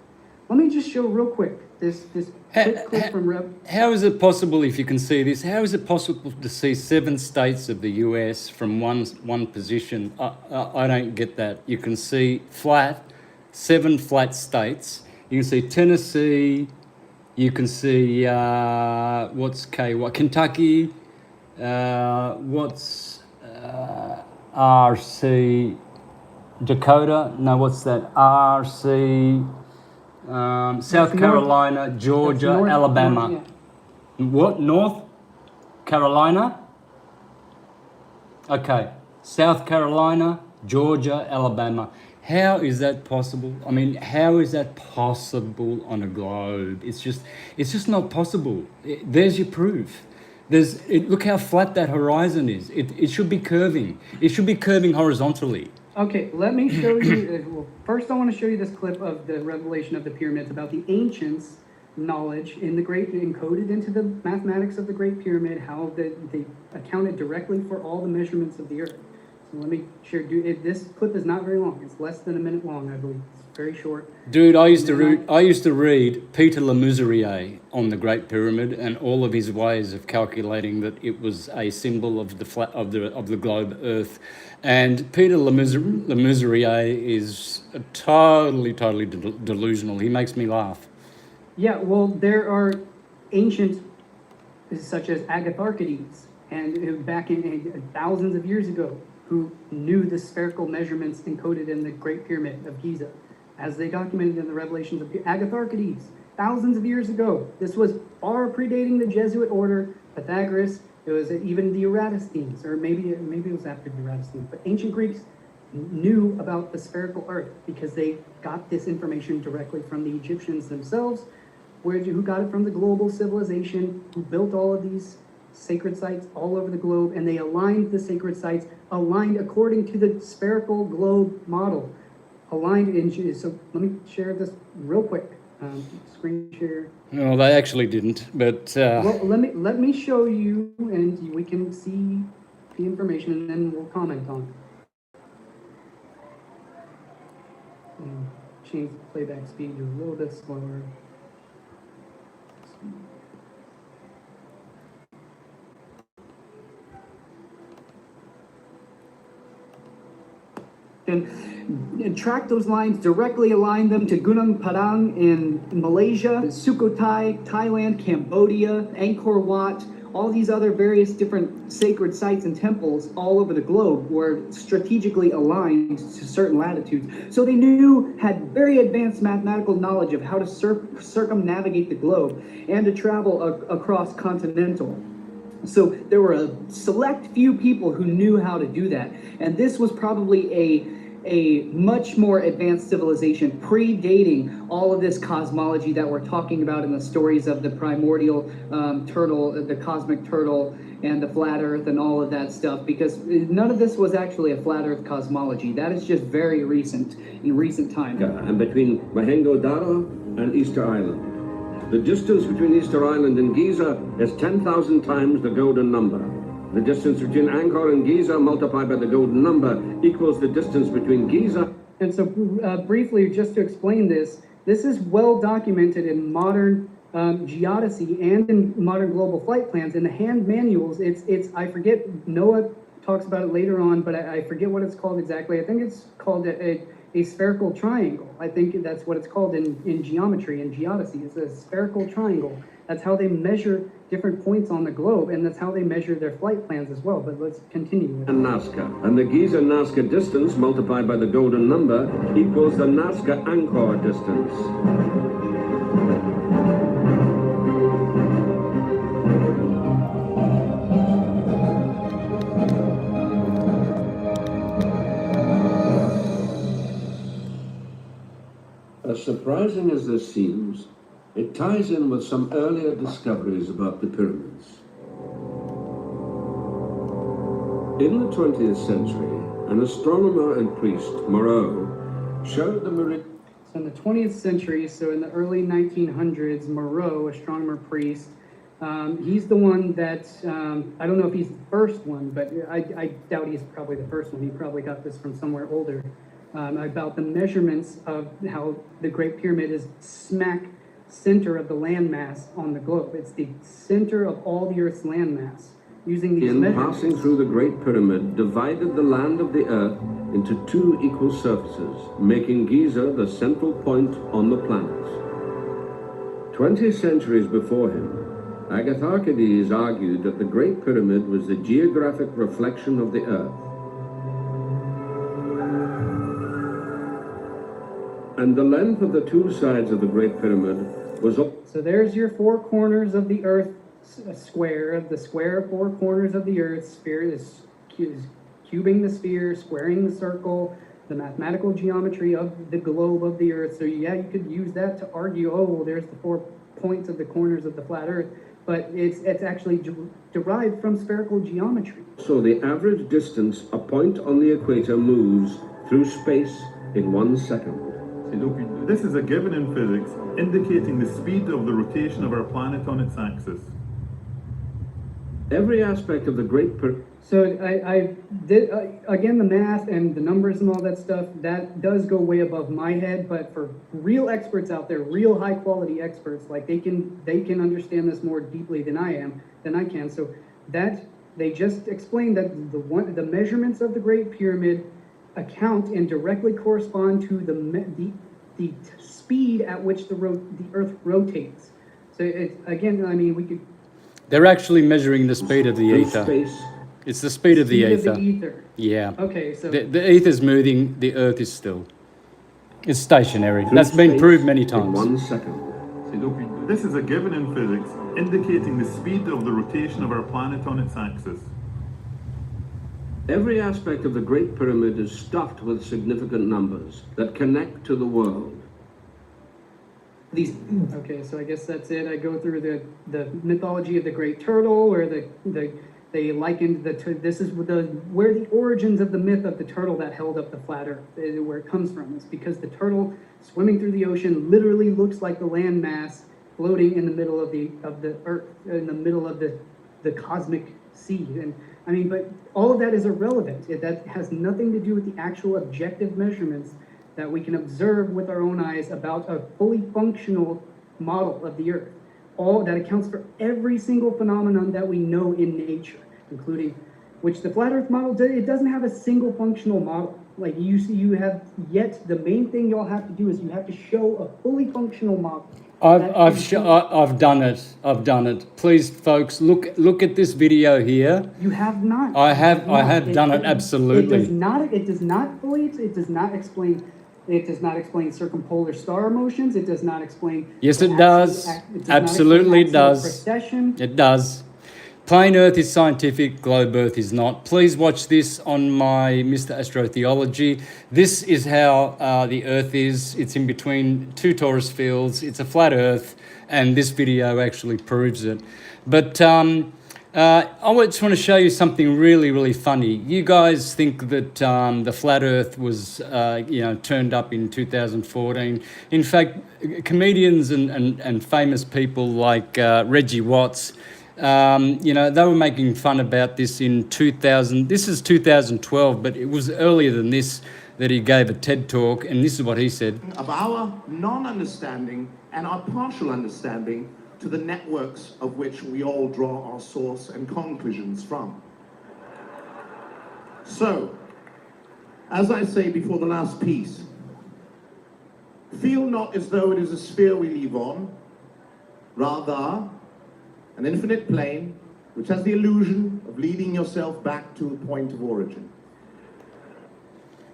Let me just show real quick this quick clip from Rev. How is it possible, if you can see this, how is it possible to see 7 states of the US from one position? I don't get that. You can see 7 flat states. You can see Tennessee, you can see, Kentucky, RC, Dakota, no, what's that, RC, South Carolina, Georgia, Alabama. What, North Carolina? Okay, South Carolina, Georgia, Alabama. How is that possible? How is that possible on a globe? It's just not possible. There's your proof. Look how flat that horizon is. It should be curving. It should be curving horizontally. Okay, let me show you, well, first I want to show you this clip of the revelation of the pyramids about the ancients' knowledge in the great, encoded into the mathematics of the Great Pyramid, how they accounted directly for all the measurements of the earth. So let me share, this clip is not very long. It's less than a minute long, I believe. It's very short. Dude, I used to read Peter Lemessurier on the Great Pyramid and all of his ways of calculating that it was a symbol of the globe Earth. And Peter Lemessurier is totally delusional. He makes me laugh. Yeah, well, there are ancient, such as Agatharchides, and back in thousands of years ago, who knew the spherical measurements encoded in the Great Pyramid of Giza, as they documented in the Revelations of Agatharchides, thousands of years ago. This was far predating the Jesuit order, Pythagoras. It was even the Eratosthenes, or maybe it was after the Eratosthenes. But ancient Greeks knew about the spherical Earth because they got this information directly from the Egyptians themselves, who got it from the global civilization, who built all of these sacred sites all over the globe, and they aligned the sacred sites, aligned according to the spherical globe model, aligned in. So let me share this real quick. Screen share. No, they actually didn't, but... Well, let me show you, and we can see the information, and then we'll comment on it. And change the playback speed to a little bit slower. And track those lines, directly align them to Gunung Padang in Malaysia, Sukhothai, Thailand, Cambodia, Angkor Wat, all these other various different sacred sites and temples all over the globe were strategically aligned to certain latitudes. So they had very advanced mathematical knowledge of how to circumnavigate the globe and to travel across continental. So there were a select few people who knew how to do that. And this was probably a much more advanced civilization, predating all of this cosmology that we're talking about in the stories of the primordial turtle, the cosmic turtle, and the flat earth and all of that stuff, because none of this was actually a flat earth cosmology. That is just very recent, in recent time. And between Mahengo Daro and Easter Island. The distance between Easter Island and Giza is 10,000 times the golden number. The distance between Angkor and Giza multiplied by the golden number equals the distance between Giza. And so briefly, just to explain this is well documented in modern geodesy and in modern global flight plans. In the hand manuals, it's I forget, Noah talks about it later on, but I forget what it's called exactly. I think it's called a spherical triangle. I think that's what it's called in geometry and geodesy. It's a spherical triangle. That's how they measure different points on the globe, and that's how they measure their flight plans as well. But let's continue. And Nazca. And the Giza-Nazca distance multiplied by the golden number equals the Nazca-Angkor distance. As surprising as this seems, it ties in with some earlier discoveries about the pyramids. In the 20th century, an astronomer and priest, Moreau, showed the meridian. So in the 20th century, so in the early 1900s, Moreau, astronomer priest, he's the one that, I don't know if he's the first one, but I doubt he's probably the first one. He probably got this from somewhere older. About the measurements of how the Great Pyramid is smack center of the landmass on the globe. It's the center of all the Earth's landmass. Using these measurements, passing through the Great Pyramid, divided the land of the Earth into two equal surfaces, making Giza the central point on the planet. 20 centuries before him, Agatharchides argued that the Great Pyramid was the geographic reflection of the Earth. And the length of the two sides of the Great Pyramid was... So there's your four corners of the Earth square. The square four corners of the Earth sphere is cubing the sphere, squaring the circle, the mathematical geometry of the globe of the Earth. So yeah, you could use that to argue, oh, well, there's the four points of the corners of the flat Earth, but it's actually derived from spherical geometry. So the average distance a point on the equator moves through space in 1 second. This is a given in physics, indicating the speed of the rotation of our planet on its axis. Every aspect of the great So I did, again, the math and the numbers and all that stuff, that does go way above my head, but for real experts out there, real high quality experts, like they can understand this more deeply than I can. So that, they just explained that the measurements of the Great Pyramid account and directly correspond to the speed at which the Earth rotates. So again, I mean, we could... They're actually measuring the speed of the ether. It's the speed of the ether. Yeah. Okay, so... The ether's moving, the Earth is still. It's stationary. That's been proved many times. 1 second. This is a given in physics, indicating the speed of the rotation of our planet on its axis. Every aspect of the Great Pyramid is stuffed with significant numbers that connect to the world. Okay, so I guess that's it. I go through the mythology of the Great Turtle, where they likened this is where the origins of the myth of the turtle that held up the flat Earth, where it comes from. It's because the turtle swimming through the ocean literally looks like the land mass floating in the middle of the Earth, in the middle of the cosmic sea. And I mean, but all of that is irrelevant. That has nothing to do with the actual objective measurements that we can observe with our own eyes about a fully functional model of the Earth. All that accounts for every single phenomenon that we know in nature, including which the flat Earth model, it doesn't have a single functional model. Like you have yet, the main thing you'll have to do is you have to show a fully functional model. I've done it. I've done it. Please, folks, look at this video here. You have not. I have done it absolutely. It does not fully. It does not explain. It does not explain circumpolar star motions. It does not explain. Yes, it does. Absolutely does. Precession. It does. Plain Earth is scientific, globe Earth is not. Please watch this on my Mr. Astrotheology. This is how the Earth is. It's in between two torus fields. It's a flat Earth, and this video actually proves it. But I just want to show you something really, really funny. You guys think that the flat Earth was, turned up in 2014. In fact, comedians and famous people like Reggie Watts, they were making fun about this in 2000. This is 2012, but it was earlier than this that he gave a TED talk, and this is what he said. Of our non-understanding and our partial understanding to the networks of which we all draw our source and conclusions from. So, as I say before the last piece, feel not as though it is a sphere we live on, rather an infinite plane which has the illusion of leading yourself back to a point of origin.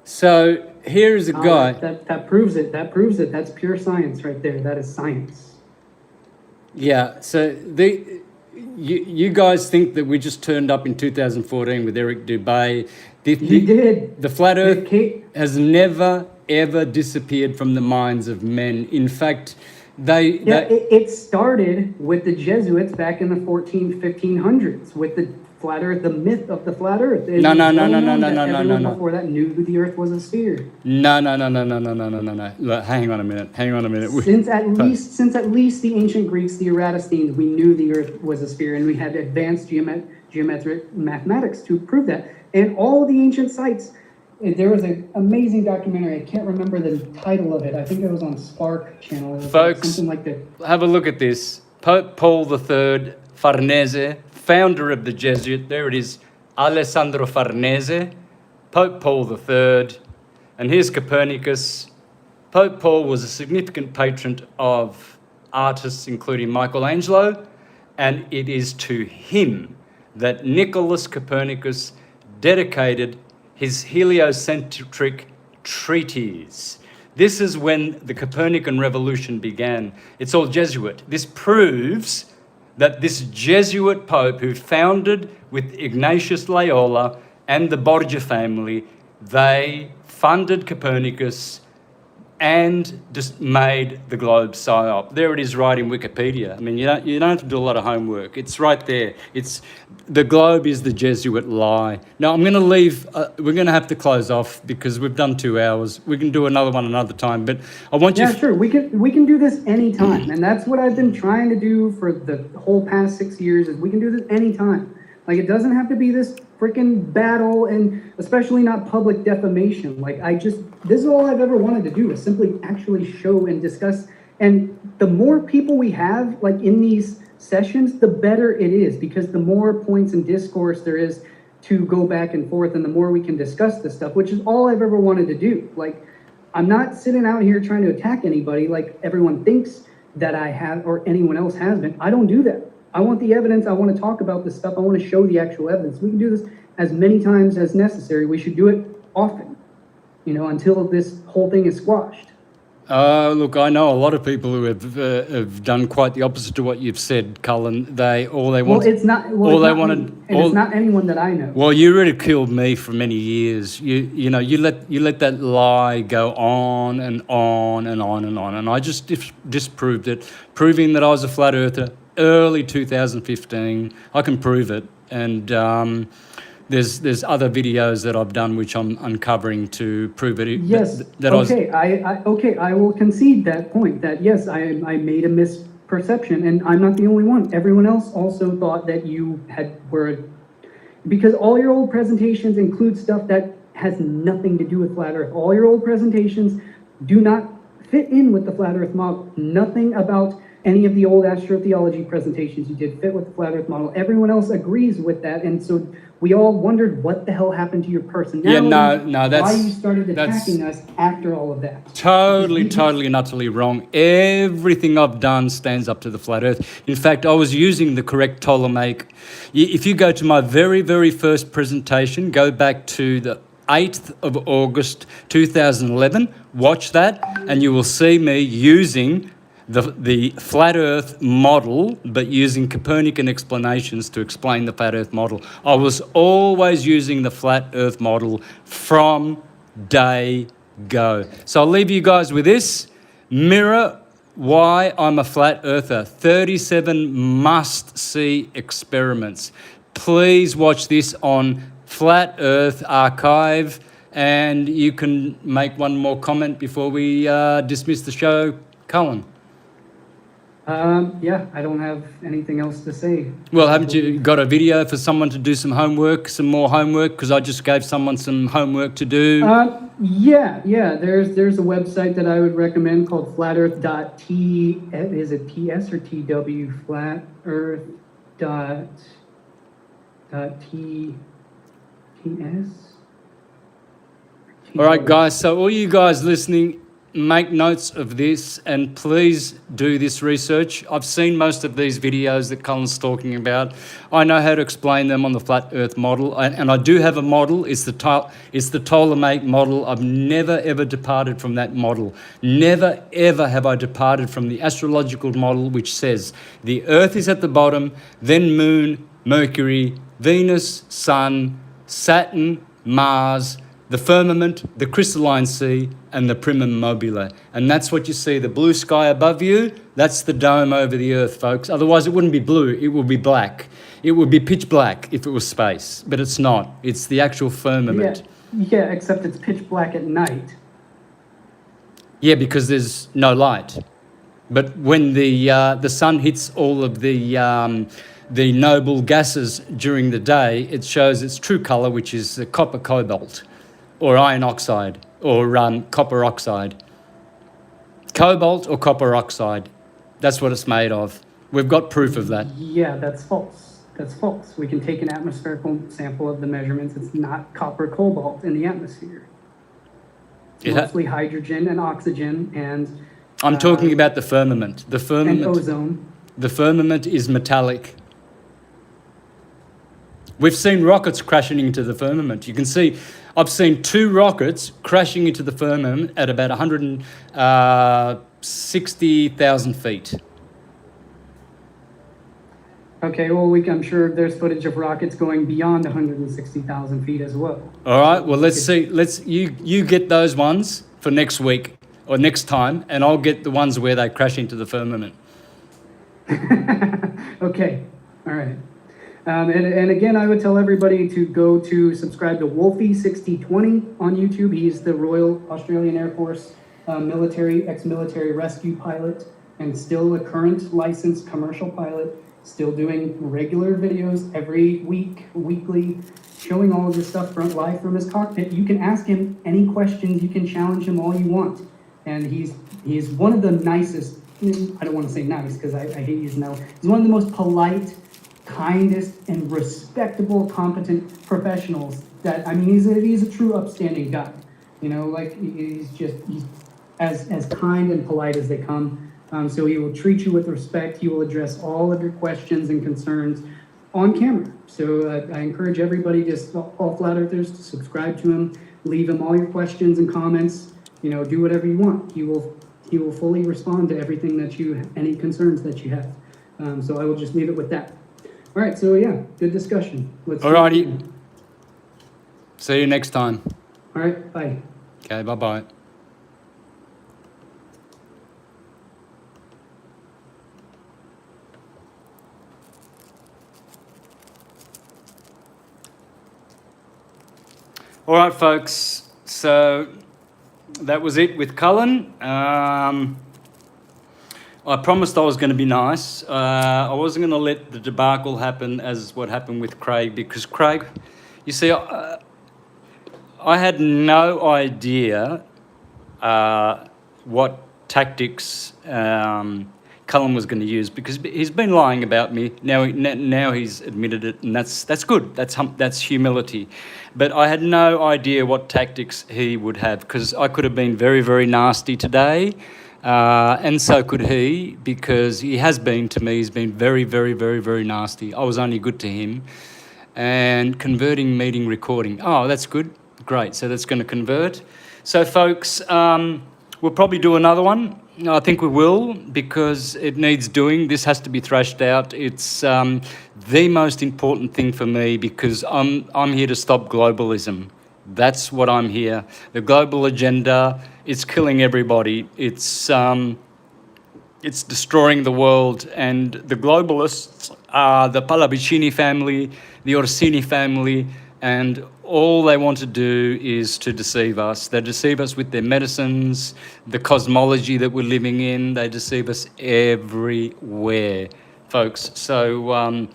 So here is a guy. That proves it. That proves it. That's pure science right there. That is science. Yeah, so you guys think that we just turned up in 2014 with Eric Dubay. You did. The flat Earth has never, ever disappeared from the minds of men. In fact, it started with the Jesuits back in the 1500s with the flat Earth, the myth of the flat Earth. No. Everyone before that knew the Earth was a sphere. No. Look, hang on a minute. Since at least the ancient Greeks, the Eratosthenes, we knew the Earth was a sphere, and we had advanced geometric mathematics to prove that. And all the ancient sites. There was an amazing documentary. I can't remember the title of it. I think it was on Spark Channel. Folks, something like that. Have a look at this. Pope Paul III Farnese, founder of the Jesuit. There it is, Alessandro Farnese, Pope Paul III. And here's Copernicus. Pope Paul was a significant patron of artists, including Michelangelo, and it is to him that Nicholas Copernicus dedicated his heliocentric treatise. This is when the Copernican revolution began. It's all Jesuit. This proves that this Jesuit Pope who founded with Ignatius Loyola and the Borgia family, they funded Copernicus and just made the globe psyop. There it is right in Wikipedia. I mean, you don't have to do a lot of homework. It's right there. It's the globe is the Jesuit lie. Now, I'm going to leave. We're going to have to close off because we've done 2 hours. We can do another one another time, but I want you... Yeah, sure. We can do this anytime. And that's what I've been trying to do for the whole past 6 years is we can do this anytime. Like, it doesn't have to be this freaking battle, and especially not public defamation. Like, this is all I've ever wanted to do, is simply actually show and discuss. And the more people we have, like, in these sessions, the better it is, because the more points and discourse there is to go back and forth, and the more we can discuss this stuff, which is all I've ever wanted to do. Like, I'm not sitting out here trying to attack anybody like everyone thinks that I have or anyone else has been. I don't do that. I want the evidence. I want to talk about this stuff. I want to show the actual evidence. We can do this as many times as necessary. We should do it often, until this whole thing is squashed. Look, I know a lot of people who have done quite the opposite to what you've said, Cullen. It's not anyone that I know. Well, you ridiculed me for many years. You let that lie go on and on and on and on, and I just disproved it, proving that I was a flat earther. Early 2015, I can prove it, and there's other videos that I've done which I'm uncovering to prove it. Yes. I will concede that point. That yes, I made a misperception, and I'm not the only one. Everyone else also thought that you because all your old presentations include stuff that has nothing to do with flat Earth. All your old presentations do not fit in with the flat Earth model. Nothing about any of the old astrotheology presentations you did fit with the flat Earth model. Everyone else agrees with that, and so we all wondered what the hell happened to your personality. Yeah, that's why you started attacking us after all of that. Totally and utterly wrong. Everything I've done stands up to the flat Earth. In fact, I was using the correct Ptolemaic. If you go to my very, very first presentation, go back to the 8th of August 2011, watch that, and you will see me using the flat Earth model, but using Copernican explanations to explain the flat Earth model. I was always using the flat Earth model from day go. So I'll leave you guys with this. Mirror why I'm a flat earther. 37 must-see experiments. Please watch this on Flat Earth Archive, and you can make one more comment before we dismiss the show, Cullen. Yeah, I don't have anything else to say. Well, haven't you got a video for someone to do some more homework? Because I just gave someone some homework to do. Yeah. There's a website that I would recommend called flatearth.t. Is it TS or TW? Flatearth.TS. All right, guys. So all you guys listening, make notes of this and please do this research. I've seen most of these videos that Cullen's talking about. I know how to explain them on the flat Earth model, and I do have a model. It's the Ptolemaic model. I've never ever departed from that model. Never ever have I departed from the astrological model, which says the Earth is at the bottom, then Moon, Mercury, Venus, Sun, Saturn, Mars, the firmament, the crystalline sea, and the primum mobile. And that's what you see, the blue sky above you, that's the dome over the Earth, folks. Otherwise, it wouldn't be blue, it would be black. It would be pitch black if it was space, but it's not. It's the actual firmament. Yeah, except it's pitch black at night. Yeah, because there's no light. But when the sun hits all of the noble gases during the day, it shows its true color, which is the copper cobalt, or iron oxide, or copper oxide. Cobalt or copper oxide, that's what it's made of. We've got proof of that. Yeah, that's false. That's false. We can take an atmospherical sample of the measurements. It's not copper cobalt in the atmosphere. It's mostly hydrogen and oxygen and... I'm talking about the firmament. The firmament. And ozone. The firmament is metallic. We've seen rockets crashing into the firmament. You can see, I've seen 2 rockets crashing into the firmament at about 160,000 feet. Okay, well, I'm sure there's footage of rockets going beyond 160,000 feet as well. All right, well, let's see. You get those ones for next week. or next time, and I'll get the ones where they crash into the firmament. Okay, all right. And again, I would tell everybody to go to subscribe to Wolfie6020 on YouTube. He's the Royal Australian Air Force ex-military rescue pilot, and still a current licensed commercial pilot, still doing regular videos every week, weekly, showing all of this stuff live from his cockpit. You can ask him any questions, you can challenge him all you want. And he's one of the nicest, I don't want to say nice because I hate using that word. He's one of the most polite, kindest, and respectable, competent professionals that, I mean, he's a true upstanding guy. You know, like he's as kind and polite as they come. So he will treat you with respect. He will address all of your questions and concerns on camera. So I encourage everybody, just all flat earthers, to subscribe to him, leave him all your questions and comments, you know, do whatever you want. He will fully respond to everything any concerns that you have. So I will just leave it with that. All right, so yeah, good discussion. All righty. See you next time. All right, bye. Okay, bye-bye. All right, folks, so that was it with Cullen. I promised I was going to be nice. I wasn't going to let the debacle happen as what happened with Craig, because Craig, you see, I had no idea what tactics Cullen was going to use, because he's been lying about me. Now he's admitted it, and that's good. That's humility. But I had no idea what tactics he would have, because I could have been very, very nasty today. And so could he, because he has been to me. He's been very, very, very, very nasty. I was only good to him. And converting meeting recording. Oh, that's good. Great. So that's going to convert. So, folks, we'll probably do another one. I think we will, because it needs doing. This has to be thrashed out. It's the most important thing for me, because I'm here to stop globalism. That's what I'm here. The global agenda, it's killing everybody. It's destroying the world. And the globalists are the Pallavicini family, the Orsini family, and all they want to do is to deceive us. They deceive us with their medicines, the cosmology that we're living in. They deceive us everywhere, folks. So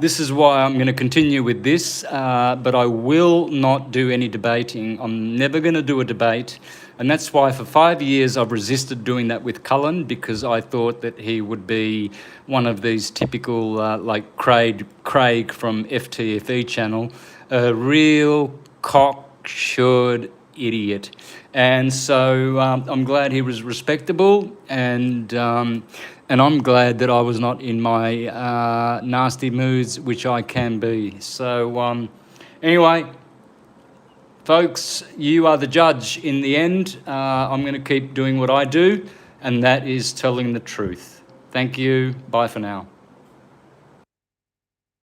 this is why I'm going to continue with this, but I will not do any debating. I'm never going to do a debate. And that's why for 5 years I've resisted doing that with Cullen, because I thought that he would be one of these typical, like Craig from FTFE channel, a real cocksured idiot. And so I'm glad he was respectable, and I'm glad that I was not in my nasty moods, which I can be. So anyway, folks, you are the judge in the end. I'm going to keep doing what I do, and that is telling the truth. Thank you. Bye for now.